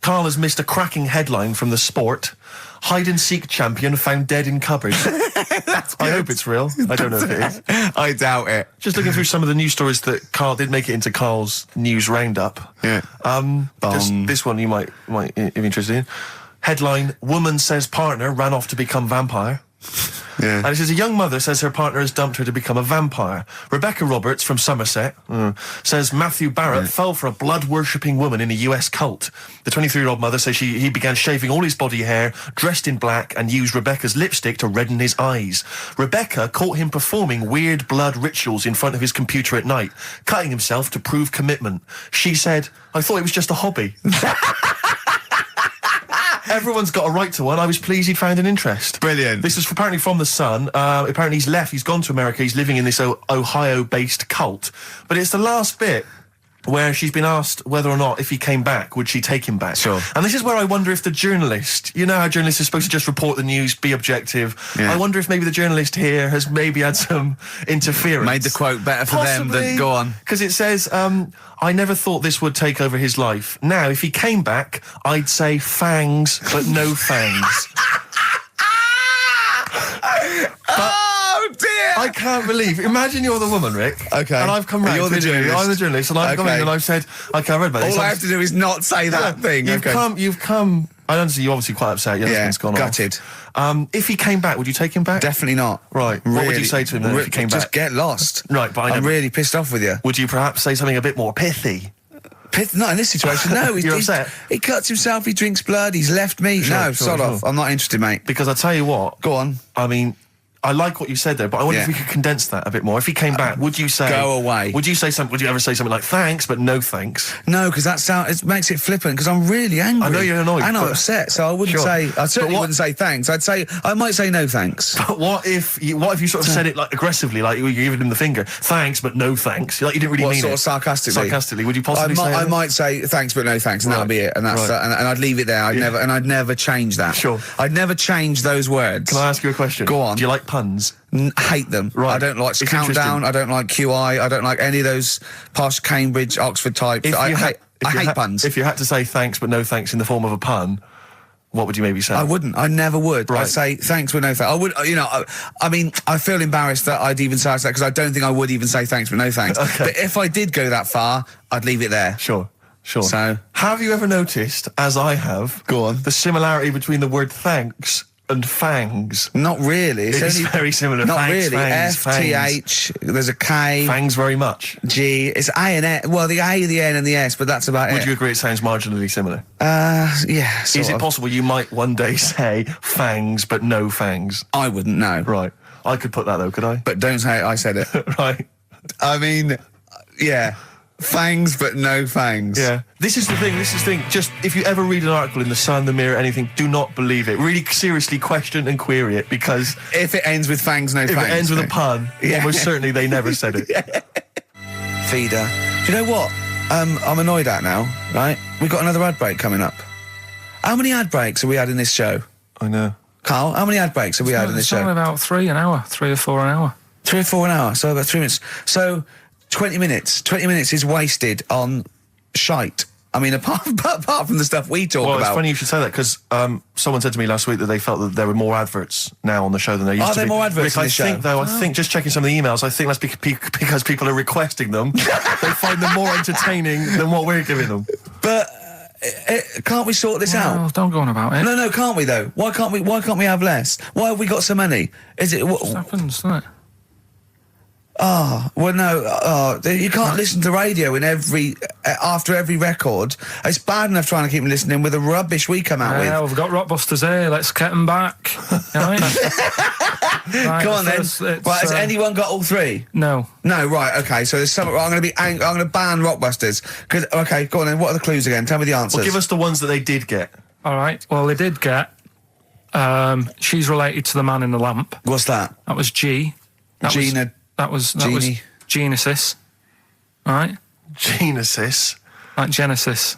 Carl has missed a cracking headline from The Sport. Hide-and-seek champion found dead in cupboard. I hope it's real. I don't know if it is. I doubt it. Just looking through some of the news stories that Carl did make it into Carl's news roundup. Yeah. Just this one you might be interested in. Headline, woman says partner ran off to become vampire. Yeah. And it says a young mother says her partner has dumped her to become a vampire. Rebecca Roberts from Somerset says Matthew Barrett fell for a blood-worshipping woman in a US cult. The 23-year-old mother says he began shaving all his body hair, dressed in black, and used Rebecca's lipstick to redden his eyes. Rebecca caught him performing weird blood rituals in front of his computer at night, cutting himself to prove commitment. She said, I thought it was just a hobby. Everyone's got a right to one. I was pleased he'd found an interest. Brilliant. This is apparently from The Sun. Apparently he's left. He's gone to America. He's living in this Ohio-based cult. But it's the last bit where she's been asked whether or not, if he came back, would she take him back? Sure. And this is where I wonder if the journalist, you know how journalists are supposed to just report the news, be objective. Yeah. I wonder if maybe the journalist here has maybe had some interference. Made the quote better for them than... Go on. Because it says, I never thought this would take over his life. Now, if he came back, I'd say fangs, but no fangs. Oh, dear! I can't believe. Imagine you're the woman, Rick. Okay. And I've come round. You're the journalist. I'm the journalist, and I've come in and I've said, okay, I read about this. All I have to do is not say that thing. You've come. I understand you're obviously quite upset. Your husband's gone gutted. Off. If he came back, would you take him back? Definitely not. Right. Really, what would you say to him then if he came back? Just get lost. Right, but I'm really pissed off with you. Would you perhaps say something a bit more pithy? Not in this situation, no. You're upset? He cuts himself, he drinks blood, he's left me. Sod off. I'm not interested, mate. Because I tell you what. Go on. I mean, I like what you said there, but I wonder if we could condense that a bit more. If he came back, would you say... Go away. Would you ever say something like, thanks, but no thanks? No, because it makes it flippant, because I'm really angry. I know you're annoyed. And I'm upset, so I wouldn't say... I certainly wouldn't say thanks. I might say no thanks. But what if you sort of said it like aggressively, like you're giving him the finger, thanks, but no thanks? Like you didn't really mean sort it. of sarcastically? Sarcastically, would you possibly say I might say thanks, but no thanks, and that'll be it. And that's and I'd leave it there. I'd never change that. Sure. I'd never change those words. Can I ask you a question? Go on. Do you like puns? Hate them. Right. I don't like Countdown. I don't like QI. I don't like any of those posh Cambridge, Oxford types. I hate puns. If you had to say thanks but no thanks in the form of a pun, what would you maybe say? I wouldn't. I never would. Right. I'd say thanks but no thanks. I would. I mean, I feel embarrassed that I'd even say that because I don't think I would even say thanks but no thanks. Okay. But if I did go that far, I'd leave it there. Sure. So, have you ever noticed, as I have, the similarity between the word thanks and fangs? Not really. It's very similar. Not Fangs, really. fangs, F-T-H, there's a K. Fangs very much. G. It's A and S. Well, the A, the N and the S, but that's about it. Would you agree it sounds marginally similar? Yeah, Is it possible you might one day say fangs but no fangs? I wouldn't know. Right. I could put that though, could I? But don't say I said it. Right. I mean, yeah. Fangs but no fangs. Yeah. This is the thing. Just, if you ever read an article in The Sun, The Mirror, anything, do not believe it. Really seriously question and query it, because... If it ends with fangs, no fangs. If it ends with a pun, almost certainly they never said it. Feeder. Do you know what? I'm annoyed at now, right? We've got another ad break coming up. How many ad breaks have we had in this show? I know. Carl, how many ad breaks have we had in this show? It's about 3 an hour, 3 or 4 an hour. 3 or 4 an hour, so about 3 minutes. So... 20 minutes. 20 minutes is wasted on shite. I mean, apart from the stuff we talk about. Well, it's funny you should say that, because someone said to me last week that they felt that there were more adverts now on the show than there used to be. Are there more adverts in the show? I think, just checking some of the emails, I think that's because people are requesting them. They find them more entertaining than what we're giving them. But can't we sort this out? Don't go on about it. No, can't we though? Why can't we have less? Why have we got so many? Is it what happens, doesn't it? Well, no, you can't listen to radio after every record. It's bad enough trying to keep them listening with the rubbish we come out with. Yeah, we've got Rockbusters here. Let's get them back. Right, come on then. Right, has anyone got all 3? No. No, right, okay. So there's some. I'm going to ban Rockbusters. Okay, go on then. What are the clues again? Tell me the answers. Well, give us the ones that they did get. All right. Well, they did get. She's related to the man in the lamp. What's that? That was G. Gina. That was Genesis, right? Genesis, like Genesis.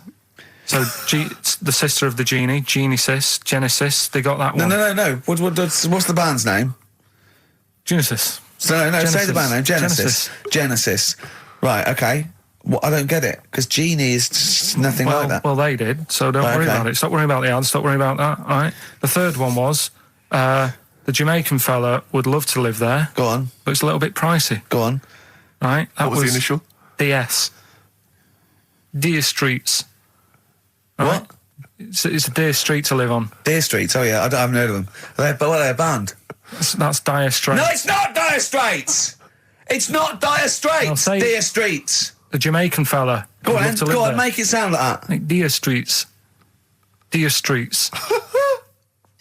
So the sister of the genie, Genesis. They got that one. No. What's the band's name? Genesis. So no. Say the band name. Genesis. Right. Okay. Well, I don't get it, because genie is nothing like that. Well, they did. So don't worry about it. Stop worrying about the ads. Stop worrying about that. All right. The third one was. The Jamaican fella would love to live there. Go on. But it's a little bit pricey. Go on. Right? What was the initial? DS. Deer Streets. Right? What? It's a Deer Street to live on. Deer Streets, oh yeah, I haven't heard of them. But what are they, a band? That's Dire Straits. No, it's not Dire Straits! It's not Dire Straits! Deer Streets! The Jamaican fella. Go on, make it sound like that. Like Deer Streets. Deer Streets.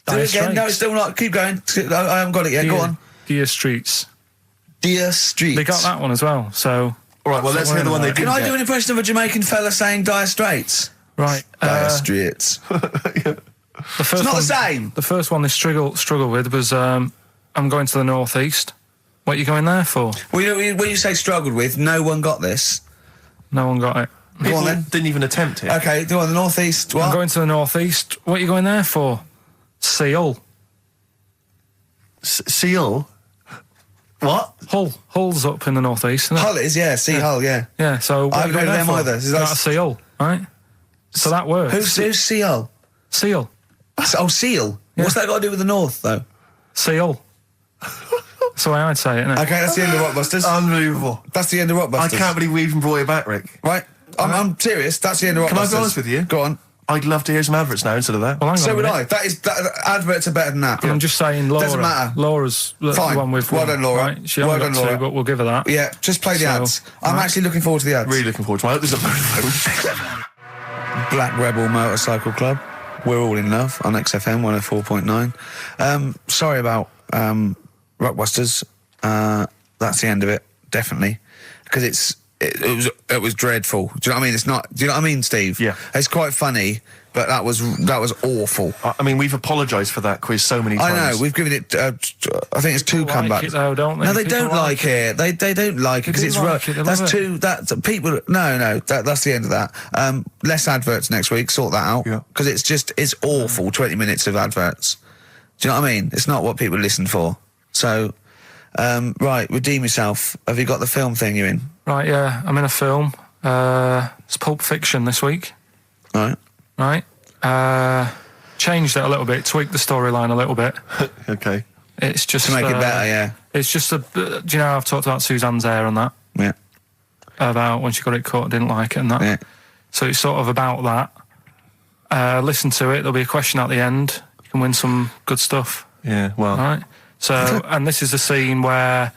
Do it again. No, it's still not. Keep going. I haven't got it yet. Go on. Deer Streets. Deer Streets. They got that one as well, so... All right, well, let's hear the one they did. Can I do an impression of a Jamaican fella saying Dire Straits? Right. Dire Straits. It's not the same. The first one they struggle with was, I'm going to the northeast. What are you going there for? Well, when you say struggled with, no one got this. No one got it. Go on then. Didn't even attempt it. Okay, go on, the northeast. What? I'm going to the northeast. What are you going there for? Seal. Seal? What? Hull's up in the northeast, isn't it? Hull is, yeah. Hull, yeah. Yeah, so... I haven't heard of them either. Is that a seal, right? So that works. Who's Seal? Seal. Oh, Seal? Yeah. What's that got to do with the north, though? Seal. That's the way I'd say it, isn't it? Okay, that's the end of Rockbusters. Unbelievable. That's the end of Rockbusters. I can't believe we even brought it back, Rick. Right. I'm serious. That's the end of Rockbusters. Can I be honest with you? Go on. I'd love to hear some adverts now instead of that. Well, so would I. Adverts are better than that. I'm just saying, Laura. Doesn't matter. Laura's the one with. Well done, Laura. Right? She only got two, but we'll give her that. Yeah, just play the ads. I'm actually looking forward to the ads. Really looking forward to it. I hope there's a phone. Black Rebel Motorcycle Club. We're all in love on XFM 104.9. Sorry about Rockbusters. That's the end of it, definitely, because it was dreadful. Do you know what I mean? It's not. Do you know what I mean, Steve? Yeah. It's quite funny, but that was awful. I mean, we've apologised for that quiz so many times. I know. We've given it. I think it's 2 comebacks. Like it though, don't they? No, they don't like it. They don't like it because it's like it, that's two. That's people. No. That's the end of that. Less adverts next week. Sort that out. Because it's awful. 20 minutes of adverts. Do you know what I mean? It's not what people listen for. So, right, redeem yourself. Have you got the film thing you're in? Right, yeah, I'm in a film. It's Pulp Fiction this week. Right. Changed it a little bit, tweaked the storyline a little bit. Okay. It's just to make it better, yeah. It's just do you know I've talked about Suzanne's hair and that? Yeah. About when she got it cut, didn't like it and that. Yeah. So it's sort of about that. Listen to it. There'll be a question at the end. You can win some good stuff. Yeah. Well. Right. So and this is the scene where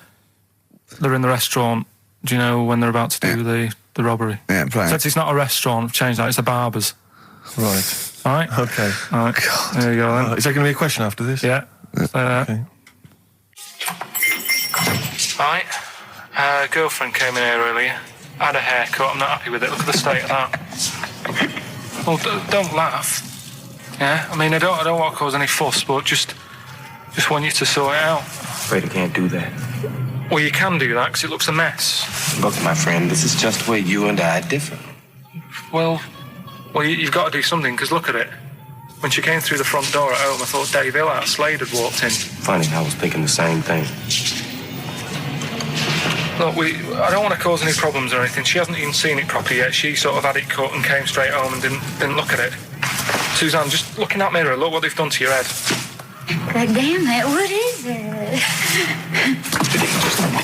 they're in the restaurant. Do you know when they're about to do the robbery? Yeah, play. So it's not a restaurant. I've changed that. It's a barber's. Right. All right. Okay. All right. God. There you go then. Is there going to be a question after this? Yeah. Okay. Right. Girlfriend came in here earlier. Had a haircut. I'm not happy with it. Look at the state of that. Well, don't laugh. Yeah. I mean, I don't want to cause any fuss, but just want you to sort it out. Afraid I can't do that. Well, you can do that because it looks a mess. Look, my friend, this is just where you and I differ. Well, you've got to do something because look at it. When she came through the front door at home, I thought Dave Hill out Slade had walked in. Funny, I was thinking the same thing. Look, I don't want to cause any problems or anything. She hasn't even seen it properly yet. She sort of had it cut and came straight home and didn't look at it. Suzanne, just look in that mirror. Look what they've done to your head. God damn it, what is it?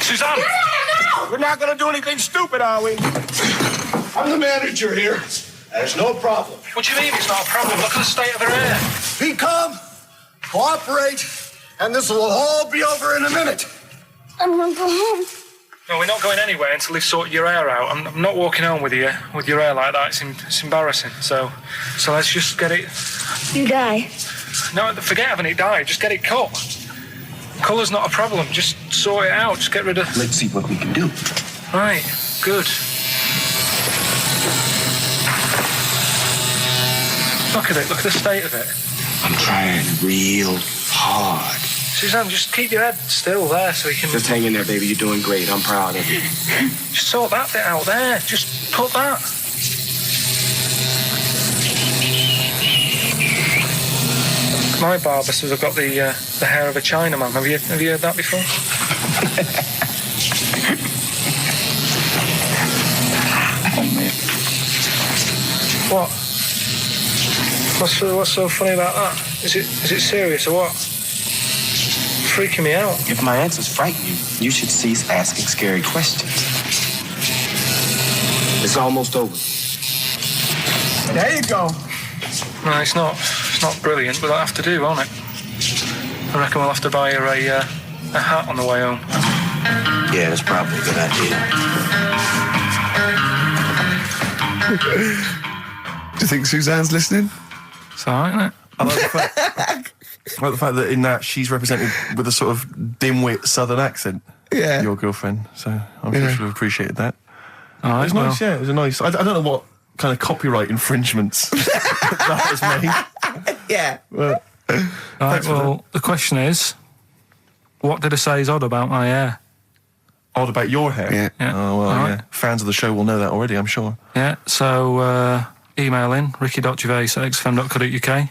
Suzanne! No! We're not gonna do anything stupid, are we? I'm the manager here. There's no problem. What do you mean it's not a problem? Look at the state of her hair. Be calm, cooperate, and this will all be over in a minute. I'm gonna go home. No, we're not going anywhere until they've sorted your hair out. I'm not walking home with your hair like that. It's embarrassing. So let's just get it. You die. No, forget having it dyed. Just get it cut. Colour's not a problem. Just sort it out. Just get rid of... Let's see what we can do. Right. Good. Look at it. Look at the state of it. I'm trying real hard. Suzanne, just keep your head still there so we can... Just hang in there, baby. You're doing great. I'm proud of you. Just sort that bit out there. Just put that. My barber says I've got the hair of a Chinaman. Have you heard that before? Oh, man. What? What's so funny about that? Is it serious or what? Freaking me out. If my answers frighten you, you should cease asking scary questions. It's almost over. There you go. No, it's not brilliant, but that'll have to do, won't it? I reckon we'll have to buy her a hat on the way home. Yeah, that's probably a good idea. Do you think Suzanne's listening? It's all right, isn't it? I like the fact that in that she's represented with a sort of dimwit southern accent. Yeah. Your girlfriend. So I'm sure she'll have appreciated that. All right, it was nice, yeah. It was a nice... I don't know what kind of copyright infringements that has made. Yeah. Well, right, well, the question is, what did I say is odd about my hair? Odd about your hair? Yeah. Oh, well, All yeah. right. Fans of the show will know that already, I'm sure. Yeah, so email in, ricky.gervais@xfm.co.uk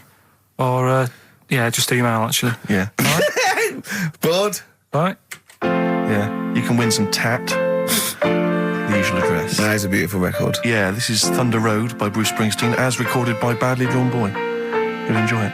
or, just email, actually. Yeah. Bored? Right. Yeah. You can win some tat. The usual address. That is a beautiful record. Yeah, this is Thunder Road by Bruce Springsteen, as recorded by Badly Drawn Boy. You'll enjoy it.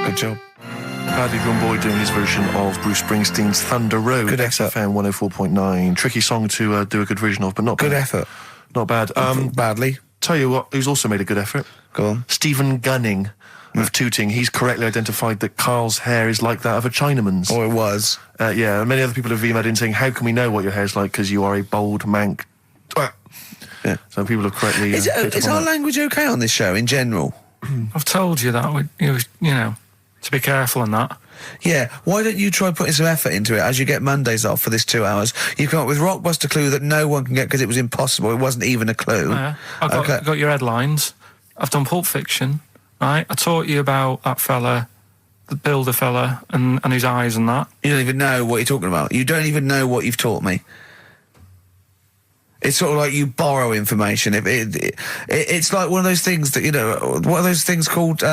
Good job. Badly Drawn Boy doing his version of Bruce Springsteen's Thunder Road. Good effort. XFM 104.9. Tricky song to do a good version of, but not Good bad. effort. Not bad. Badly. Tell you what, who's also made a good effort? Go on. Stephen Gunning of Tooting. He's correctly identified that Karl's hair is like that of a Chinaman's. Or it was. Yeah, and many other people have emailed in saying, how can we know what your hair's like because you are a bold mank. Yeah. So people have correctly... Is our language okay on this show in general? I've told you that, you know, to be careful on that. Yeah, why don't you try putting some effort into it as you get Mondays off for this 2 hours? You come up with Rockbuster clue that no one can get because it was impossible. It wasn't even a clue. Yeah, I've got your headlines. I've done Pulp Fiction, right? I taught you about that fella, the builder fella, and his eyes and that. You don't even know what you're talking about. You don't even know what you've taught me. It's sort of like you borrow information. It's like one of those things that, you know, what are those things called,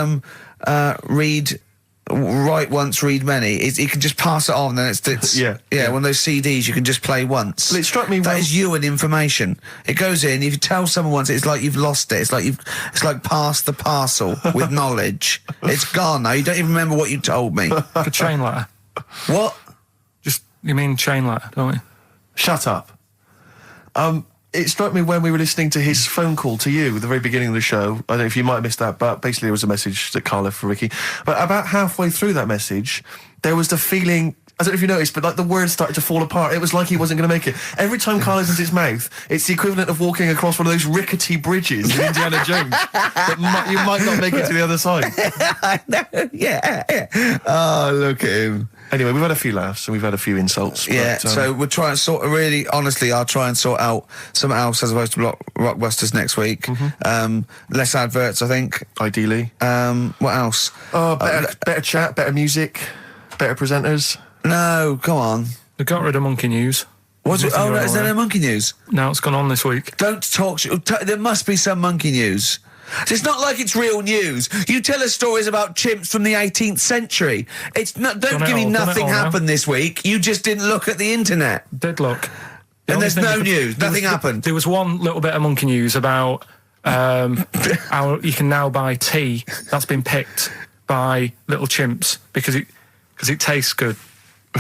write once, read many. You can just pass it on, then it's yeah. One of those CDs you can just play once. Well, it struck me that is you and information. It goes in. If you tell someone once, it's like you've lost it. It's like passed the parcel with knowledge. It's gone now. You don't even remember what you told me. A chain letter. What? You mean chain letter, don't you? Shut up. It struck me when we were listening to his phone call to you at the very beginning of the show. I don't know if you might have missed that, but basically there was a message that Karl left for Ricky. But about halfway through that message, there was the feeling, I don't know if you noticed, but like the words started to fall apart. It was like he wasn't going to make it. Every time Karl opens his mouth, it's the equivalent of walking across one of those rickety bridges in Indiana Jones. That you might not make it to the other side. I know, yeah. Oh, look at him. Anyway, we've had a few laughs and we've had a few insults. Yeah, but, so we'll try and I'll try and sort out something else as opposed to Rockbusters next week. Less adverts, I think. Ideally. What else? Oh, better chat, better music, better presenters. No, come on. They got rid of Monkey News. What's it? Oh, no, is there no Monkey News? No, it's gone on this week. Don't talk. There must be some Monkey News. It's not like it's real news. You tell us stories about chimps from the 18th century. It's not. Don't give me nothing happened this week. You just didn't look at the internet. Did look. And there's no news. Nothing happened. There was one little bit of Monkey News about how you can now buy tea that's been picked by little chimps because it tastes good.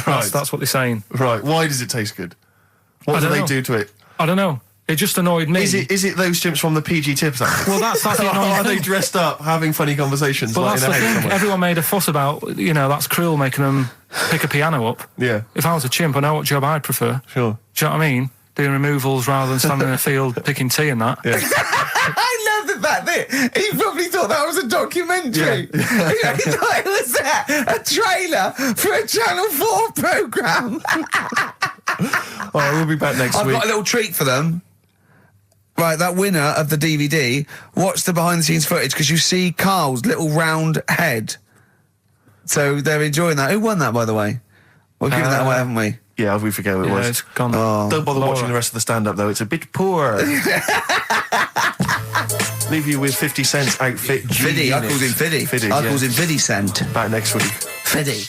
Right. That's what they're saying. Right. Why does it taste good? What do they do to it? I don't know. It just annoyed me. Is it those chimps from the PG Tips Act? Well, that's the annoying Are they dressed up, having funny conversations? Well, like that's in a the house thing. somewhere? Everyone made a fuss about, that's cruel, making them pick a piano up. Yeah. If I was a chimp, I know what job I'd prefer. Sure. Do you know what I mean? Doing removals rather than standing in a field picking tea and that. Yeah. I love the fact that he probably thought that was a documentary. Yeah. He thought it was a trailer for a Channel 4 programme. All right, we'll be back next week. I've got a little treat for them. Right, that winner of the DVD, watch the behind-the-scenes footage because you see Karl's little round head. So they're enjoying that. Who won that, by the way? We've given that away, haven't we? Yeah, we forget what it was. It's gone. Oh. Don't bother watching the rest of the stand-up, though. It's a bit poor. Leave you with 50 Cent's outfit. Fiddy, I called him Fiddy. Fiddy, I called him Fiddy Cent. Back next week. Fiddy.